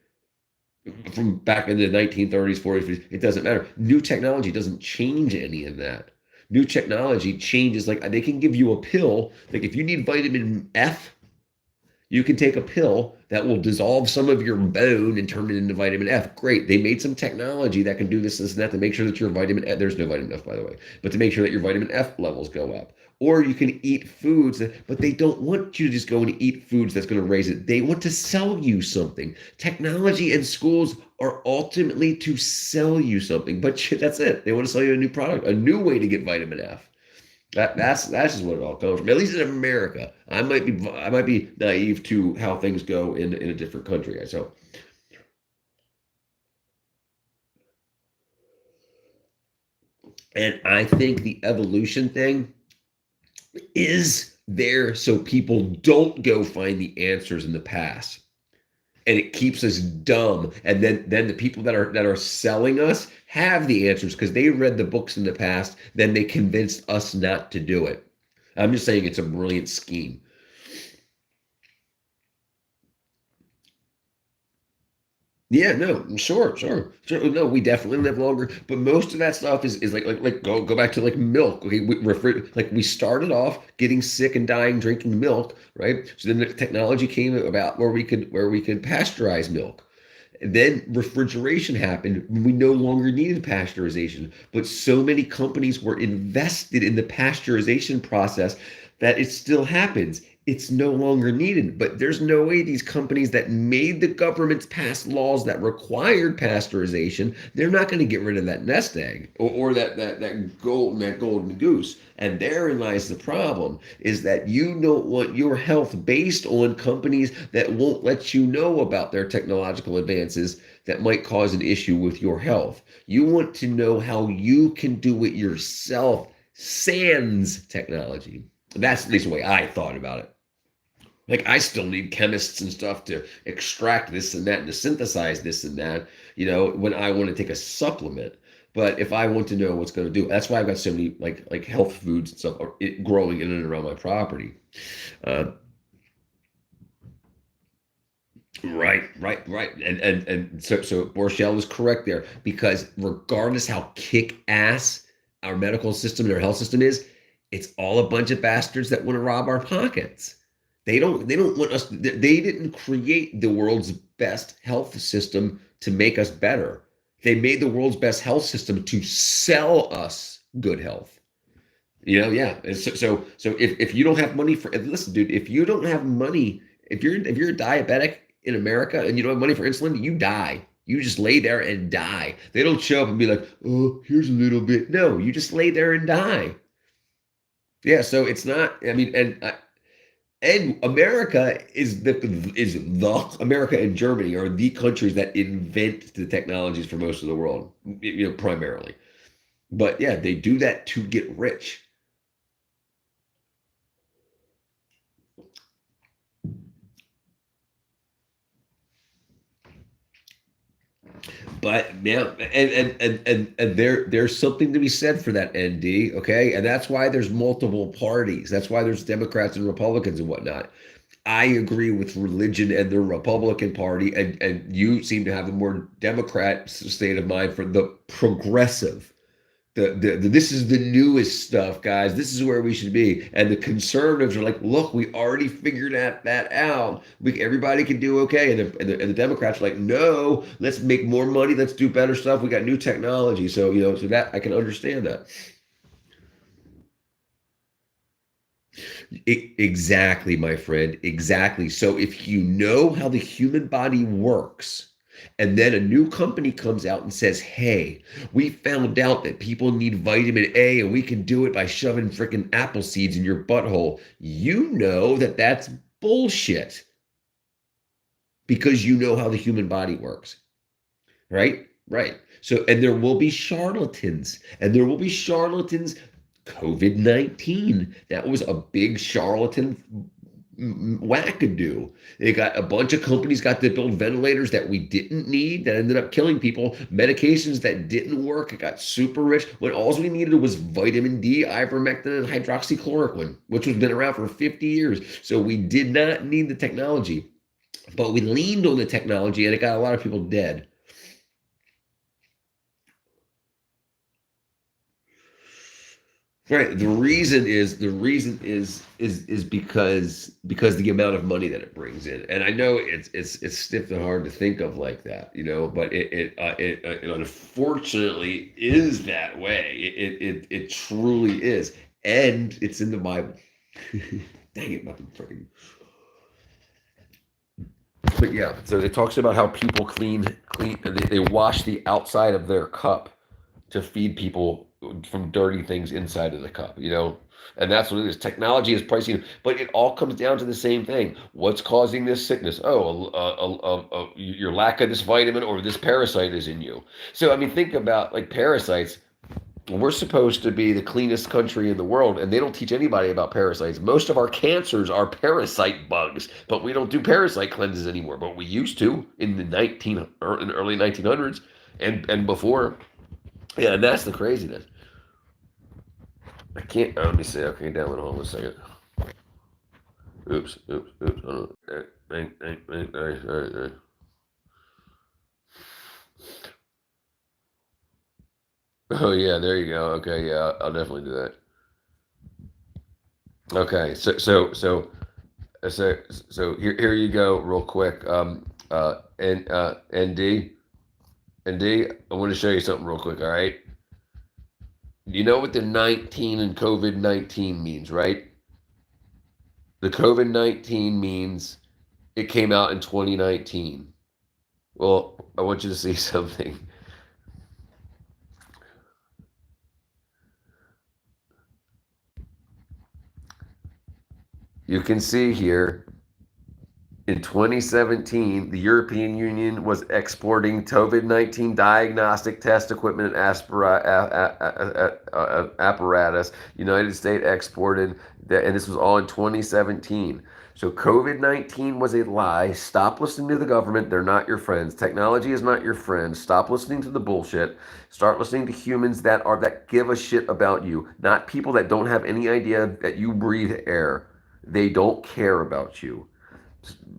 from back in the 1930s, 40s, it doesn't matter. New technology doesn't change any of that. New technology changes, like they can give you a pill. Like if you need vitamin F, you can take a pill that will dissolve some of your bone and turn it into vitamin F. Great. They made some technology that can do this and that to make sure that your vitamin F, there's no vitamin F, by the way, but to make sure that your vitamin F levels go up. Or you can eat foods, but they don't want you to just go and eat foods that's going to raise it. They want to sell you something. Technology and schools are ultimately to sell you something, but that's it. They want to sell you a new product, a new way to get vitamin F. That's just what it all comes from. At least in America, I might be naive to how things go in a different country. So, and I think the evolution thing is there so people don't go find the answers in the past. and it keeps us dumb. And then the people that are selling us have the answers because they read the books in the past. Then they convinced us not to do it. I'm just saying it's a brilliant scheme. Yeah, no, sure. No, we definitely live longer, but most of that stuff is like go back to like milk. Okay, like we started off getting sick and dying drinking milk, right? So then the technology came about where we could pasteurize milk. Then refrigeration happened. We no longer needed pasteurization, but so many companies were invested in the pasteurization process that it still happens. It's no longer needed. But there's no way these companies that made the governments pass laws that required pasteurization, they're not going to get rid of that nest egg or that golden goose. And therein lies the problem is that you don't want your health based on companies that won't let you know about their technological advances that might cause an issue with your health. You want to know how you can do it yourself, sans technology. That's at least the way I thought about it. Like I still need chemists and stuff to extract this and that and to synthesize this and that, when I want to take a supplement. But if I want to know what's going to do, that's why I've got so many like health foods and stuff growing in and around my property. Uh, right. And so Borchell is correct there because regardless how kick ass our medical system and our health system is, it's all a bunch of bastards that want to rob our pockets. They don't want us. They didn't create the world's best health system to make us better. They made the world's best health system to sell us good health. Yeah. So if you don't have money listen, dude, if you don't have money, if you're a diabetic in America and you don't have money for insulin, you die. You just lay there and die. They don't show up and be like, oh, here's a little bit. No, you just lay there and die. Yeah, so it's not. I mean, and America is the America and Germany are the countries that invent the technologies for most of the world, primarily. But yeah, they do that to get rich. But yeah, and there's something to be said for that, ND. Okay, and that's why there's multiple parties. That's why there's Democrats and Republicans and whatnot. I agree with religion and the Republican Party, and you seem to have a more Democrat state of mind for the progressive. This is the newest stuff, guys. This is where we should be. And the conservatives are like, look, we already figured that out. Everybody can do okay. And the Democrats are like, no, let's make more money. Let's do better stuff. We got new technology. So, so that I can understand that. Exactly, my friend. Exactly. So if you know how the human body works, and then a new company comes out and says, hey, we found out that people need vitamin A and we can do it by shoving freaking apple seeds in your butthole. You know that that's bullshit because you know how the human body works. Right? Right. So, and there will be charlatans, and there will be charlatans. COVID-19, that was a big charlatan wackadoo. They got a bunch of companies got to build ventilators that we didn't need that ended up killing people, medications that didn't work. It got super rich when all we needed was vitamin D, ivermectin, and hydroxychloroquine, which has been around for 50 years. So we did not need the technology, but we leaned on the technology and it got a lot of people dead. Right. The reason is because the amount of money that it brings in, and I know it's stiff and hard to think of like that, but it unfortunately is that way. It truly is, and it's in the Bible. Dang it, nothing freaking. But yeah, so it talks about how people clean, they wash the outside of their cup to feed people from dirty things inside of the cup, and that's what it is. Technology is pricing, but it all comes down to the same thing. What's causing this sickness? Oh, your lack of this vitamin or this parasite is in you. So, I mean, think about like parasites. We're supposed to be the cleanest country in the world, and they don't teach anybody about parasites. Most of our cancers are parasite bugs, but we don't do parasite cleanses anymore. But we used to in the in early 1900s and before. Yeah, and that's the craziness. I can't. Let me see. Okay, download. Hold on a second. Oops. Hold on. Oh yeah, there you go. Okay, yeah, I'll definitely do that. Okay, so here you go, real quick. ND, I want to show you something real quick. All right, you know what the 19 and COVID-19 means, right? The COVID-19 means it came out in 2019. Well, I want you to see something. You can see here in 2017, the European Union was exporting COVID-19 diagnostic test equipment and apparatus. United States exported that, and this was all in 2017. So COVID-19 was a lie. Stop listening to the government. They're not your friends. Technology is not your friend. Stop listening to the bullshit. Start listening to humans that give a shit about you, not people that don't have any idea that you breathe air. They don't care about you.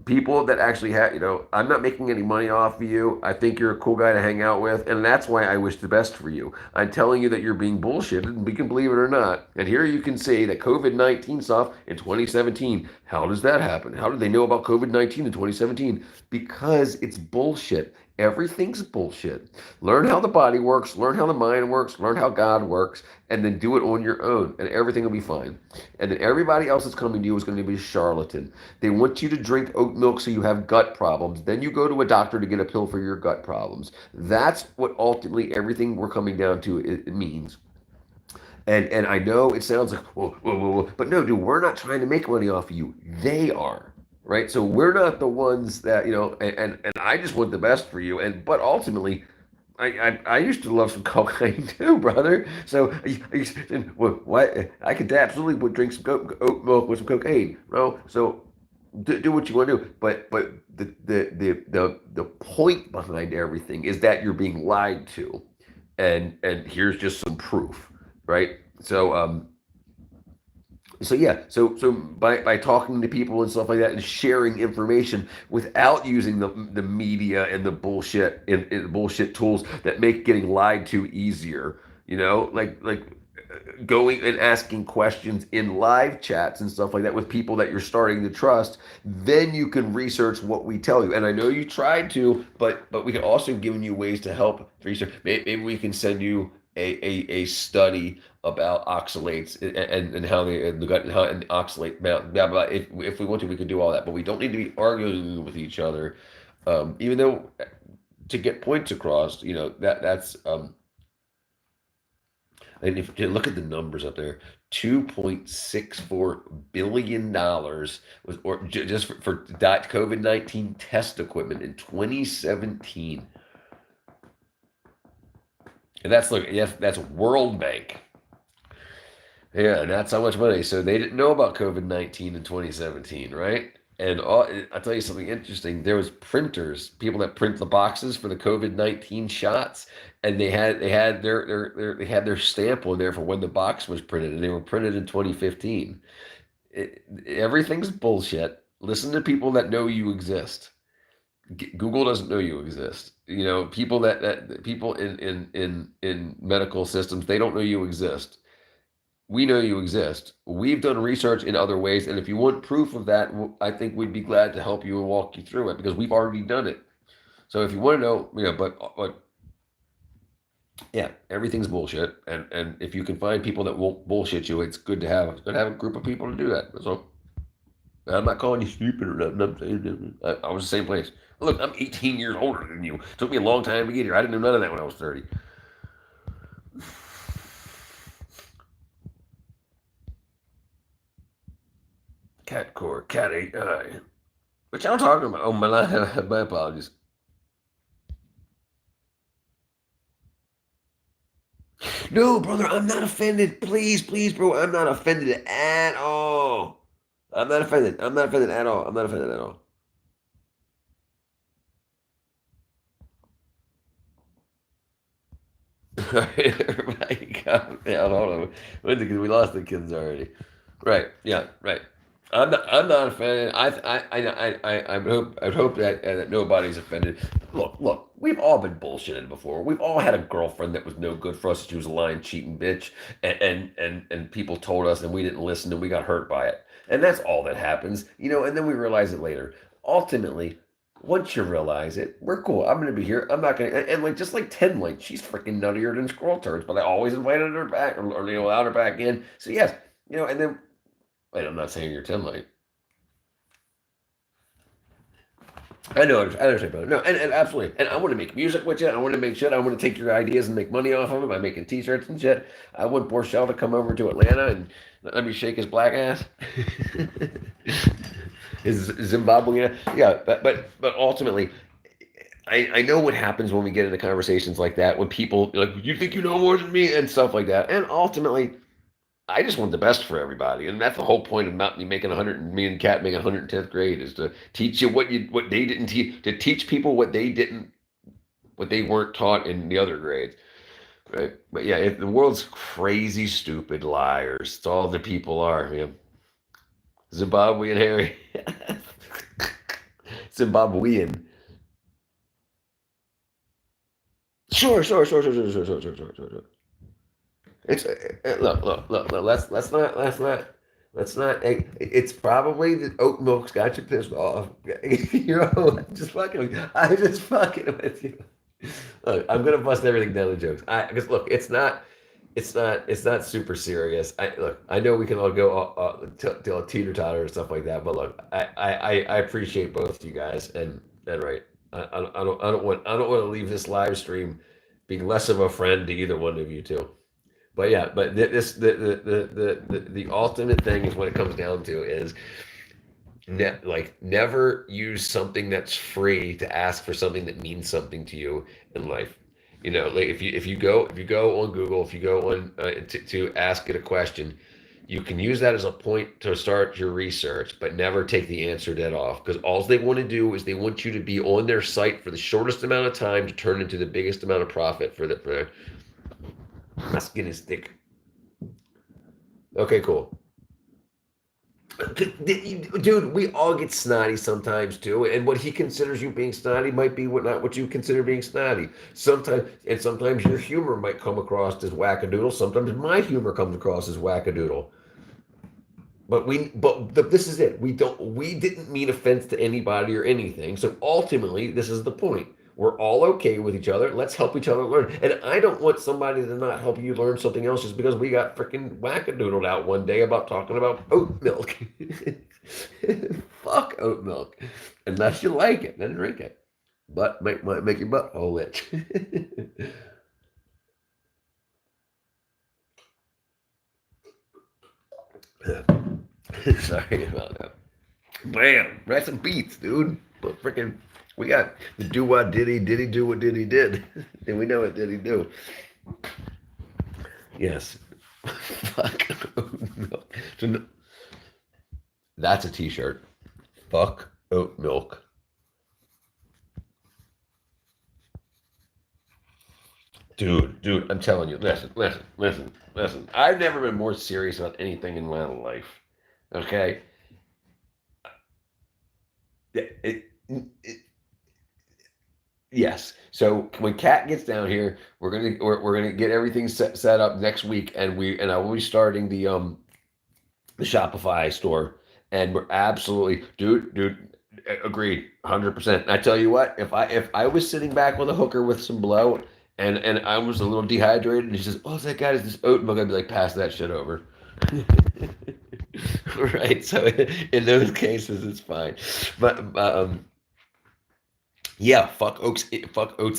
People that actually have, I'm not making any money off of you. I think you're a cool guy to hang out with, and that's why I wish the best for you. I'm telling you that you're being bullshitted, and we can believe it or not. And here you can see that COVID-19 stuff in 2017. How does that happen? How did they know about COVID-19 in 2017? Because it's bullshit. Everything's bullshit. Learn how the body works, learn how the mind works, learn how God works, and then do it on your own, and everything will be fine. And then everybody else that's coming to you is going to be a charlatan. They want you to drink oat milk so you have gut problems. Then you go to a doctor to get a pill for your gut problems. That's what ultimately everything we're coming down to it means. And I know it sounds like, whoa, but no, dude, we're not trying to make money off of you. They are. Right, so we're not the ones that and I just want the best for you, but ultimately, I used to love some cocaine too, brother. So what I could absolutely would drink some oat milk with some cocaine, bro. So do what you want to do, but the point behind everything is that you're being lied to, and here's just some proof, right? So yeah, so by talking to people and stuff like that and sharing information without using the media and the bullshit and bullshit tools that make getting lied to easier, like going and asking questions in live chats and stuff like that with people that you're starting to trust, then you can research what we tell you. And I know you tried to, but we can also give you ways to help research. Maybe we can send you a study about oxalates and how they the gut and how and oxalate blah, blah, blah. If we want to, we can do all that, but we don't need to be arguing with each other. Even though to get points across, that's and if you look at the numbers up there, $2.64 billion was or just for COVID-19 test equipment in 2017. And that's World Bank. Yeah, and that's how much money. So they didn't know about COVID-19 in 2017, right? And I'll tell you something interesting. There was printers, people that print the boxes for the COVID-19 shots, and they had their stamp on there for when the box was printed, and they were printed in 2015. Everything's bullshit. Listen to people that know you exist. Google doesn't know you exist. People that people in medical systems, they don't know you exist. We know you exist. We've done research in other ways, and if you want proof of that, I think we'd be glad to help you and walk you through it because we've already done it. So if you want to know, but yeah, everything's bullshit, and if you can find people that won't bullshit you, it's good to have. It's good to have a group of people to do that. So I'm not calling you stupid or nothing. I'm saying I was the same place. Look, I'm 18 years older than you. It took me a long time to get here. I didn't know none of that when I was 30. Cat core, cat 8 eye. What y'all talking about? Oh, my my apologies. No, brother, I'm not offended. Please, please, bro, I'm not offended at all. I'm not offended. I'm not offended at all. I'm not offended at all. Everybody calm down. Hold on. We lost the kids already. Right. Yeah. Right. I'm not offended. I would hope that nobody's offended. Look. We've all been bullshitted before. We've all had a girlfriend that was no good for us. She was a lying, cheating bitch, and people told us, and we didn't listen, and we got hurt by it. And that's all that happens, And then we realize it later. Ultimately, once you realize it, we're cool. I'm gonna be here. I'm not gonna and like just like 10, like she's freaking nuttier than squirrel turds, but I always invited her back or allowed her back in. So yes, and then wait, I'm not saying you're 10 light. I know, I understand, brother. No, and absolutely. And I want to make music with you. I want to make shit. I want to take your ideas and make money off of them by making t-shirts and shit. I want Borchell to come over to Atlanta and let me shake his black ass. His Zimbabwean. Yeah, but ultimately, I know what happens when we get into conversations like that, when people like, you think you know more than me and stuff like that. And ultimately, I just want the best for everybody, and that's the whole point of me making 100. Me and Kat making 110th grade is to teach you what they didn't teach, to teach people what they weren't taught in the other grades, right? But yeah, if the world's crazy, stupid liars. It's all the people are, man. Zimbabwean Harry, Zimbabwean. Sure. It's look. Let's not. It's probably the oat milk's got you pissed off. I'm just fucking with you. Look, I'm gonna bust everything down the jokes. Because look, it's not super serious. I know we can all go till teeter totter and stuff like that. But look, I appreciate both of you guys, and right. I don't want to leave this live stream being less of a friend to either one of you two. But yeah, but the ultimate thing is what it comes down to is never use something that's free to ask for something that means something to you in life. Like if you go on Google, if you go on to ask it a question, you can use that as a point to start your research, but never take the answer dead off, because all they want to do is they want you to be on their site for the shortest amount of time to turn into the biggest amount of profit for my skin is thick. Okay, cool. Dude, we all get snotty sometimes too, and what he considers you being snotty might be not what you consider being snotty. Sometimes your humor might come across as wackadoodle. Sometimes my humor comes across as wackadoodle. But this is it. We didn't mean offense to anybody or anything. So ultimately, this is the point. We're all okay with each other. Let's help each other learn. And I don't want somebody to not help you learn something else just because we got freaking wackadoodled out one day about talking about oat milk. Fuck oat milk. Unless you like it, then drink it. But might make your butthole itch. Sorry about that. Bam! Write some beats, dude. But freaking, we got the do what did he do what did he did, and we know what did he do. Yes. Fuck oat milk. So, that's a T-shirt. Fuck oat milk. Dude, I'm telling you, listen. I've never been more serious about anything in my life. Okay? Yes. So when Kat gets down here, we're gonna get everything set up next week, and I will be starting the Shopify store, and we're absolutely, dude, agreed, 100%. I tell you what, if I was sitting back with a hooker with some blow, and I was a little dehydrated, and he says, "Oh, that guy is this oat milk," I'd be like, "Pass that shit over." Right. So in those cases, it's fine. But yeah, fuck oats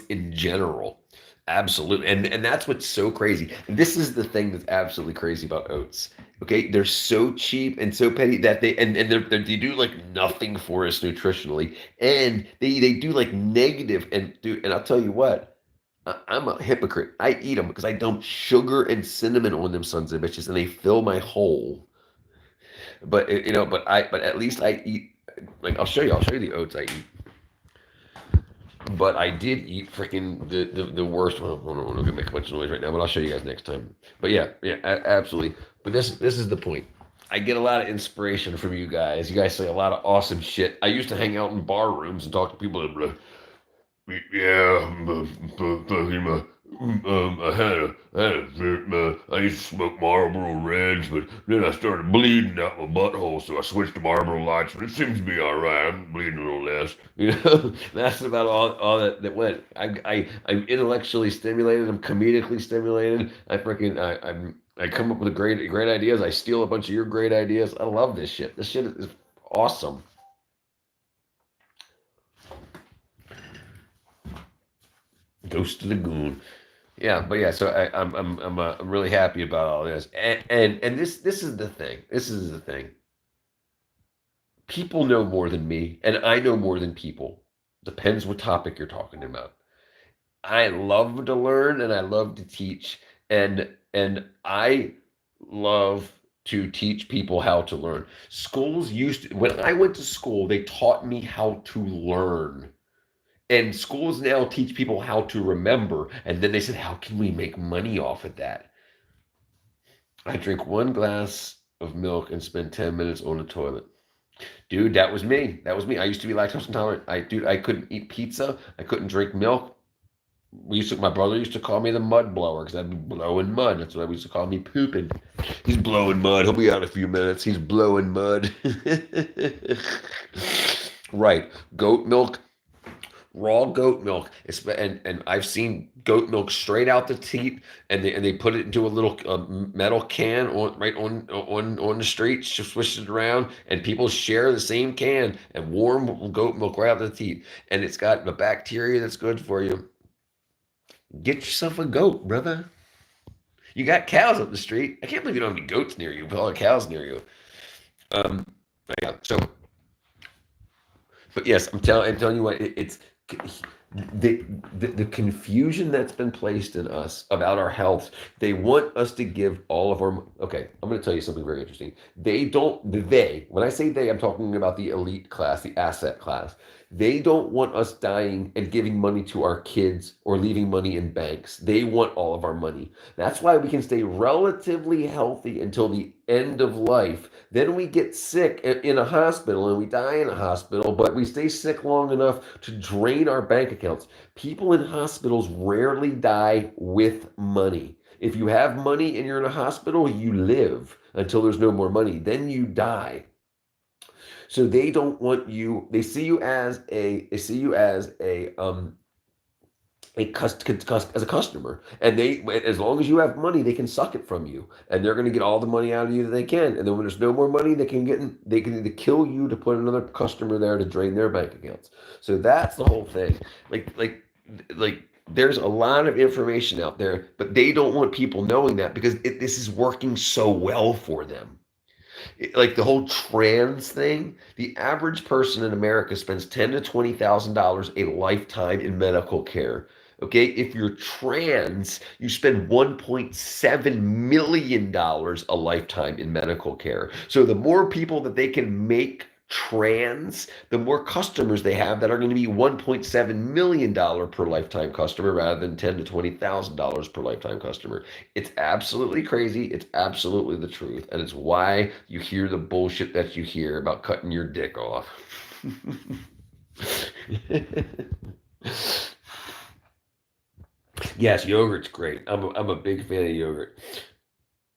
in general. Absolutely. And that's what's so crazy. And this is the thing that's absolutely crazy about oats. Okay, they're so cheap and so petty that they do like nothing for us nutritionally, and they do like negative. And dude, and I'll tell you what, I'm a hypocrite. I eat them because I dump sugar and cinnamon on them sons of bitches, and they fill my hole. But but at least I eat. Like I'll show you the oats I eat. But I did eat freaking the worst one. I'm not gonna make a bunch of noise right now, but I'll show you guys next time. But yeah, absolutely. But this is the point. I get a lot of inspiration from you guys. You guys say a lot of awesome shit. I used to hang out in bar rooms and talk to people that were like, yeah, I used to smoke Marlboro Reds, but then I started bleeding out my butthole, so I switched to Marlboro Lights, but it seems to be all right. I'm bleeding a little less. That's about all that went. I'm intellectually stimulated. I'm comedically stimulated. I come up with great ideas. I steal a bunch of your great ideas. I love this shit. This shit is awesome. Ghost of the Goon. Yeah, but yeah, so I'm really happy about all this, and this is the thing. This is the thing. People know more than me, and I know more than people. Depends what topic you're talking about. I love to learn, and I love to teach, and I love to teach people how to learn. Schools used to, when I went to school, they taught me how to learn. And schools now teach people how to remember. And then they said, how can we make money off of that? I drink one glass of milk and spend 10 minutes on the toilet. Dude, that was me. That was me. I used to be lactose intolerant. I couldn't eat pizza. I couldn't drink milk. My brother used to call me the mud blower because I'd be blowing mud. That's what I used to call me pooping. He's blowing mud. He'll be out in a few minutes. He's blowing mud. Right. Goat milk, raw goat milk. And I've seen goat milk straight out the teat, and they put it into a little metal can on the street, swish it around, and people share the same can and warm goat milk right out the teat, and it's got the bacteria that's good for you. Get yourself a goat, brother. You got cows up the street. I can't believe you don't have any goats near you, but all the cows near you. Um, yeah. So, but yes, I'm telling you what. It's the confusion that's been placed in us about our health. They want us to give all of our. Okay, I'm going to tell you something very interesting. They don't. When I say they, I'm talking about the elite class, the asset class. They don't want us dying and giving money to our kids or leaving money in banks. They want all of our money. That's why we can stay relatively healthy until the end of life. Then we get sick in a hospital and we die in a hospital, but we stay sick long enough to drain our bank accounts. People in hospitals rarely die with money. If you have money and you're in a hospital, you live until there's no more money. Then you die. So they don't want you. They see you as a customer, and as long as you have money, they can suck it from you, and they're going to get all the money out of you that they can. And then when there's no more money, they can either kill you to put another customer there to drain their bank accounts. So that's the whole thing. Like there's a lot of information out there, but they don't want people knowing that because this is working so well for them. Like the whole trans thing, the average person in America spends $10,000 to $20,000 a lifetime in medical care. Okay, if you're trans, you spend $1.7 million a lifetime in medical care. So the more people that they can make trans, the more customers they have that are going to be $1.7 million per lifetime customer rather than $10,000 to $20,000 per lifetime customer. It's absolutely crazy. It's absolutely the truth. And it's why you hear the bullshit that you hear about cutting your dick off. Yes, yogurt's great. I'm a big fan of yogurt.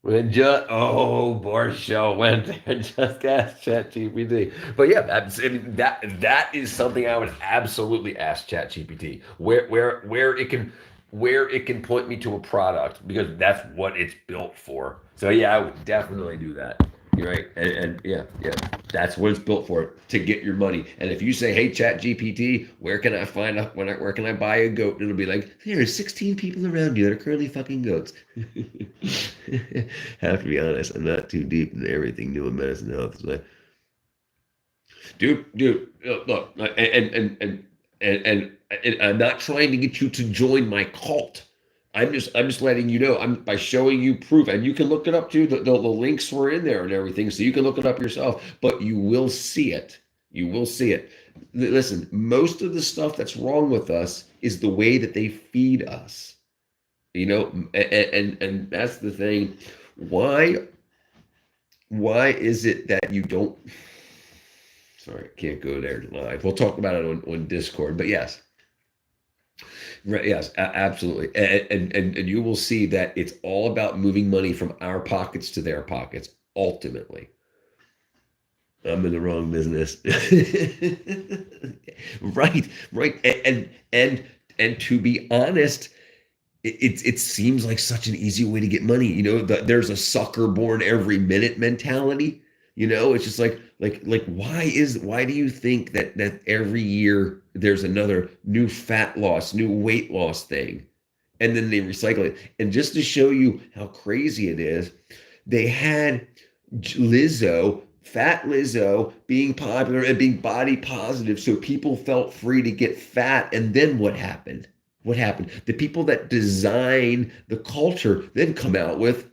Borshow went there, just ask ChatGPT. But yeah, that is something I would absolutely ask ChatGPT. Where it can point me to a product because that's what it's built for. So yeah, I would definitely do that. You're right, and yeah, that's what it's built for, to get your money. And if you say, "Hey, ChatGPT, where can I find out where can I buy a goat?" It'll be like, "There are 16 people around you that are currently fucking goats." Have to be honest, I'm not too deep into everything new in medicine health. So, dude, look, and I'm not trying to get you to join my cult. I'm just letting you know. I'm by showing you proof, and you can look it up too. The links were in there and everything, so you can look it up yourself. But you will see it. You will see it. Listen, most of the stuff that's wrong with us is the way that they feed us. You know, and that's the thing. Why why is it that you don't? Sorry, I can't go there live. We'll talk about it on Discord. But yes, right, yes, absolutely, and you will see that it's all about moving money from our pockets to their pockets. Ultimately, I'm in the wrong business. Right, right, and to be honest, it seems like such an easy way to get money. You know, there's a sucker born every minute mentality. You know, it's just like why do you think that every year there's another new fat loss, new weight loss thing, and then they recycle it. And just to show you how crazy it is, they had Lizzo, fat Lizzo, being popular and being body positive, so people felt free to get fat. And then what happened? What happened? The people that design the culture then come out with,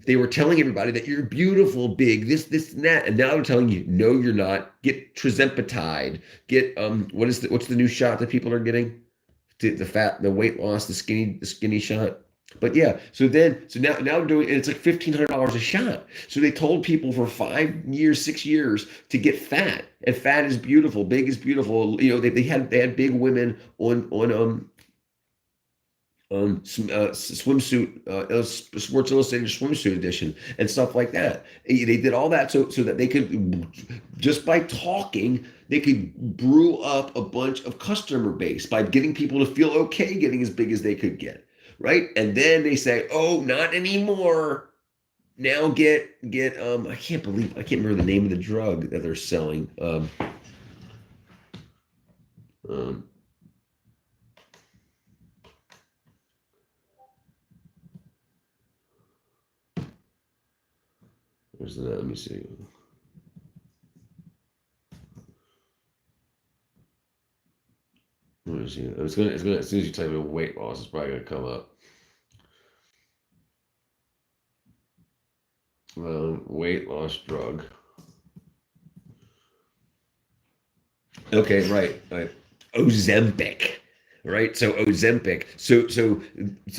they were telling everybody that you're beautiful, big, this, and that, and now they're telling you, no, you're not. Get Trizempatide. Get what's the new shot that people are getting? The weight loss, the skinny shot. But yeah, so now they're doing it's like $1,500 a shot. So they told people for 5 years, 6 years to get fat, and fat is beautiful, big is beautiful. You know, they had big women on swimsuit, Sports Illustrated swimsuit edition and stuff like that. They did all that so that they could, just by talking, they could brew up a bunch of customer base by getting people to feel okay getting as big as they could get, right? And then they say, oh, not anymore. Now get I can't remember the name of the drug that they're selling. Where's that? Let me see. Let me see. It's gonna as soon as you type in weight loss, it's probably gonna come up. Weight loss drug. Okay, right. Ozempic. Right. So Ozempic. So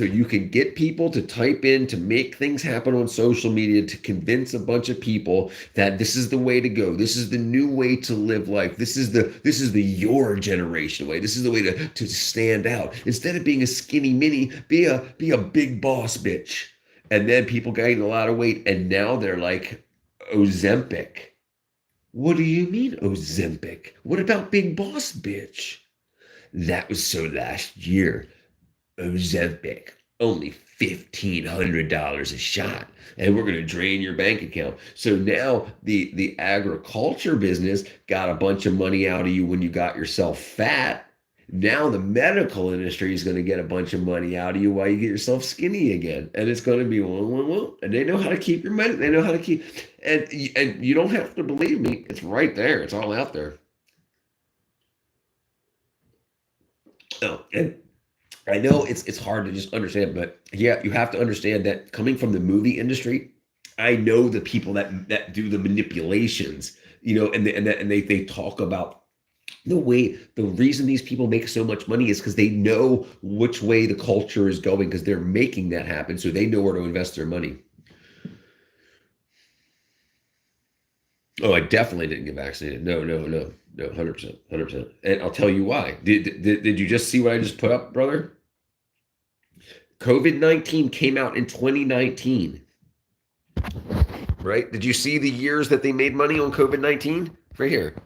you can get people to type in, to make things happen on social media, to convince a bunch of people that this is the way to go. This is the new way to live life. This is the your generation way. This is the way to stand out. Instead of being a skinny mini, be a big boss bitch. And then people gain a lot of weight, and now they're like, Ozempic. What do you mean Ozempic? What about big boss bitch? That was so last year. Ozempic, only $1,500 a shot, and we're going to drain your bank account. So now the agriculture business got a bunch of money out of you when you got yourself fat. Now the medical industry is going to get a bunch of money out of you while you get yourself skinny again, and it's going to be well, and they know how to keep your money. They know how to keep, and you don't have to believe me. It's right there. It's all out there. Oh, and I know it's hard to just understand, but yeah, you have to understand that coming from the movie industry, I know the people that do the manipulations, you know, and they talk about the reason these people make so much money is because they know which way the culture is going, because they're making that happen, so they know where to invest their money. Oh, I definitely didn't get vaccinated. No, no, no, no, 100%, 100%. And I'll tell you why. Did you just see what I just put up, brother? COVID-19 came out in 2019, right? Did you see the years that they made money on COVID-19? Right here.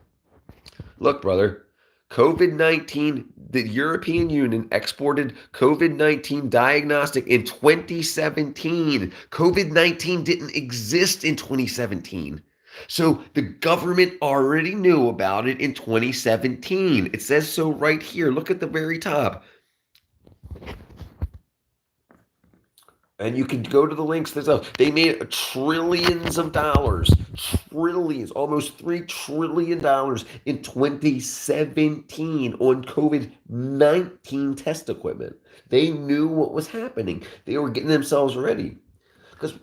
Look, brother. COVID-19, the European Union exported COVID-19 diagnostic in 2017. COVID-19 didn't exist in 2017. So the government already knew about it in 2017. It says so right here. Look at the very top. And you can go to the links themselves. They made trillions of dollars, trillions, almost $3 trillion in 2017 on COVID-19 test equipment. They knew what was happening. They were getting themselves ready. Because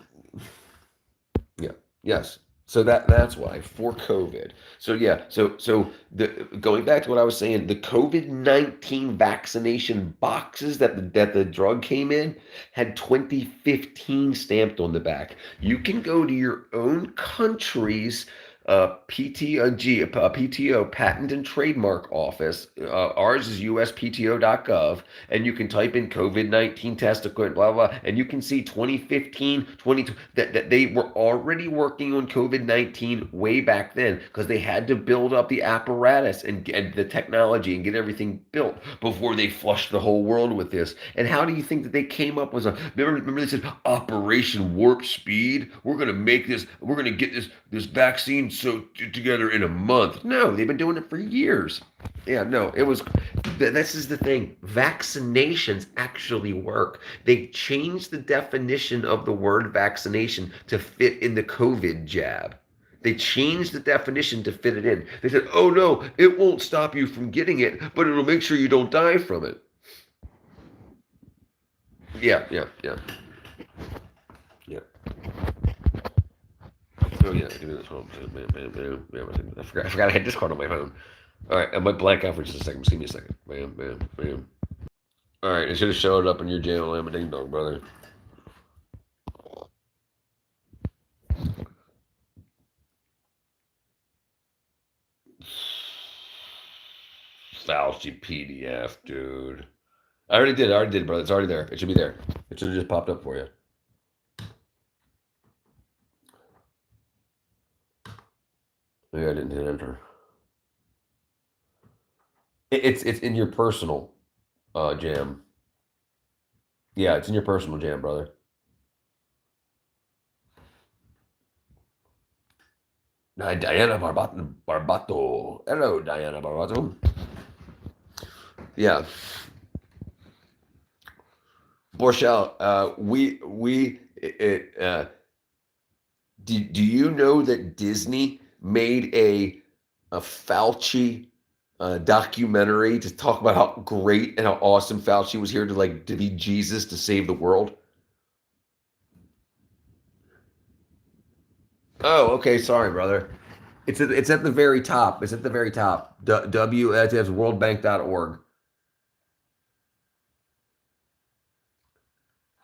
yeah, yes. So that's why for COVID. So yeah, so the going back to what I was saying, the COVID-19 vaccination boxes that the drug came in had 2015 stamped on the back. You can go to your own country's PTO, Patent and Trademark Office. Ours is uspto.gov, and you can type in COVID-19 test equipment, blah, blah, and you can see 2015, that they were already working on COVID-19 way back then because they had to build up the apparatus and the technology and get everything built before they flushed the whole world with this. And how do you think that they came up with remember they said Operation Warp Speed? We're going to get this vaccine together in a month. No, they've been doing it for years. Yeah, no, it was. This is the thing. Vaccinations actually work. They changed the definition of the word vaccination to fit in the COVID jab. They changed the definition to fit it in. They said, oh no, it won't stop you from getting it, but it'll make sure you don't die from it. Yeah. Oh yeah, give me this phone. I forgot I had Discord on my phone. All right, I might blank out for just a second. Just give me a second. Bam. All right, it should have showed up in your channel. I'm a ding dong, brother. Fauci PDF, dude. I already did, brother. It's already there. It should be there. It should have just popped up for you. Maybe I didn't hit enter. It's in your personal jam. Yeah, it's in your personal jam, brother. Diana Barbato. Hello, Diana Barbato. Yeah. Borchell, do you know that Disney made a Fauci documentary to talk about how great and how awesome Fauci was here to be Jesus to save the world? Oh, okay. Sorry, brother. It's at the very top. It's at the very top. That's worldbank.org.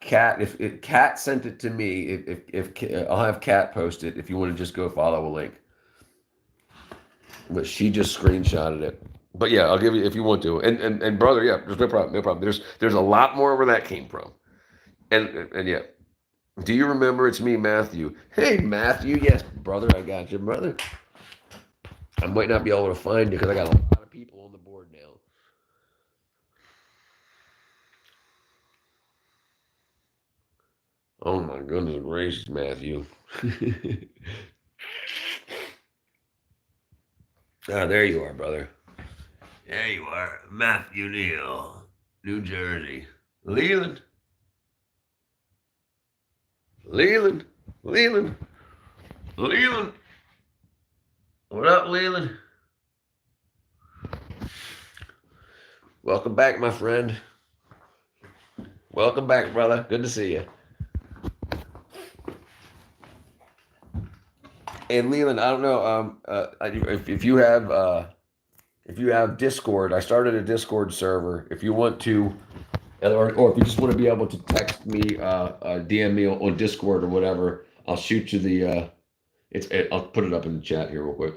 Cat, if Cat sent it to me, if I'll have Cat post it if you want to just go follow a link. But she just screenshotted it. But yeah, I'll give you if you want to. And brother, yeah, there's no problem. There's a lot more where that came from. And yeah. Do you remember it's me, Matthew? Hey, Matthew. Yes, brother, I got you, brother. I might not be able to find you because I got a lot of people on the board now. Oh my goodness gracious, Matthew. Ah, there you are, brother. There you are, Matthew Neal, New Jersey. Leland. What up, Leland? Welcome back, my friend. Welcome back, brother. Good to see you. And Leland, I don't know if you have Discord. I started a Discord server. If you want to, or if you just want to be able to text me, DM me on Discord or whatever, I'll shoot you the. I'll put it up in the chat here real quick.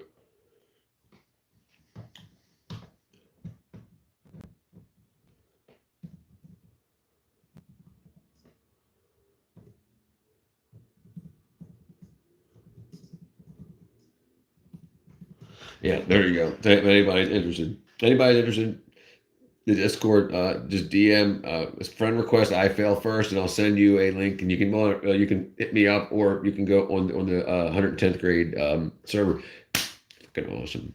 Yeah, there you go. If anybody's interested, the Discord, just DM friend request. I fail first, and I'll send you a link, and you can hit me up, or you can go on the 110th grade server. Fucking awesome.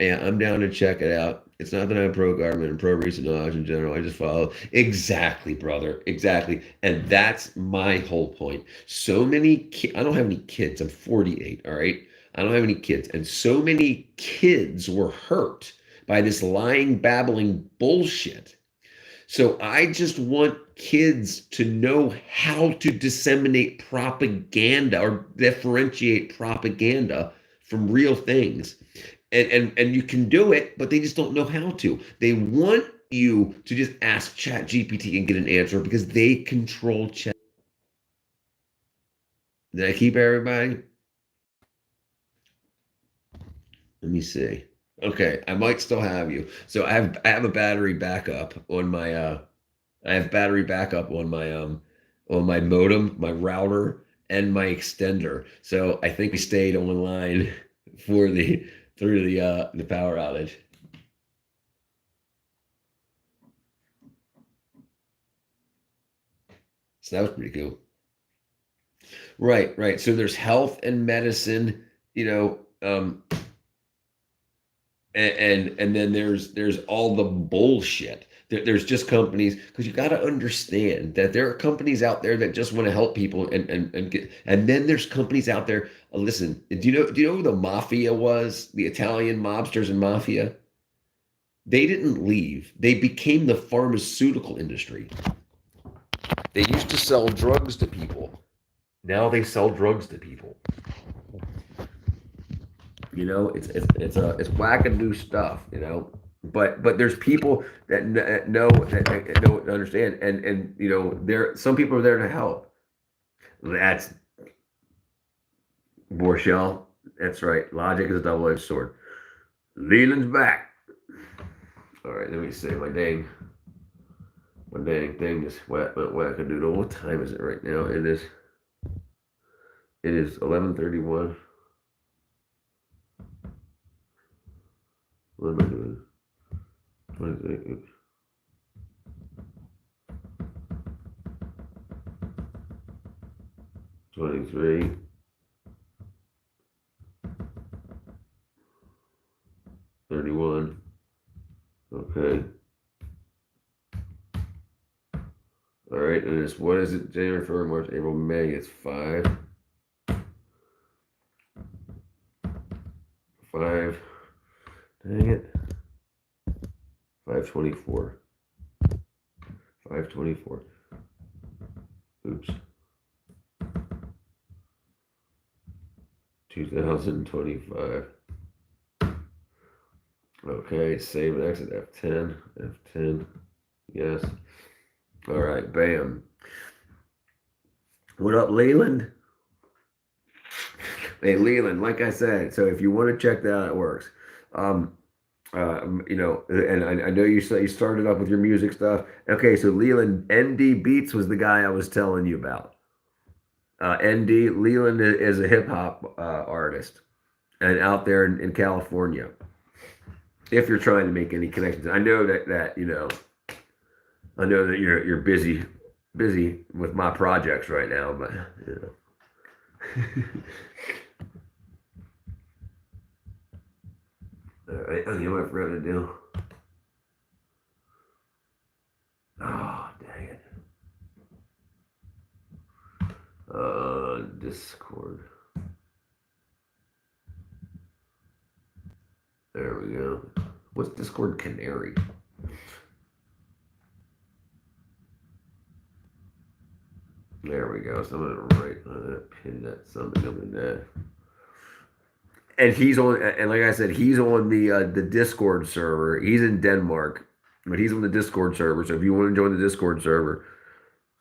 Yeah, I'm down to check it out. It's not that I'm pro government and pro recent knowledge in general. I just follow. Exactly, brother. Exactly. And that's my whole point. So many kids, I don't have any kids. I'm 48, all right? I don't have any kids. And so many kids were hurt by this lying, babbling bullshit. So I just want kids to know how to disseminate propaganda or differentiate propaganda from real things. And you can do it, but they just don't know how to. They want you to just ask Chat GPT and get an answer because they control Chat. Did I keep everybody? Let me see. Okay, I might still have you. So I have a battery backup on my I have battery backup on my modem, my router, and my extender. So I think we stayed online for the through the power outage. So that was pretty cool. Right, right. So there's health and medicine, you know, and then there's all the bullshit. There's just companies because you got to understand that there are companies out there that just want to help people and get, and then there's companies out there. Listen, do you know who the mafia was? The Italian mobsters and mafia. They didn't leave. They became the pharmaceutical industry. They used to sell drugs to people. Now they sell drugs to people. It's wackadoo stuff. But there's people that know understand, and there some people are there to help. That's Borchell. That's right. Logic is a double-edged sword. Leland's back. All right, let me see. My dang thing is wackadoodle. What time is it right now? It is 11:31. What am I doing? 26. 23. 31. Okay. All right, and it's what is it? January, February, March, April, May. It's 5. 5. Dang it. 524. 524. Oops. 2025. Okay, save and exit F10. F10. Yes. All right, bam. What up, Leland? Hey, Leland, like I said, so if you want to check that out, it works. And I know you started off with your music stuff. Okay, so Leland, ND Beats was the guy I was telling you about. ND Leland is a hip hop artist and out there in California. If you're trying to make any connections, I know that I know that you're busy with my projects right now, but All right, you know what I forgot to do? Oh, dang it. Discord. There we go. What's Discord Canary? There we go. So I'm gonna pin that something up in there. And he's on, and like I said, he's on the Discord server. He's in Denmark, but he's on the Discord server. So if you want to join the Discord server,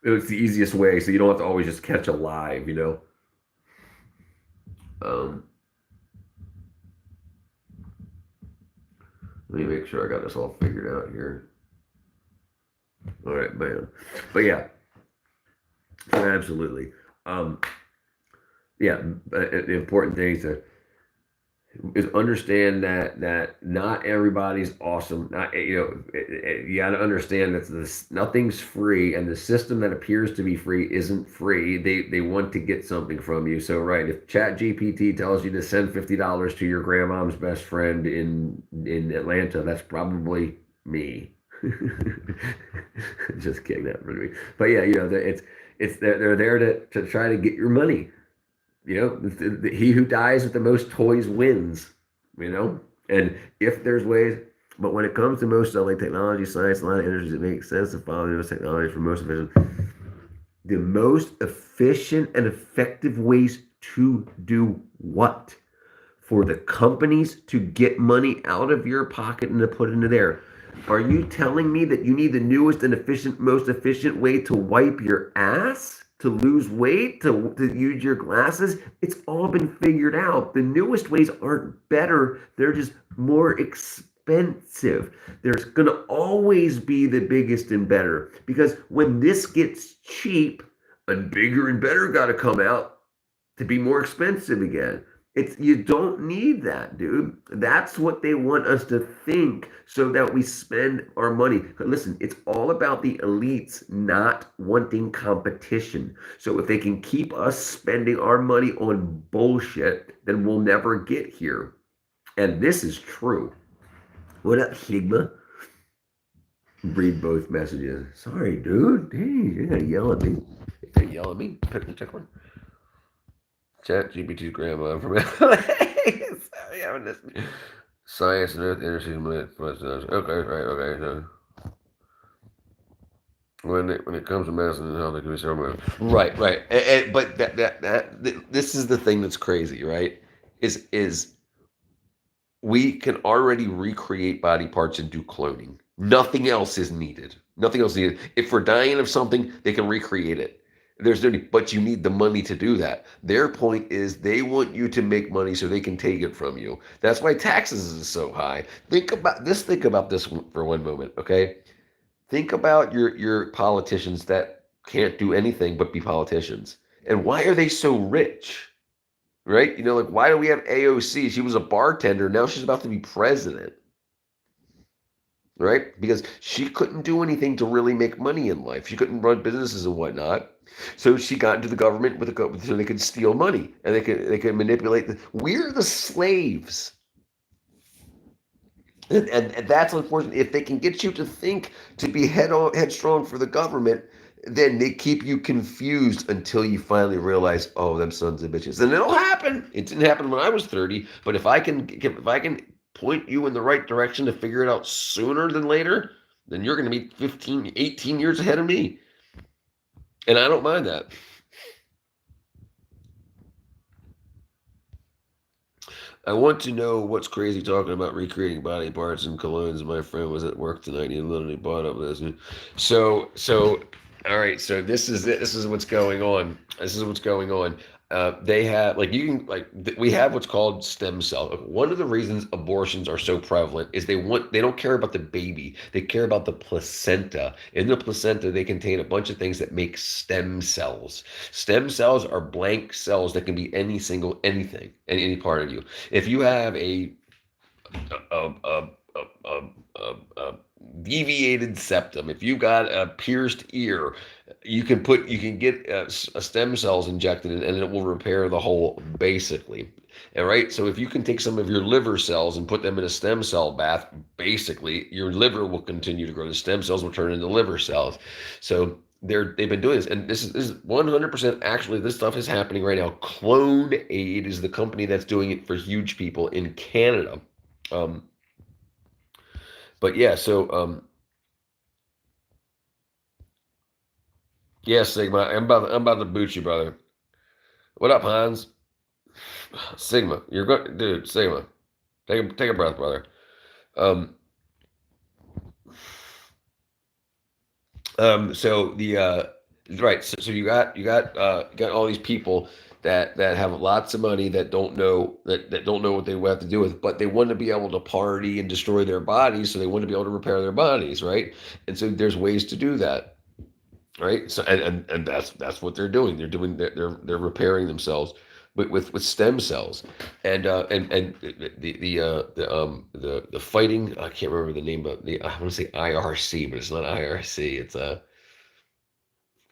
it's the easiest way. So you don't have to always just catch a live. Um, Let me make sure I got this all figured out here. All right, bam. But yeah, absolutely. Yeah, the important thing is is understand that not everybody's awesome. Not you got to understand that nothing's free, and the system that appears to be free isn't free. They want to get something from you. So right, if Chat GPT tells you to send $50 to your grandmom's best friend in Atlanta, that's probably me. Just kidding, that for me. But yeah, it's they're there to try to get your money. He who dies with the most toys wins. And if there's ways, but when it comes to most stuff like technology, science, a lot of energies, it makes sense to follow those technologies for most efficient. The most efficient and effective ways to do what? For the companies to get money out of your pocket and to put into there. Are you telling me that you need the newest and most efficient way to wipe your ass? To lose weight? To use your glasses? It's all been figured out. The newest ways aren't better. They're just more expensive. There's going to always be the biggest and better. Because when this gets cheap, a bigger and better got to come out to be more expensive again. You don't need that, dude. That's what they want us to think so that we spend our money. Listen, it's all about the elites not wanting competition. So if they can keep us spending our money on bullshit, then we'll never get here. And this is true. What up, Sigma? Read both messages. Sorry, dude. Hey, you're gonna yell at me. You're gonna yell at me? Check one. Chat GPT's grandma from LA. Sorry, I'm listening. Science and Earth intersection. Okay, right, okay. So when it comes to medicine and health, there can be several. Right. But this is the thing that's crazy, right? Is we can already recreate body parts and do cloning. Nothing else is needed. Nothing else needed. If we're dying of something, they can recreate it. There's no, but you need the money to do that. Their point is they want you to make money so they can take it from you. That's why taxes is so high. Think about this for one moment, okay? Think about your politicians that can't do anything but be politicians. And why are they so rich? Right? Like why do we have AOC? She was a bartender, now she's about to be president. Right? Because she couldn't do anything to really make money in life. She couldn't run businesses and whatnot. So she got into the government so they could steal money and they could manipulate. We're the slaves. And that's unfortunate. If they can get you to think to be headstrong for the government, then they keep you confused until you finally realize, oh, them sons of bitches. And it'll happen. It didn't happen when I was 30, but if I can point you in the right direction to figure it out sooner than later, then you're going to be 15, 18 years ahead of me. And I don't mind that. I want to know what's crazy talking about recreating body parts and colognes. My friend was at work tonight. He literally bought up this. So, all right. So this is what's going on. This is what's going on. They have we have what's called stem cell. One of the reasons abortions are so prevalent is they don't care about the baby. They care about the placenta. In the placenta, they contain a bunch of things that make stem cells. Stem cells are blank cells that can be anything, any part of you. If you have a deviated septum, if you got a pierced ear, you can get stem cells injected and it will repair the hole basically. All right. So if you can take some of your liver cells and put them in a stem cell bath, basically your liver will continue to grow. The stem cells will turn into liver cells. So they've been doing this, and this is 100% actually. This stuff is happening right now. Clone Aid is the company that's doing it for huge people in Canada. But yeah, so yeah, Sigma, I'm about to boot you, brother. What up, Hans? Sigma, you're good, dude. Sigma, take a breath, brother. So the right, so you got all these people that have lots of money that don't know what they have to do with, but they want to be able to party and destroy their bodies, so they want to be able to repair their bodies, right? And so there's ways to do that, right? So and that's what they're doing. They're repairing themselves. with stem cells, and the fighting. I can't remember the name of the. I want to say IRC, but it's not IRC. It's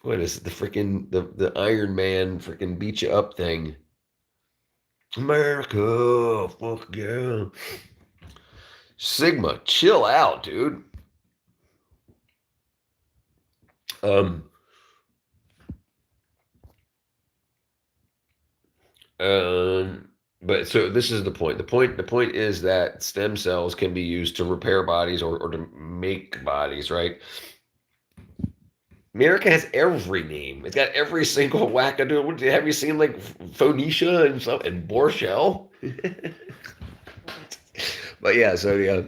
what is it? The freaking the Iron Man freaking beat you up thing. America, fuck yeah. Sigma, chill out, dude. Um, but so this is the point. The point is that stem cells can be used to repair bodies or to make bodies, right? America has every name. It's got every single wackadoo. Have you seen like Phoenicia and stuff and Borshell? But yeah, so yeah.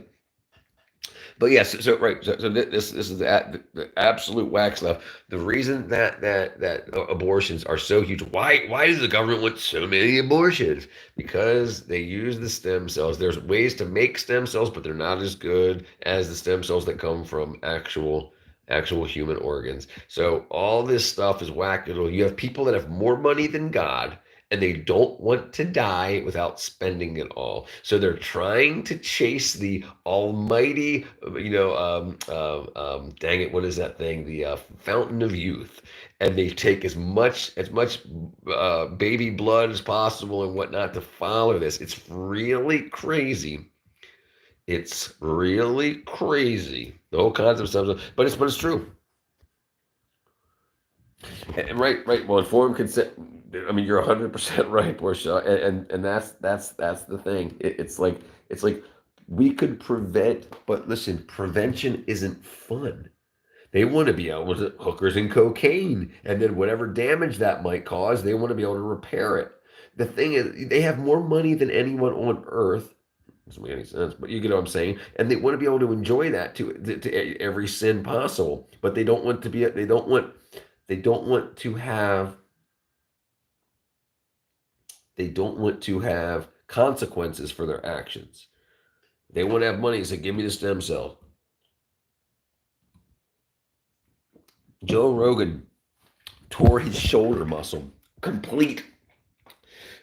But yes, so right, so this is the absolute whack stuff. The reason that abortions are so huge. Why does the government want so many abortions? Because they use the stem cells. There's ways to make stem cells, but they're not as good as the stem cells that come from actual human organs. So all this stuff is wackadoodle. You have people that have more money than God, and they don't want to die without spending it all. So they're trying to chase the almighty, dang it, what is that thing? The fountain of youth, and they take as much baby blood as possible and whatnot to follow this. It's really crazy. It's really crazy. The whole concept of stuff, but it's true. And right. Well, informed consent. I mean, you're 100% right, Portia, and that's the thing. It's like we could prevent, but listen, prevention isn't fun. They want to be able to hookers and cocaine, and then whatever damage that might cause, they want to be able to repair it. The thing is, they have more money than anyone on earth. Doesn't make any sense, but you get what I'm saying. And they want to be able to enjoy that to every sin possible, but they don't want to be. They don't want to have consequences for their actions. They want to have money. So give me the stem cell. Joe Rogan tore his shoulder muscle complete.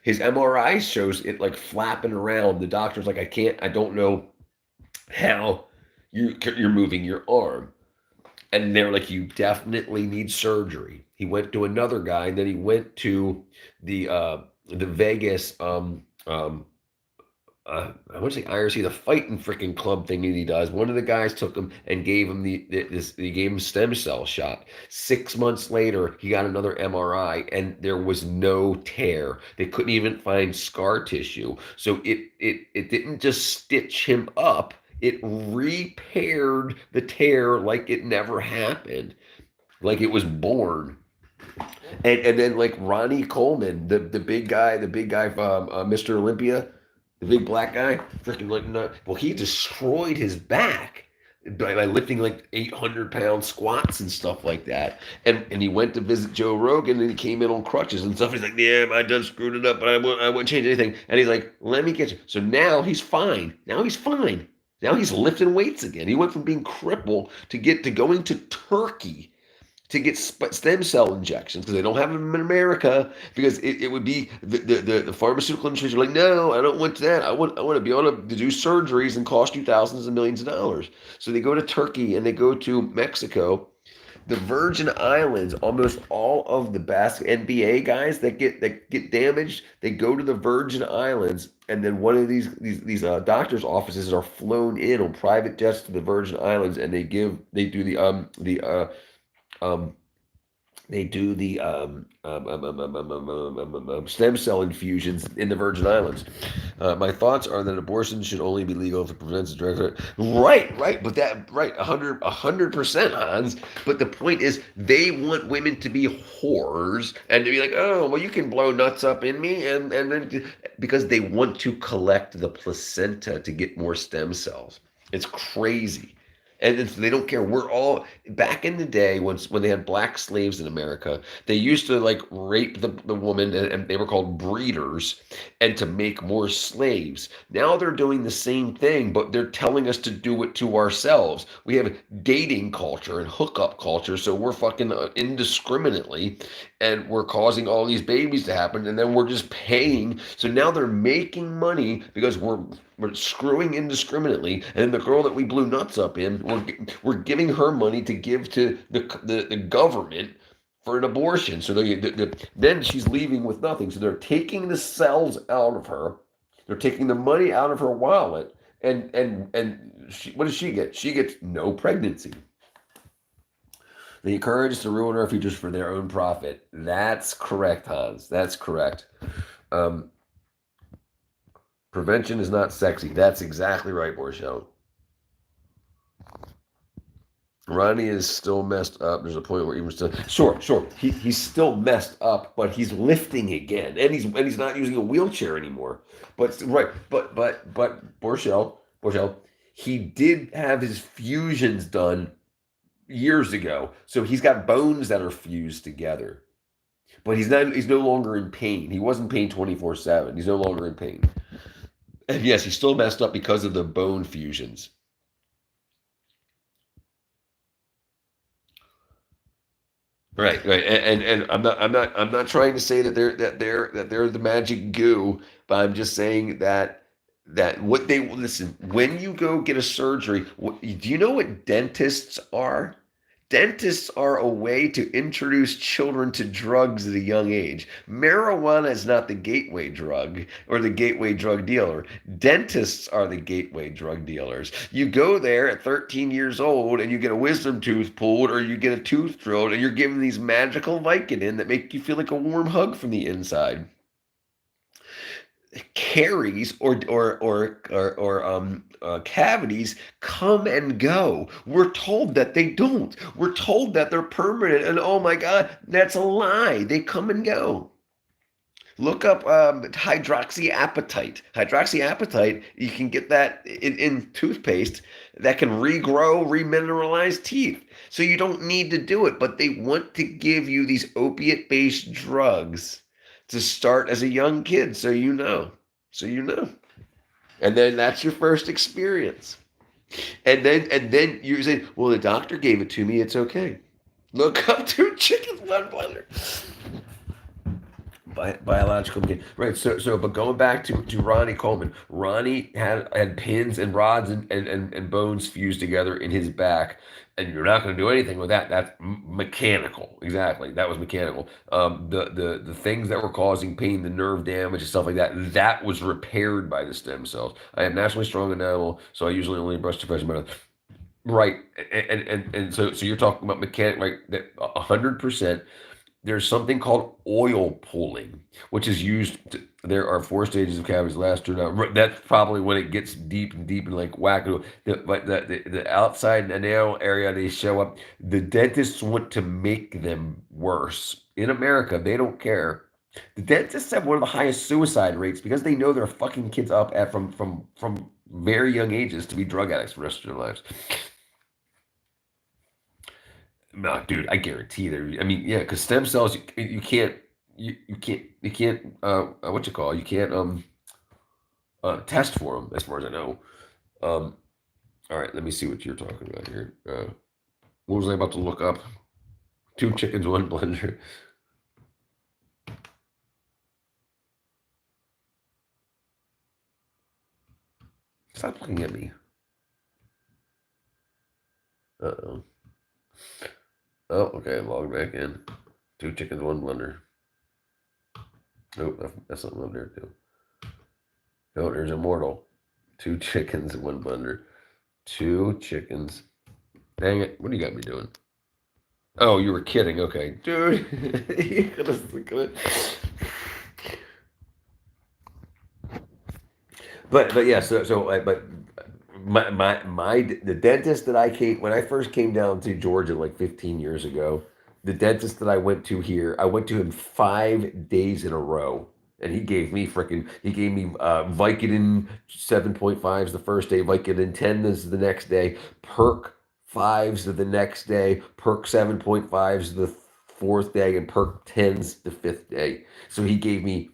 His MRI shows it like flapping around. The doctor's like, I don't know how you're moving your arm. And they're like, you definitely need surgery. He went to another guy, and then he went to the Vegas I want to say IRC, the fighting freaking club thing that he does. One of the guys took him and gave him he gave him stem cell shot. 6 months later, he got another MRI, and there was no tear. They couldn't even find scar tissue. So it didn't just stitch him up. It repaired the tear like it never happened, like it was born. And then like Ronnie Coleman, the big guy from Mr. Olympia, the big black guy, freaking like no, well, he destroyed his back by lifting like 800-pound squats and stuff like that. And he went to visit Joe Rogan, and he came in on crutches and stuff. He's like, yeah, I done screwed it up, but I wouldn't change anything. And he's like, let me get you. So now he's fine. Now he's fine. Now he's lifting weights again. He went from being crippled to going to Turkey to get stem cell injections, because they don't have them in America, because it would be the pharmaceutical industries are like, no, I don't want that. I want to be able to do surgeries and cost you thousands of millions of dollars. So they go to Turkey and they go to Mexico. The Virgin Islands, almost all of the NBA guys that get damaged, they go to the Virgin Islands, and then one of these doctors' offices are flown in on private jets to the Virgin Islands, and they do um, stem cell infusions in the Virgin Islands. My thoughts are that abortion should only be legal if it prevents direct. Right, but that right, 100%, Hans. But the point is, they want women to be whores and to be like, oh, well, you can blow nuts up in me, and then because they want to collect the placenta to get more stem cells. It's crazy. And they don't care. We're all back in the day when they had black slaves in America. They used to like rape the woman, and they were called breeders, and to make more slaves. Now they're doing the same thing, but they're telling us to do it to ourselves. We have dating culture and hookup culture, so we're fucking indiscriminately. and we're causing all these babies to happen, and then we're just paying. So now they're making money because we're screwing indiscriminately, and the girl that we blew nuts up in, we're giving her money to give to the government for an abortion. So then she's leaving with nothing. So they're taking the cells out of her, they're taking the money out of her wallet, and what does she get? She gets no pregnancy. They encourage us to ruin our futures for their own profit. That's correct, Hans. That's correct. Um, Prevention is not sexy. That's exactly right, Borchel. Ronnie is still messed up. There's a point where even still, sure, he's still messed up, but he's lifting again, and he's not using a wheelchair anymore. But right, but Borchel, he did have his fusions done years ago, so he's got bones that are fused together. But he's no longer in pain. He was in pain 24/7. He's no longer in pain. And yes, he's still messed up because of the bone fusions. Right, and I'm not trying to say that they're the magic goo, but I'm just saying that what they listen when you go get a surgery. Do you know what dentists are? Dentists are a way to introduce children to drugs at a young age. Marijuana is not the gateway drug or the gateway drug dealer. Dentists are the gateway drug dealers. You go there at 13 years old and you get a wisdom tooth pulled or you get a tooth drilled and you're given these magical Vicodin that make you feel like a warm hug from the inside. Caries or cavities come and go. We're told that they don't. We're told that they're permanent, and oh my God, that's a lie. They come and go. Look up hydroxyapatite. Hydroxyapatite, you can get that in toothpaste that can regrow, remineralize teeth. So you don't need to do it, but they want to give you these opiate-based drugs to start as a young kid, so you know. So you know. And then that's your first experience. And then you say, well, the doctor gave it to me, it's okay. Look up Two Chickens, One Blender. Biological beginning. Right. But going back to Ronnie Coleman, Ronnie had pins and rods and bones fused together in his back, and you're not going to do anything with that. That's mechanical. Exactly. That was mechanical. The things that were causing pain, the nerve damage and stuff like that, that was repaired by the stem cells. I am naturally strong enamel, so I usually only brush to fresh my mouth. Right. And so you're talking about mechanic, right? That 100%. There's something called oil pulling, which is used. There are 4 stages of cavities. Last turn out. That's probably when it gets deep and like wacko. But the outside nail area they show up. The dentists want to make them worse. In America, they don't care. The dentists have one of the highest suicide rates because they know they're fucking kids up at from very young ages to be drug addicts for the rest of their lives. No, dude, I guarantee there. I mean, yeah, because stem cells, you can't, you can't, what you call, you can't test for them as far as I know. Um, all right, let me see what you're talking about here. What was I about to look up? Two chickens, one blender. Stop looking at me. Uh-oh. Oh, okay, log back in. Two chickens, one blender. Nope, that's not one there too. No, there's Immortal. Two chickens, one blender. Two chickens. Dang it, what do you got me doing? Oh, you were kidding. Okay, dude. You could have. But yeah, but the dentist that I came when I first came down to Georgia like 15 years ago, the dentist that I went to here, I went to him 5 days in a row. And he gave me Vicodin 7.5s the first day, Vicodin 10 is the next day, Perk 5s the next day, Perk 7.5s the fourth day, and Perk 10s the fifth day. So he gave me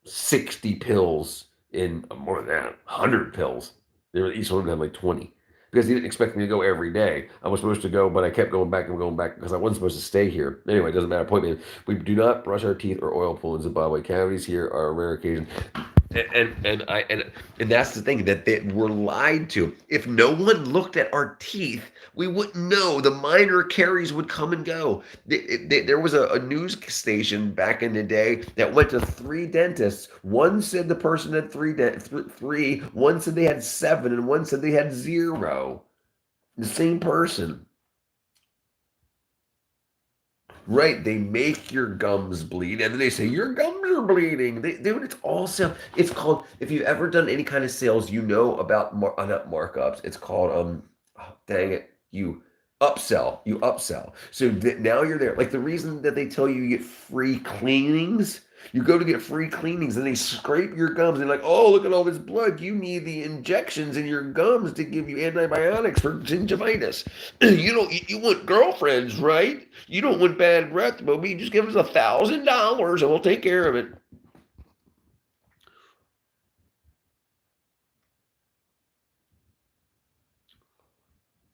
60 pills in more than that, 100 pills. Each one had like 20. because he didn't expect me to go every day. I was supposed to go, but I kept going back and going back because I wasn't supposed to stay here. Anyway, it doesn't matter. Point being, we do not brush our teeth or oil pull in Zimbabwe. Cavities here are a rare occasion. And that's the thing that they were lied to. If no one looked at our teeth, we wouldn't know. The minor caries would come and go. There was a news station back in the day that went to 3 dentists. One said the person had three. One said they had 7, and one said they had 0. The same person. Right, they make your gums bleed, and then they say your gums are bleeding. Dude, it's all sales. It's called. If you've ever done any kind of sales, you know about not markups. It's called dang it, you upsell. You upsell. So now you're there. Like the reason that they tell you get free cleanings. You go to get free cleanings and they scrape your gums and they're like, oh, look at all this blood. You need the injections in your gums to give you antibiotics for gingivitis. You want girlfriends, right? You don't want bad breath, but we just give us $1,000 and we'll take care of it.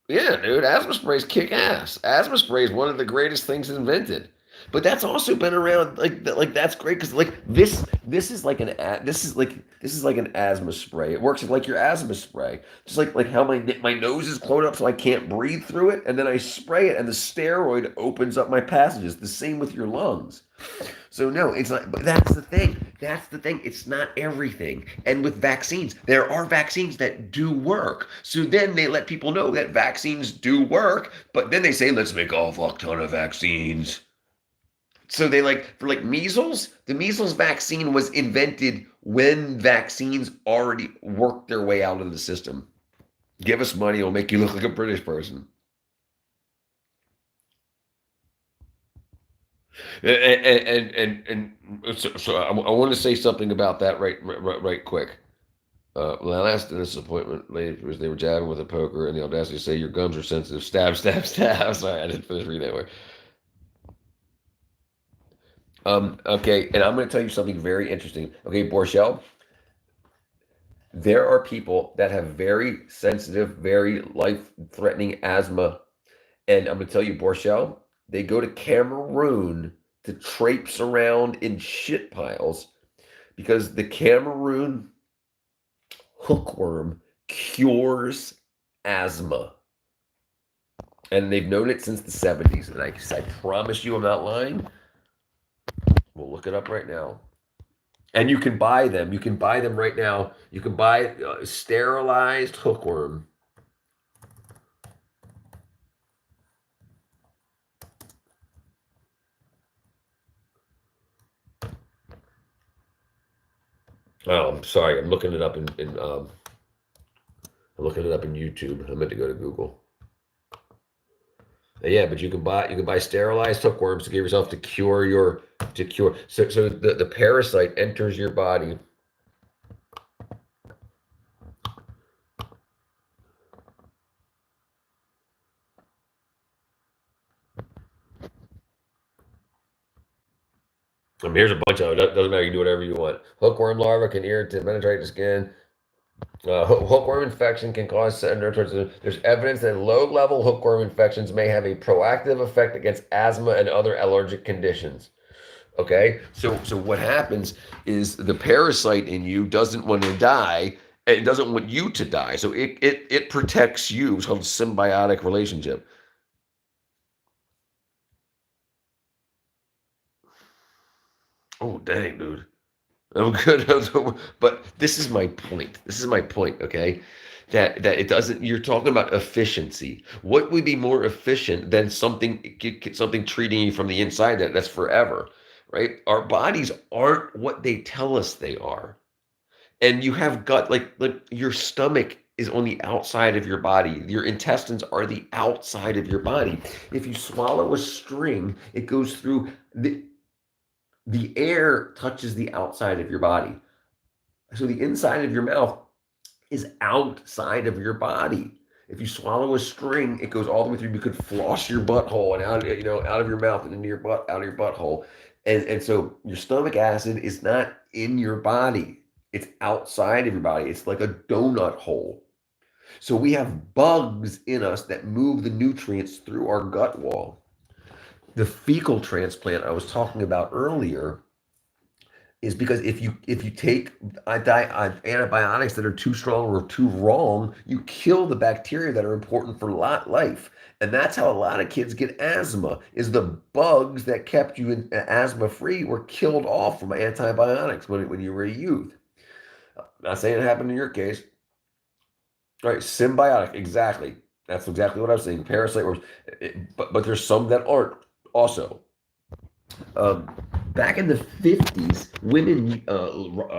Yeah, dude, asthma sprays kick ass. Asthma spray is one of the greatest things invented. But that's also been around like that's great because like this is like this is like an asthma spray. It works like your asthma spray. Just like how my nose is closed up so I can't breathe through it, and then I spray it and the steroid opens up my passages. The same with your lungs. So no, it's not. But that's the thing. That's the thing. It's not everything. And with vaccines, there are vaccines that do work. So then they let people know that vaccines do work. But then they say, let's make a fuck ton of vaccines. So they for measles, the measles vaccine was invented when vaccines already worked their way out of the system. Give us money, it'll make you look like a British person. And so I want to say something about that right quick. When I last dentist appointment, they were jabbing with a poker and the audacity to say your gums are sensitive. Stab, stab, stab. Sorry, I didn't finish reading that way. Okay, and I'm going to tell you something very interesting. Okay, Borchel, there are people that have very sensitive, very life-threatening asthma. And I'm going to tell you, Borchel, they go to Cameroon to traipse around in shit piles because the Cameroon hookworm cures asthma. And they've known it since the 70s. And I promise you I'm not lying. We'll look it up right now. And you can buy them. You can buy them right now. You can buy sterilized hookworm. Oh, I'm sorry. I'm looking it up in I'm looking it up in YouTube. I meant to go to Google. Yeah, but you can buy sterilized hookworms to give yourself to cure. So the parasite enters your body. Here's a bunch of it. Doesn't matter. You can do whatever you want. Hookworm larva can irritate, penetrate the skin. Hookworm infection can cause there's evidence that low-level hookworm infections may have a proactive effect against asthma and other allergic conditions. Okay, so what happens is the parasite in you doesn't want to die, and it doesn't want you to die. So it protects you. It's called a symbiotic relationship. Oh dang, dude. I'm good. But this is my point. This is my point, okay? That it doesn't, you're talking about efficiency. What would be more efficient than something treating you from the inside that's forever, right? Our bodies aren't what they tell us they are. And you have gut, like your stomach is on the outside of your body. Your intestines are the outside of your body. If you swallow a string, it goes through the air touches the outside of your body. So the inside of your mouth is outside of your body. If you swallow a string, it goes all the way through. You could floss your butthole and out of your mouth and into your butt, out of your butthole. And so your stomach acid is not in your body. It's outside of your body. It's like a donut hole. So we have bugs in us that move the nutrients through our gut wall. The fecal transplant I was talking about earlier is because if you take antibiotics that are too strong or too wrong, you kill the bacteria that are important for life. And that's how a lot of kids get asthma, is the bugs that kept you asthma free were killed off from antibiotics when you were a youth. Not saying it happened in your case. Right, symbiotic, exactly. That's exactly what I'm saying. Parasite worms, but there's some that aren't also. Um, Back in the 50s, women,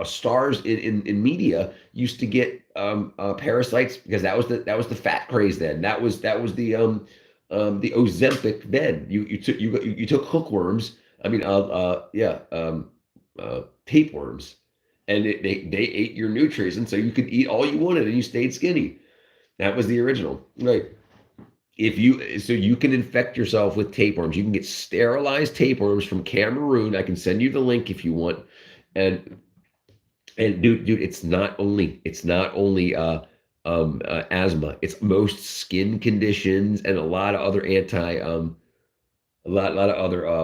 stars in media used to get parasites because that was the fat craze then. That was the Ozempic then. You took hookworms. I mean, yeah, tapeworms, and they ate your nutrients, and so you could eat all you wanted, and you stayed skinny. That was the original, right? You can infect yourself with tapeworms. You can get sterilized tapeworms from Cameroon. I can send you the link if you want. And dude, it's not only asthma. It's most skin conditions and a lot of other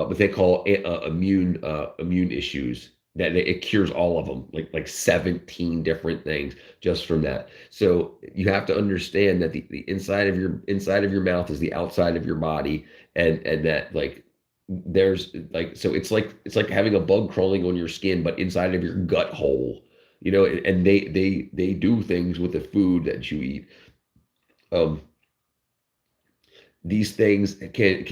what they call immune issues that it cures all of them, like 17 different things just from that. So you have to understand that the inside of your mouth is the outside of your body, and that like there's like so it's like having a bug crawling on your skin but inside of your gut hole, and they do things with the food that you eat. um these things can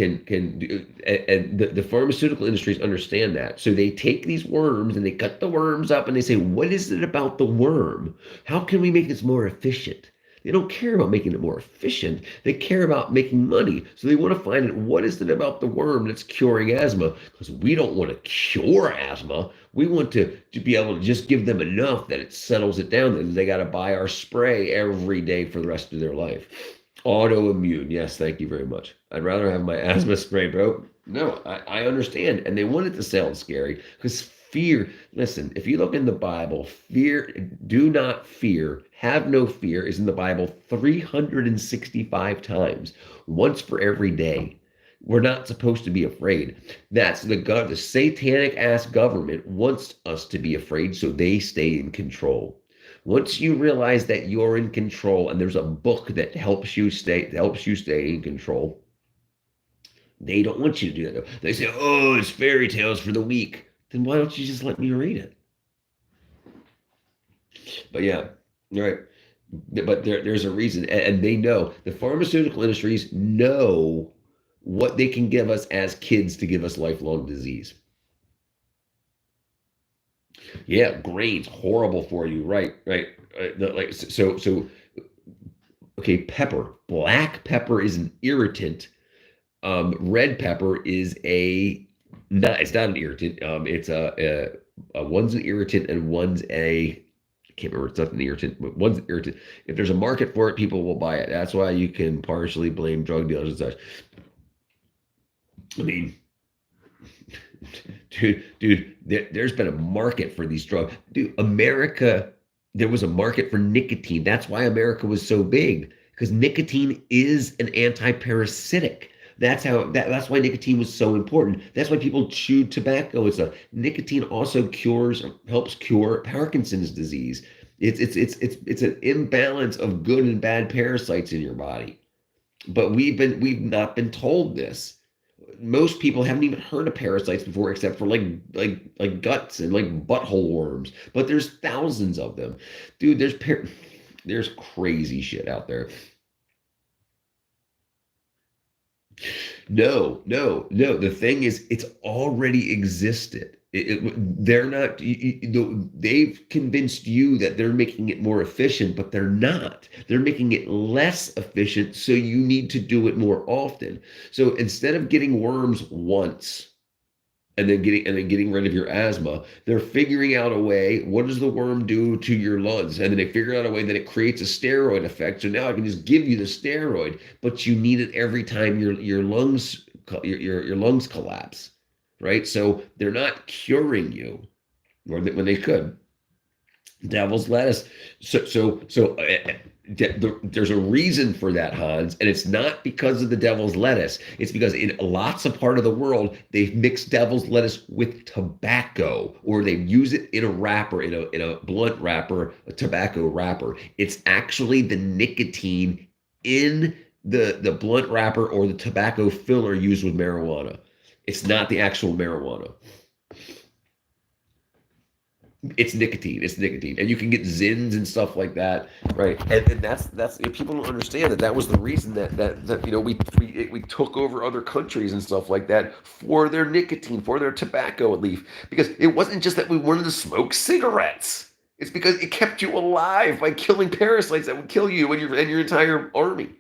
do, and the pharmaceutical industries understand that, so they take these worms and they cut the worms up and they say, what is it about the worm? How can we make this more efficient? They don't care about making it more efficient, they care about making money. So they want to find out, what is it about the worm that's curing asthma? Because we don't want to cure asthma, we want to be able to just give them enough that it settles it down, and they got to buy our spray every day for the rest of their life. Autoimmune. Yes, thank you very much. I'd rather have my asthma spray, bro. No, I understand. And they want it to sound scary because fear, listen, if you look in the Bible, fear, do not fear, have no fear is in the Bible 365 times, once for every day. We're not supposed to be afraid. That's the satanic ass government wants us to be afraid so they stay in control. Once you realize that you're in control and there's a book that helps you stay in control, they don't want you to do that. They say, "Oh, it's fairy tales for the weak." Then why don't you just let me read it? But yeah, right. But there's a reason, and they know, the pharmaceutical industries know what they can give us as kids to give us lifelong disease. Yeah, grains horrible for you. Right, right. Like so. Okay, pepper. Black pepper is an irritant. Red pepper is a not. It's not an irritant. It's one's an irritant and one's a. I can't remember. It's not an irritant, but one's an irritant. If there's a market for it, people will buy it. That's why you can partially blame drug dealers and such. I mean, dude, there's been a market for these drugs. Dude, America, there was a market for nicotine. That's why America was so big, because nicotine is an anti-parasitic. That's why nicotine was so important. That's why people chew tobacco and stuff. Nicotine also helps cure Parkinson's disease. It's an imbalance of good and bad parasites in your body. But we've not been told this. Most people haven't even heard of parasites before, except for like guts and like butthole worms. But there's thousands of them, dude. There's crazy shit out there. No, no, no. The thing is, it's already existed. They're not. They've convinced you that they're making it more efficient, but they're not. They're making it less efficient, so you need to do it more often. So instead of getting worms once and then getting rid of your asthma, they're figuring out a way. What does the worm do to your lungs? And then they figure out a way that it creates a steroid effect. So now I can just give you the steroid, but you need it every time your lungs collapse, right? So they're not curing you, when they could. Devil's lettuce. There's a reason for that, Hans, and it's not because of the devil's lettuce. It's because in lots of part of the world they've mixed devil's lettuce with tobacco, or they use it in a wrapper, in a blunt wrapper, a tobacco wrapper. It's actually the nicotine in the blunt wrapper or the tobacco filler used with marijuana. It's not the actual marijuana. It's nicotine. It's nicotine, and you can get Zins and stuff like that, right? And that's if people don't understand that was the reason that we took over other countries and stuff like that for their nicotine, for their tobacco leaf, because it wasn't just that we wanted to smoke cigarettes. It's because it kept you alive by killing parasites that would kill you and your entire army.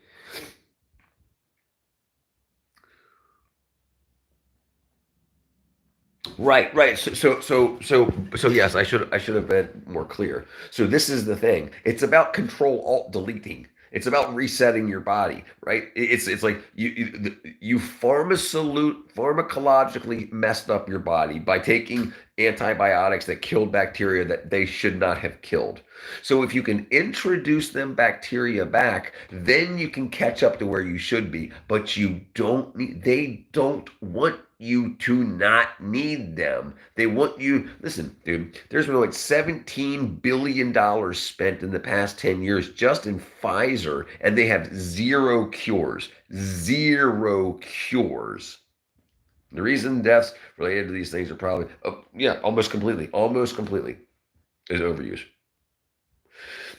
Right, right. So yes, I should have been more clear. So this is the thing. It's about control alt deleting. It's about resetting your body, right? It's like you pharmacologically messed up your body by taking antibiotics that killed bacteria that they should not have killed. So if you can introduce them bacteria back, then you can catch up to where you should be. But they don't want you to not need them. They want you, listen, dude, there's been like $17 billion spent in the past 10 years just in Pfizer, and they have zero cures. Zero cures. The reason deaths related to these things are probably, almost completely, is overuse.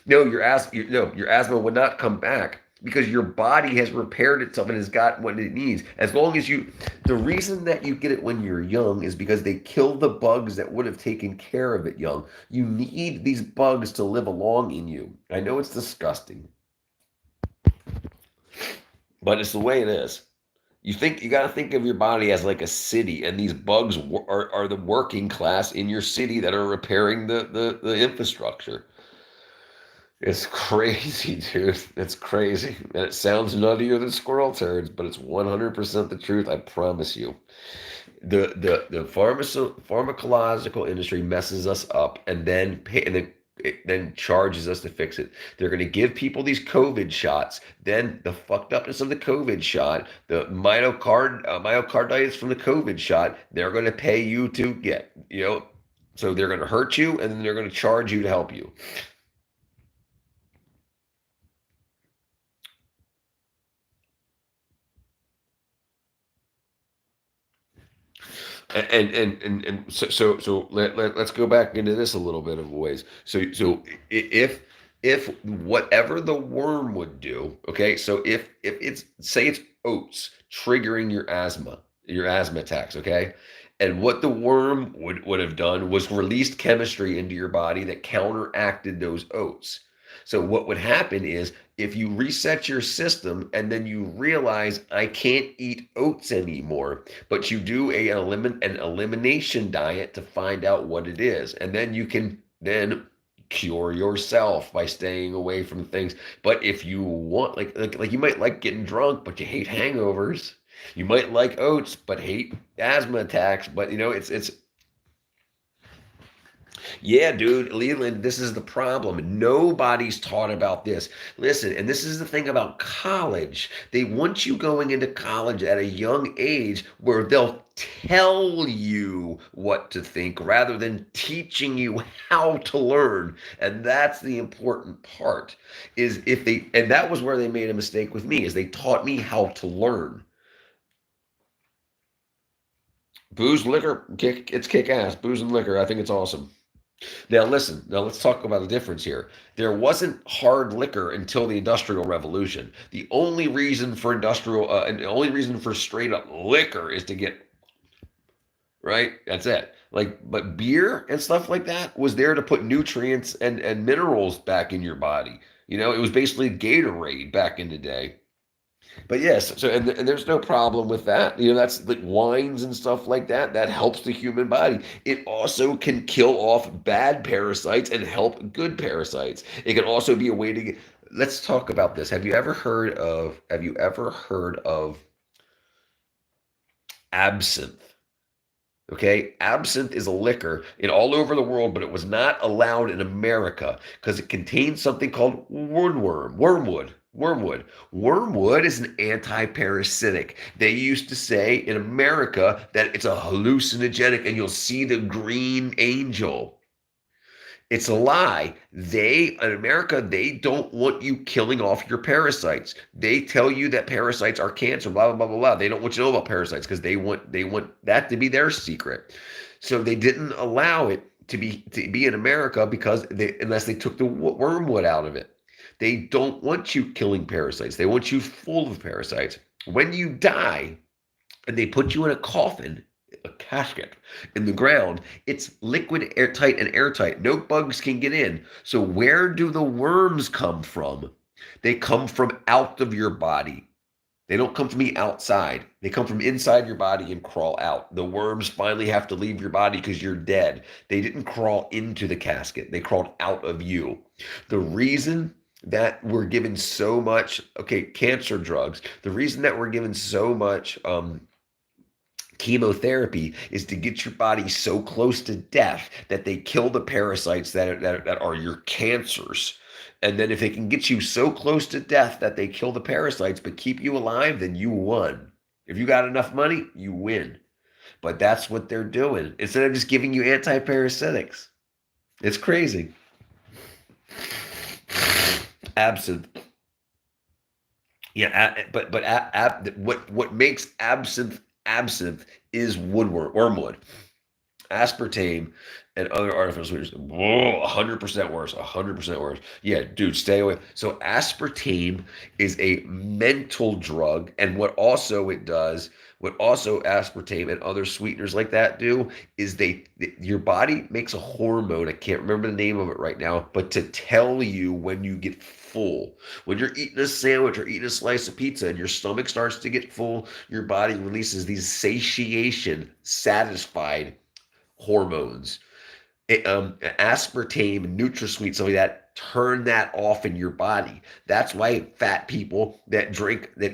No, your asthma would not come back because your body has repaired itself and has got what it needs. As long as the reason that you get it when you're young is because they kill the bugs that would have taken care of it young. You need these bugs to live along in you. I know it's disgusting, but it's the way it is. You got to think of your body as like a city, and these bugs are the working class in your city that are repairing the infrastructure. It's crazy, dude. It's crazy. And it sounds nuttier than squirrel turds, but it's 100% the truth. I promise you. The pharmacological industry messes us up and then charges us to fix it. They're going to give people these COVID shots. Then the fucked upness of the COVID shot, the myocarditis from the COVID shot, they're going to pay you to get, so they're going to hurt you and then they're going to charge you to help you. Let's go back into this a little bit of ways. So if whatever the worm would do, okay, so if it's, say it's oats triggering your asthma attacks, okay, and what the worm would have done was released chemistry into your body that counteracted those oats. So what would happen is if you reset your system and then you realize I can't eat oats anymore, but you do an elimination diet to find out what it is, and then you can then cure yourself by staying away from things. But if you want, like you might like getting drunk, but you hate hangovers. You might like oats, but hate asthma attacks. But it's yeah, dude, Leland, this is the problem. Nobody's taught about this. Listen, and this is the thing about college. They want you going into college at a young age where they'll tell you what to think rather than teaching you how to learn. And that's the important part. And that was where they made a mistake with me, is they taught me how to learn. Booze, liquor, it's kick ass. Booze and liquor, I think it's awesome. Now listen, let's talk about the difference here. There wasn't hard liquor until the Industrial Revolution. The only reason for and the only reason for straight up liquor is to get, right? That's it. But beer and stuff like that was there to put nutrients and minerals back in your body. It was basically Gatorade back in the day. But yes, and there's no problem with that. That's like wines and stuff like that. That helps the human body. It also can kill off bad parasites and help good parasites. It can also be a way to get. Let's talk about this. Have you ever heard of absinthe? Okay, absinthe is a liquor in all over the world, but it was not allowed in America because it contains something called wormwood is an anti-parasitic. They used to say in America that it's a hallucinogenic and you'll see the green angel. It's a lie. In America, they don't want you killing off your parasites. They tell you that parasites are cancer, blah, blah, blah, blah, blah. They don't want you to know about parasites because they want that to be their secret. So they didn't allow it to be in America because unless they took the wormwood out of it. They don't want you killing parasites. They want you full of parasites. When you die, and they put you in a coffin, a casket in the ground, it's liquid, airtight. No bugs can get in. So where do the worms come from? They come from out of your body. They don't come from the outside. They come from inside your body and crawl out. The worms finally have to leave your body because you're dead. They didn't crawl into the casket. They crawled out of you. The reason that we're given so much, cancer drugs, the reason that we're given so much chemotherapy is to get your body so close to death that they kill the parasites that are your cancers. And then if they can get you so close to death that they kill the parasites but keep you alive, then you won. If you got enough money, you win. But that's what they're doing. Instead of just giving you anti-parasitics. It's crazy. Absinthe. Yeah, but what makes absinthe is wormwood, aspartame, and other artificial sweeteners. Whoa, 100% worse. 100% worse. Yeah, dude, stay away. So aspartame is a mental drug, and what also aspartame and other sweeteners like that do is your body makes a hormone. I can't remember the name of it right now, but to tell you when you get full. When you're eating a sandwich or eating a slice of pizza and your stomach starts to get full, your body releases these satiation, satisfied hormones. Aspartame, NutraSweet, something like that, turn that off in your body. That's why fat people that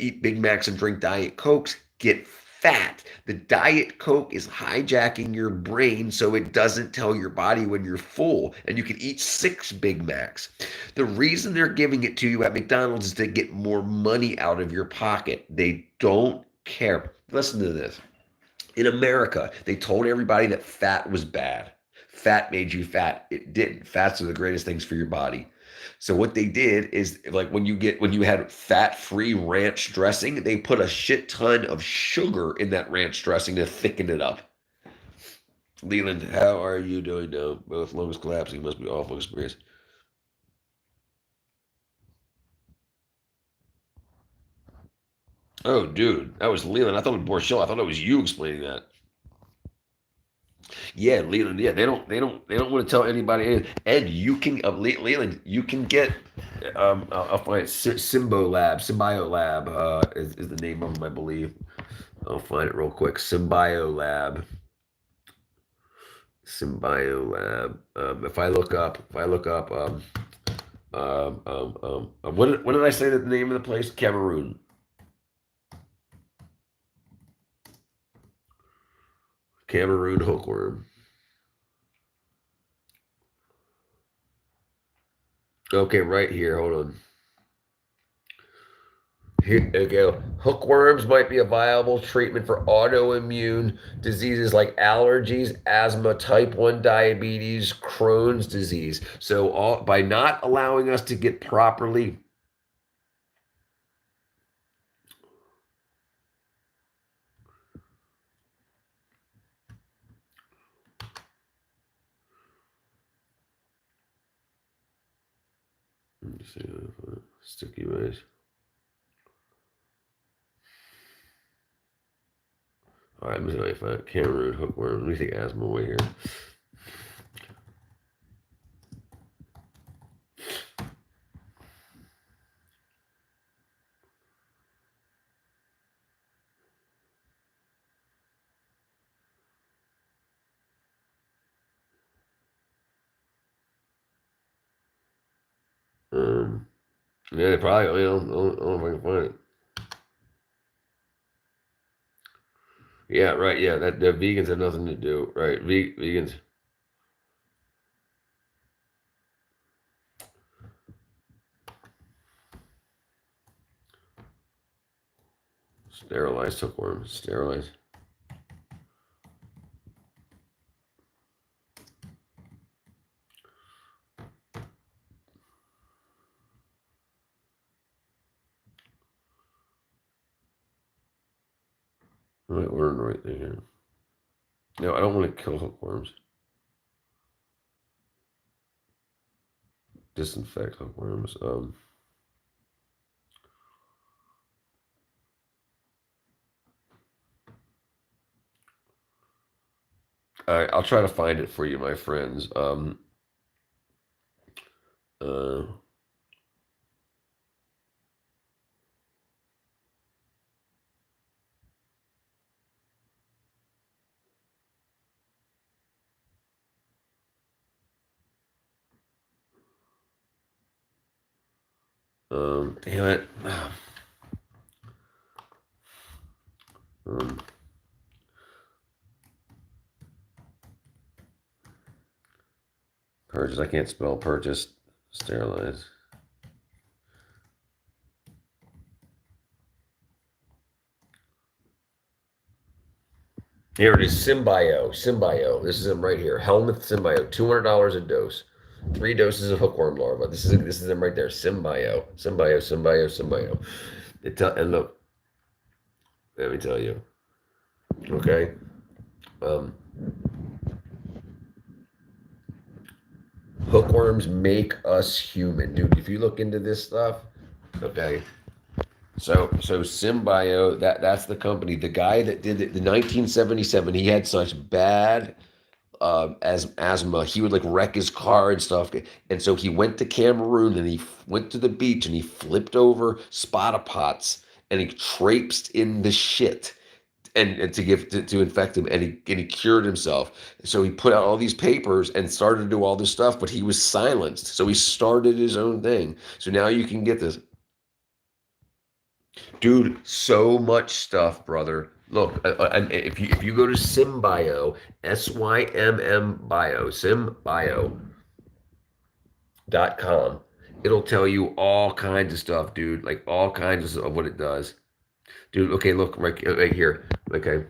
eat Big Macs and drink Diet Cokes get fat. The Diet Coke is hijacking your brain so it doesn't tell your body when you're full, and you can eat 6 Big Macs. The reason they're giving it to you at McDonald's is to get more money out of your pocket. They don't care. Listen to this. In America, they told everybody that fat was bad. Fat made you fat. It didn't. Fats are the greatest things for your body. So what they did is, like, when you had fat-free ranch dressing, they put a shit ton of sugar in that ranch dressing to thicken it up. Leland, how are you doing now? Both lungs collapsing. Must be an awful experience. Oh, dude, that was Leland. I thought it was Borchell. I thought it was you explaining that. Yeah, Leland. Yeah, they don't want to tell anybody anything. And you can, Leland, you can get. I'll find it. Symbio Lab is the name of them, I believe. I'll find it real quick. Symbio Lab. If I look up, what did I say that the name of the place? Cameroon. Cameroon hookworm. Okay, right here. Hold on. Here we go. Hookworms might be a viable treatment for autoimmune diseases like allergies, asthma, type 1 diabetes, Crohn's disease. So by not allowing us to get properly. Let me see. Sticky rice. All right, let me see if I Cameroon hookworm. Let me take asthma away here. Yeah, probably. I don't know if I can find it. Yeah, right. Yeah, that the vegans have nothing to do, right? Vegans. Sterilized hookworms. Sterilized. Am I ordering the right thing here? No, I don't want to kill hookworms. Disinfect hookworms. All right, I'll try to find it for you, my friends. Uh, damn it. Um, purchase. I can't spell purchase. Sterilize. Here it is. Symbio. Symbio. This is them right here. Helmuth Symbio. $200 a dose. 3 doses of hookworm larva. This is them right there. Symbio. Symbio. Symbio. Symbio. And look, let me tell you. Okay. Um, Hookworms make us human, dude. If you look into this stuff, okay. So Symbio, that's the company. The guy that did it, the 1977, he had such bad as asthma, he would like wreck his car and stuff. And so he went to Cameroon and he went to the beach and he flipped over spotapots and he traipsed in the shit and to infect him, and he cured himself. So he put out all these papers and started to do all this stuff, but he was silenced. So he started his own thing. So now you can get this, dude. So much stuff, brother. Look, and if you go to Symbio, SYMM bio, symbio.com, it'll tell you all kinds of stuff, dude. Like all kinds of what it does, dude. Okay, look right here. Okay,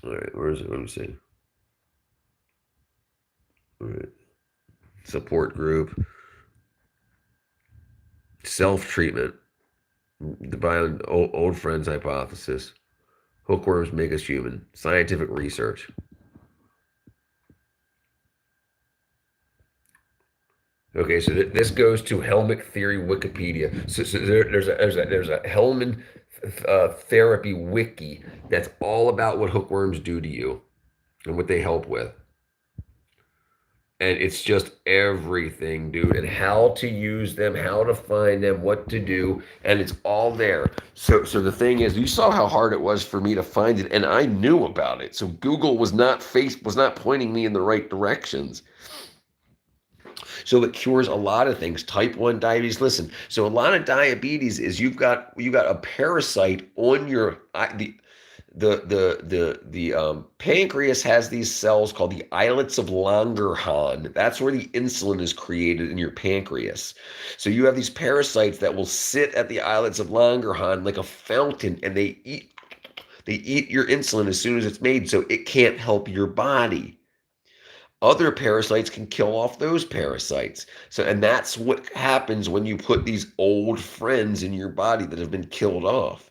all right. Where is it? Let me see. All right. Support group, self treatment, the old friends hypothesis, hookworms make us human, scientific research. Okay, so this goes to Helmick Theory Wikipedia. So there's a Hellman therapy wiki that's all about what hookworms do to you and what they help with. And it's just everything, dude, and how to use them, how to find them, what to do, and it's all there. So the thing is, you saw how hard it was for me to find it, and I knew about it. So Google was not pointing me in the right directions. So it cures a lot of things. Type 1 diabetes. Listen, so a lot of diabetes is you've got a parasite on your the pancreas has these cells called the islets of Langerhans. That's where the insulin is created in your pancreas. So you have these parasites that will sit at the islets of Langerhans like a fountain, and they eat your insulin as soon as it's made, so it can't help your body. Other parasites can kill off those parasites. So, and that's what happens when you put these old friends in your body that have been killed off.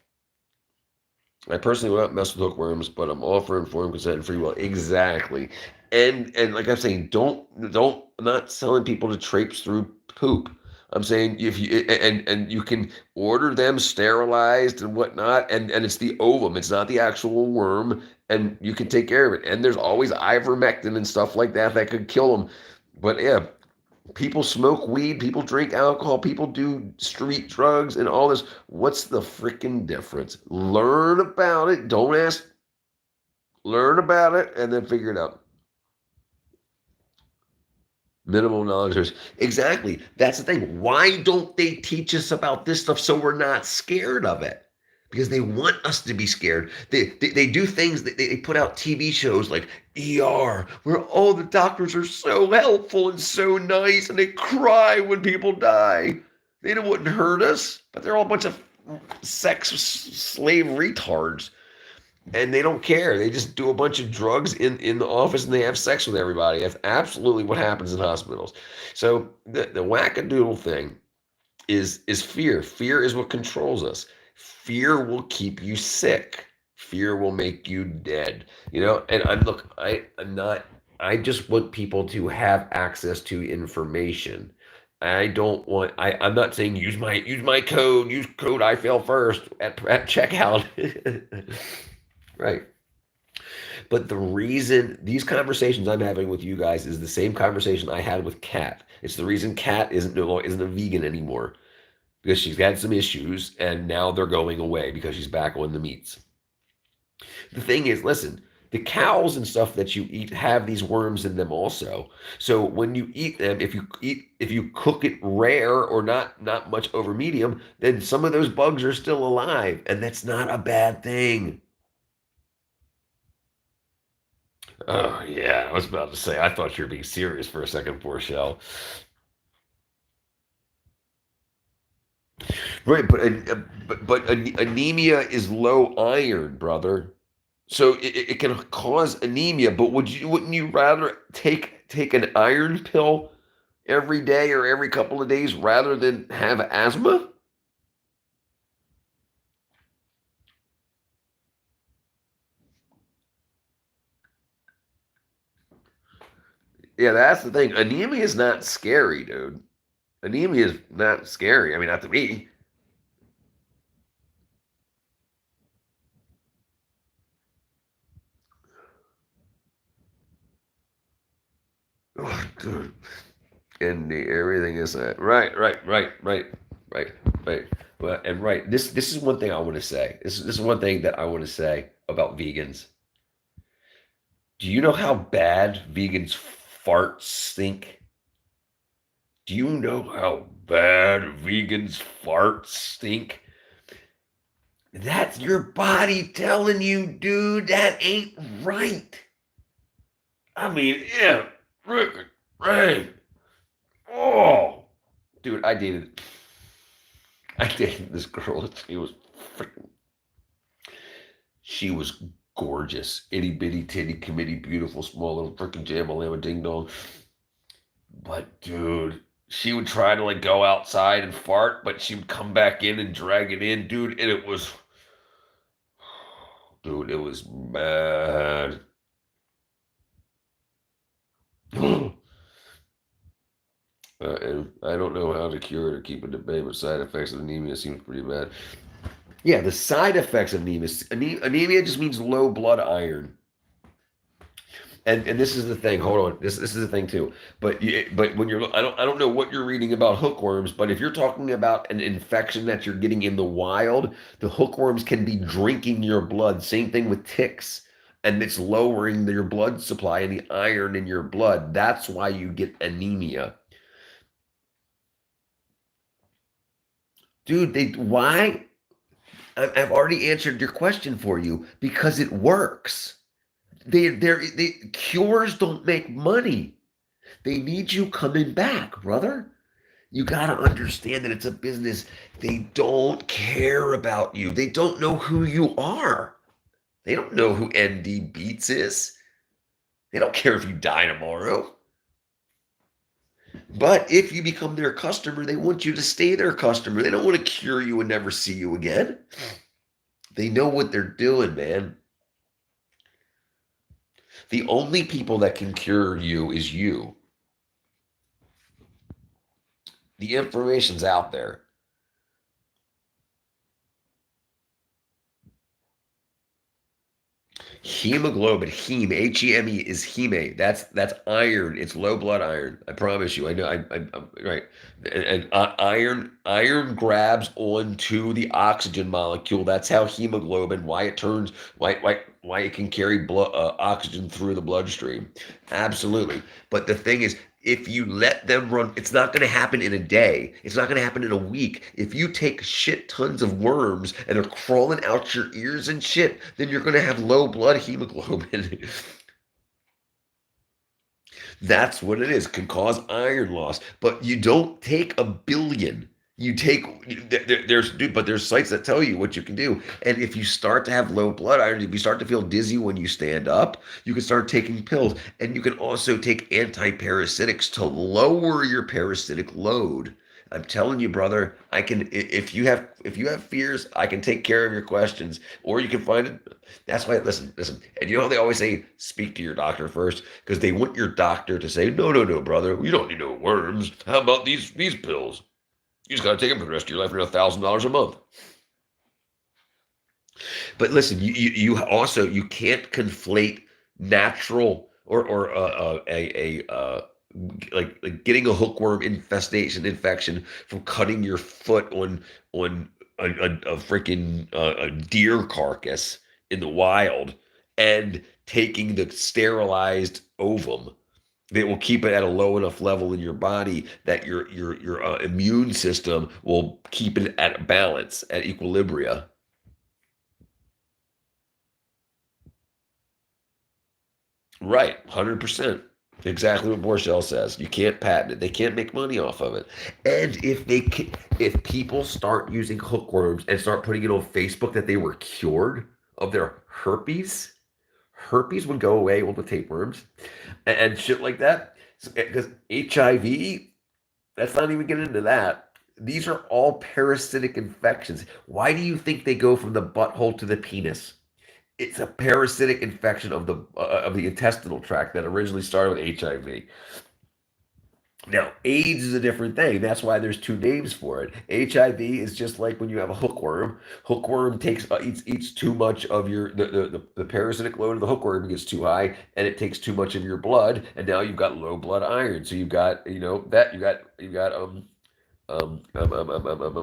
I personally will not mess with hookworms, but I'm all for informed consent and free will. Exactly. And like I'm saying, don't I'm not telling people to traipse through poop. I'm saying if you and you can order them sterilized and whatnot, and it's the ovum, it's not the actual worm, and you can take care of it. And there's always ivermectin and stuff like that could kill them. But yeah, people smoke weed, people drink alcohol, people do street drugs and all this. What's the freaking difference? Learn about it. Don't ask. Learn about it and then figure it out. Minimal knowledge. Exactly. That's the thing. Why don't they teach us about this stuff so we're not scared of it? because they want us to be scared. They do things, they put out TV shows like ER, where all the doctors are so helpful and so nice, and they cry when people die. They wouldn't hurt us, but they're all a bunch of sex slave retards. And they don't care. They just do a bunch of drugs in the office and they have sex with everybody. That's absolutely what happens in hospitals. So the wackadoodle thing is fear. Fear is what controls us. Fear will keep you sick. Fear will make you dead. And I just want people to have access to information. I'm not saying use my code, use code I fail first at checkout. Right. But the reason these conversations I'm having with you guys is the same conversation I had with Kat. It's the reason Kat isn't a vegan anymore, because she's had some issues and now they're going away because she's back on the meats. The thing is, listen, the cows and stuff that you eat have these worms in them also. So when you eat them, if you cook it rare or not much over medium, then some of those bugs are still alive, and that's not a bad thing. Oh, yeah, I was about to say, I thought you were being serious for a second, poor Shell. Right, but anemia is low iron, brother. So it can cause anemia, but wouldn't you rather take an iron pill every day or every couple of days rather than have asthma? Yeah, that's the thing. Anemia is not scary, dude. Anemia is not scary. I mean, not to me. Oh, dude. And everything is that. Right. Well, and right. This is one thing I want to say. This is one thing that I want to say about vegans. Do you know how bad vegans farts stink? Do you know how bad vegans farts stink? That's your body telling you, dude, that ain't right. I mean, yeah, Rick, Ray. Oh, dude, I dated this girl. She was gorgeous, itty bitty titty committee, beautiful, small little freaking jamalama ding dong. But dude, she would try to like go outside and fart, but she would come back in and drag it in, dude, and it was bad. And I don't know how to cure it or keep it at bay, but side effects of anemia seems pretty bad. Yeah, the side effects of anemia just means low blood iron. And this is the thing. Hold on, this is the thing too. But when you're, I don't know what you're reading about hookworms, but if you're talking about an infection that you're getting in the wild, the hookworms can be drinking your blood. Same thing with ticks, and it's lowering your blood supply and the iron in your blood. That's why you get anemia. Dude, why? I've already answered your question for you, because it works. Cures don't make money. They need you coming back, brother. You got to understand that it's a business. They don't care about you. They don't know who you are. They don't know who ND Beats is. They don't care if you die tomorrow. But if you become their customer, they want you to stay their customer. They don't want to cure you and never see you again. They know what they're doing, man. The only people that can cure you is you. The information's out there. Hemoglobin, Heme, is heme. That's iron. It's low blood iron. I promise you. I know. I'm right. And iron grabs onto the oxygen molecule. That's how hemoglobin. Why it turns. Why it can carry blood oxygen through the bloodstream. Absolutely. But the thing is, if you let them run, it's not going to happen in a day. It's not going to happen in a week. If you take shit tons of worms and they're crawling out your ears and shit, then you're going to have low blood hemoglobin. That's what it is. Can cause iron loss, but you don't take a billion. You take there's sites that tell you what you can do. And if you start to have low blood iron, if you start to feel dizzy when you stand up, you can start taking pills. And you can also take antiparasitics to lower your parasitic load. I'm telling you, brother, I can if you have fears, I can take care of your questions. Or you can find it. That's why listen. And you know how they always say speak to your doctor first? Because they want your doctor to say, no, brother, you don't need no worms. How about these pills? You just got to take them for the rest of your life for $1,000 a month. But listen, you also you can't conflate natural or like getting a hookworm infection from cutting your foot on a freaking a deer carcass in the wild and taking the sterilized ovum that will keep it at a low enough level in your body that your immune system will keep it at balance, at equilibria. Right, 100%. Exactly what Borchell says. You can't patent it. They can't make money off of it. And if people start using hookworms and start putting it on Facebook that they were cured of their herpes would go away with the tapeworms and shit like that. Because HIV, let's not even get into that. These are all parasitic infections. Why do you think they go from the butthole to the penis? It's a parasitic infection of the intestinal tract that originally started with HIV. Now, AIDS is a different thing. That's why there's two names for it. HIV is just like when you have a hookworm. Hookworm eats too much of your the parasitic load of the hookworm gets too high, and it takes too much of your blood, and now you've got low blood iron. So you've got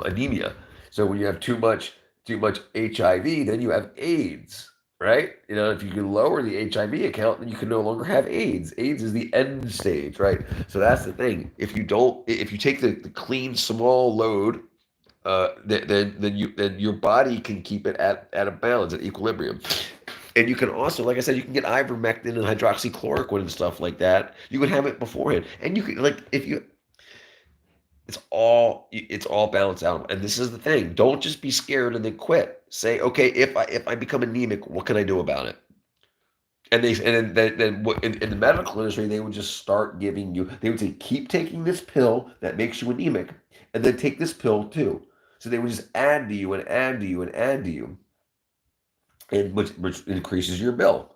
anemia. So when you have too much HIV, then you have AIDS. Right? If you can lower the HIV account, then you can no longer have AIDS. AIDS is the end stage, right? So that's the thing. If you take the clean small load, then your body can keep it at a balance, at equilibrium. And you can also, like I said, you can get ivermectin and hydroxychloroquine and stuff like that. You can have it beforehand, and you can it's all balanced out. And this is the thing. Don't just be scared and then quit. Say, okay, if I become anemic, what can I do about it? And in the medical industry, they would just start giving you. They would say, keep taking this pill that makes you anemic, and then take this pill too. So they would just add to you and add to you and add to you, and which increases your bill.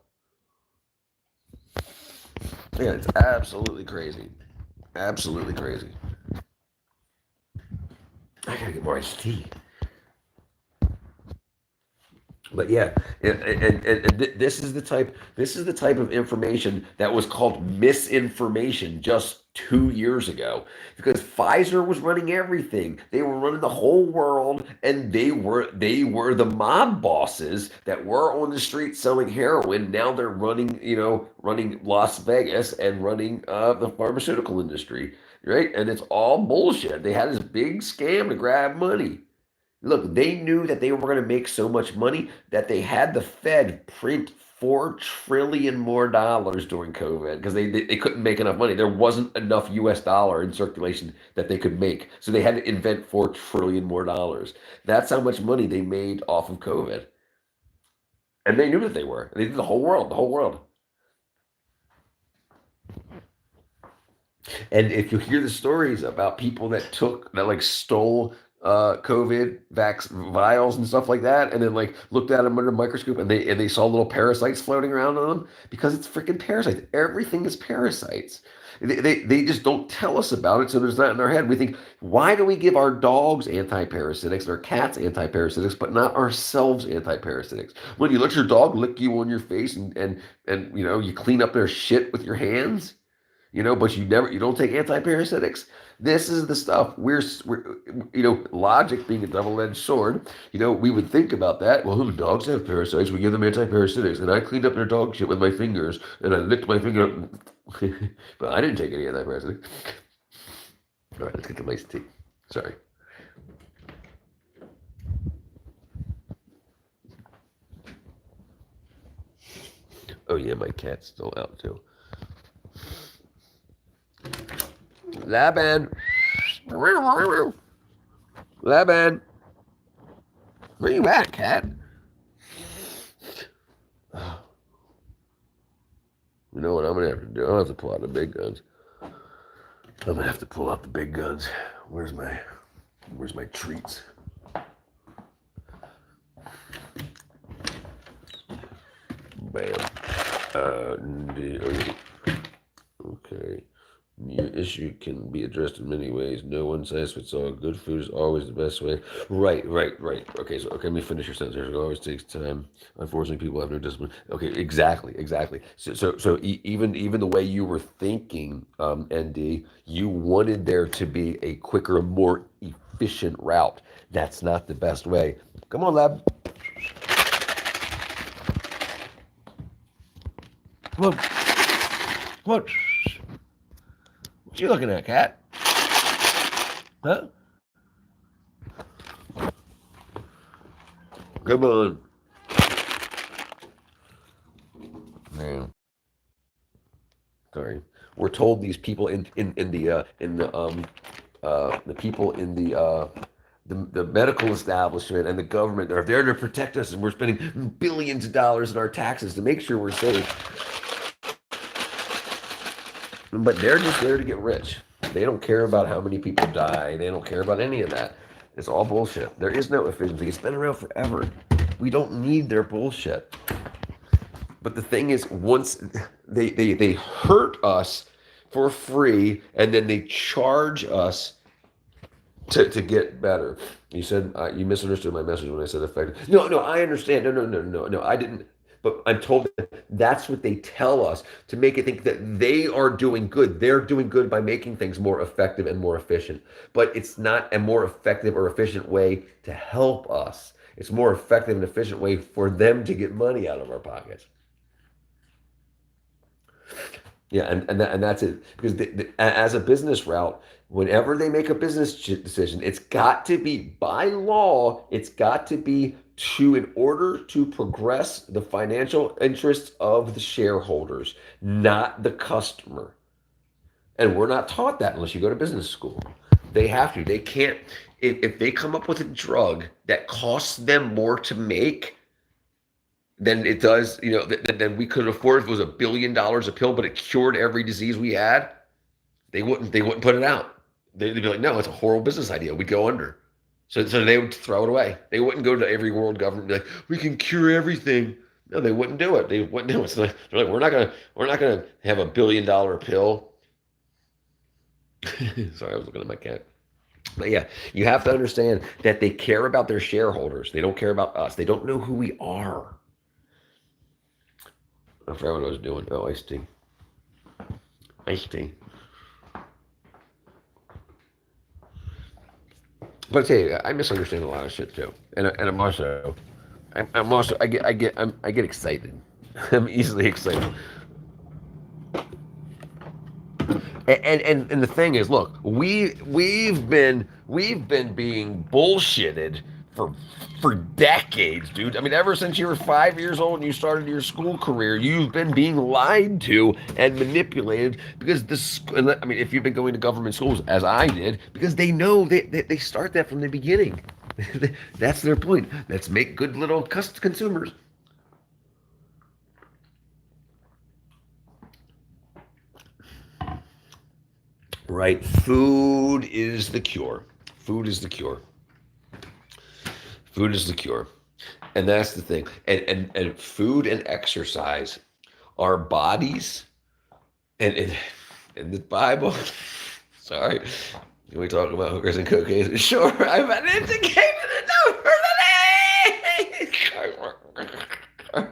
Yeah, it's absolutely crazy. Absolutely crazy. I gotta get more iced tea. But yeah, and this is the type of information that was called misinformation just 2 years ago, because Pfizer was running everything. They were running the whole world, and they were the mob bosses that were on the street selling heroin. Now they're running Las Vegas and running the pharmaceutical industry, right? And it's all bullshit. They had this big scam to grab money. Look, they knew that they were going to make so much money that they had the Fed print $4 trillion more during COVID because they couldn't make enough money. There wasn't enough US dollar in circulation that they could make. So they had to invent $4 trillion more. That's how much money they made off of COVID. And they knew that they were. They did the whole world, the whole world. And if you hear the stories about people that like stole COVID vials and stuff like that, and then like looked at them under a microscope, and they saw little parasites floating around on them, because it's freaking parasites. Everything is parasites. They just don't tell us about it, so there's that in our head. We think, why do we give our dogs antiparasitics, our cats antiparasitics, but not ourselves antiparasitics? When you let your dog lick you on your face and you clean up their shit with your hands, but you don't take antiparasitics. This is the stuff we're logic being a double-edged sword. We would think about that. Well, the dogs have parasites. We give them antiparasitics. And I cleaned up their dog shit with my fingers and I licked my finger. But I didn't take any antiparasitics. All right, let's get the iced tea. Sorry. Oh yeah, my cat's still out too. Laban. Laban. Where you at, cat? You know what I'm gonna have to do? I'll have to pull out the big guns. I'm gonna have to pull out the big guns. Where's my treats? Bam. Okay. Your issue can be addressed in many ways. No one size fits all. Good food is always the best way. Right. Okay, let me finish your sentence here. It always takes time. Unfortunately, people have no discipline. Okay, exactly. So even the way you were thinking, ND, you wanted there to be a quicker, more efficient route. That's not the best way. Come on, lab. Come on. What you looking at, cat? Huh? Come on. Man. Sorry. We're told these people the people in the medical establishment and the government are there to protect us, and we're spending billions of dollars in our taxes to make sure we're safe. But they're just there to get rich. They don't care about how many people die. They don't care about any of that. It's all bullshit. There is no efficiency. It's been around forever. We don't need their bullshit. But the thing is, once they hurt us for free, and then they charge us to get better. You said you misunderstood my message when I said effective. No, I understand. No, I didn't. But I'm told that that's what they tell us to make it think that they are doing good. They're doing good by making things more effective and more efficient. But it's not a more effective or efficient way to help us. It's a more effective and efficient way for them to get money out of our pockets. Yeah, and that's it. Because as a business route, whenever they make a business decision, it's got to be by law. It's got to be in order to progress the financial interests of the shareholders, not the customer. And we're not taught that unless you go to business school. They have to. They can't. If they come up with a drug that costs them more to make than it does, than we could afford if it was $1 billion a pill, but it cured every disease we had, they wouldn't put it out. They'd be like, no, it's a horrible business idea. We'd go under. So they would throw it away. They wouldn't go to every world government and be like, we can cure everything. No, they wouldn't do it. They wouldn't do it. So they're like, we're not gonna have $1 billion pill. Sorry, I was looking at my cat. But yeah, you have to understand that they care about their shareholders. They don't care about us. They don't know who we are. I forgot what I was doing. Oh, iced tea. Iced tea. But I tell you, I misunderstand a lot of shit too, and I'm also I get excited. I'm easily excited. And the thing is, look, we've been being bullshitted for decades, dude. I mean, ever since you were 5 years old and you started your school career, you've been being lied to and manipulated because if you've been going to government schools, as I did, because they know they start that from the beginning. That's their point. Let's make good little consumers. Right? Food is the cure. Food is the cure. Food is the cure. And that's the thing. And food and exercise, our bodies, and in the Bible, sorry, can we talk about hookers and cocaine? Sure, I've been indicated enough for the day. I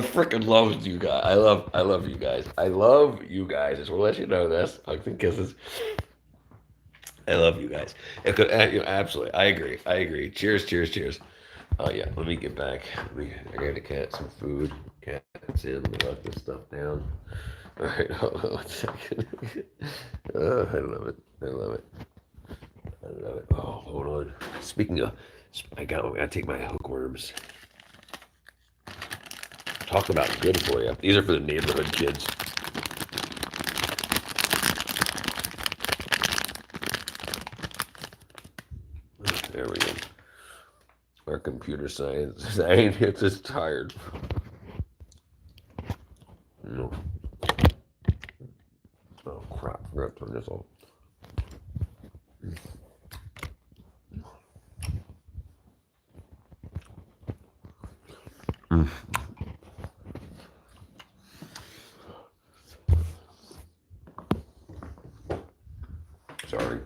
freaking love you guys. I love you guys. I love you guys. I just want to let you know this. Hugs and kisses. I love you guys. Absolutely. I agree. I agree. Cheers, cheers, cheers. Oh yeah. Let me get back. I got the cat some food. Cat's in. Let me lock this stuff down. All right. Hold on 1 second. I love it. I love it. I love it. Oh, hold on. Speaking of, I gotta take my hookworms. Talk about good for you. These are for the neighborhood kids. There we go. Our computer science. I ain't just tired. No. Oh crap! I forgot to turn this off. Sorry.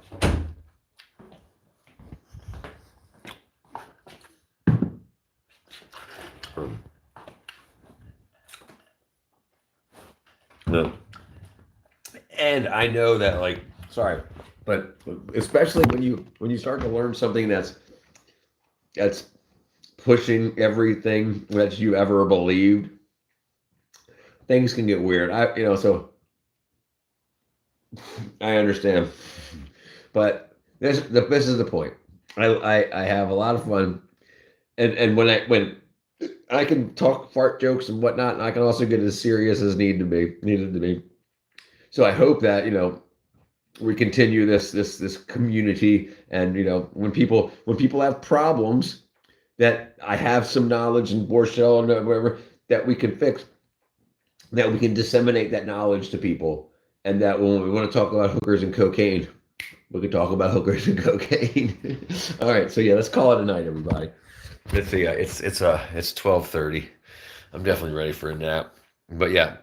No. And I know that, like, sorry, but especially when you start to learn something that's pushing everything that you ever believed, things can get weird. So I understand, but this is the point. I have a lot of fun, and when I can talk fart jokes and whatnot, and I can also get as serious as needed to be. So I hope that we continue this community, and when people have problems, that I have some knowledge in Borshell and whatever that we can fix, that we can disseminate that knowledge to people, and that when we want to talk about hookers and cocaine, we can talk about hookers and cocaine. All right, so yeah, let's call it a night, everybody. Let's see. It's 12:30. I'm definitely ready for a nap. But yeah,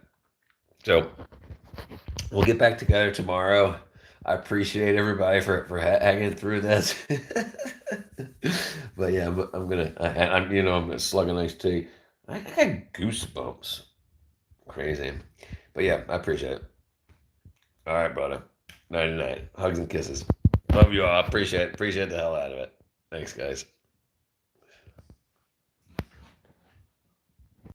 so we'll get back together tomorrow. I appreciate everybody for hanging through this. But yeah, I'm gonna slug a nice tea. I got goosebumps. Crazy. But yeah, I appreciate it. All right, brother. 99. Hugs and kisses. Love you all. I appreciate the hell out of it. Thanks, guys.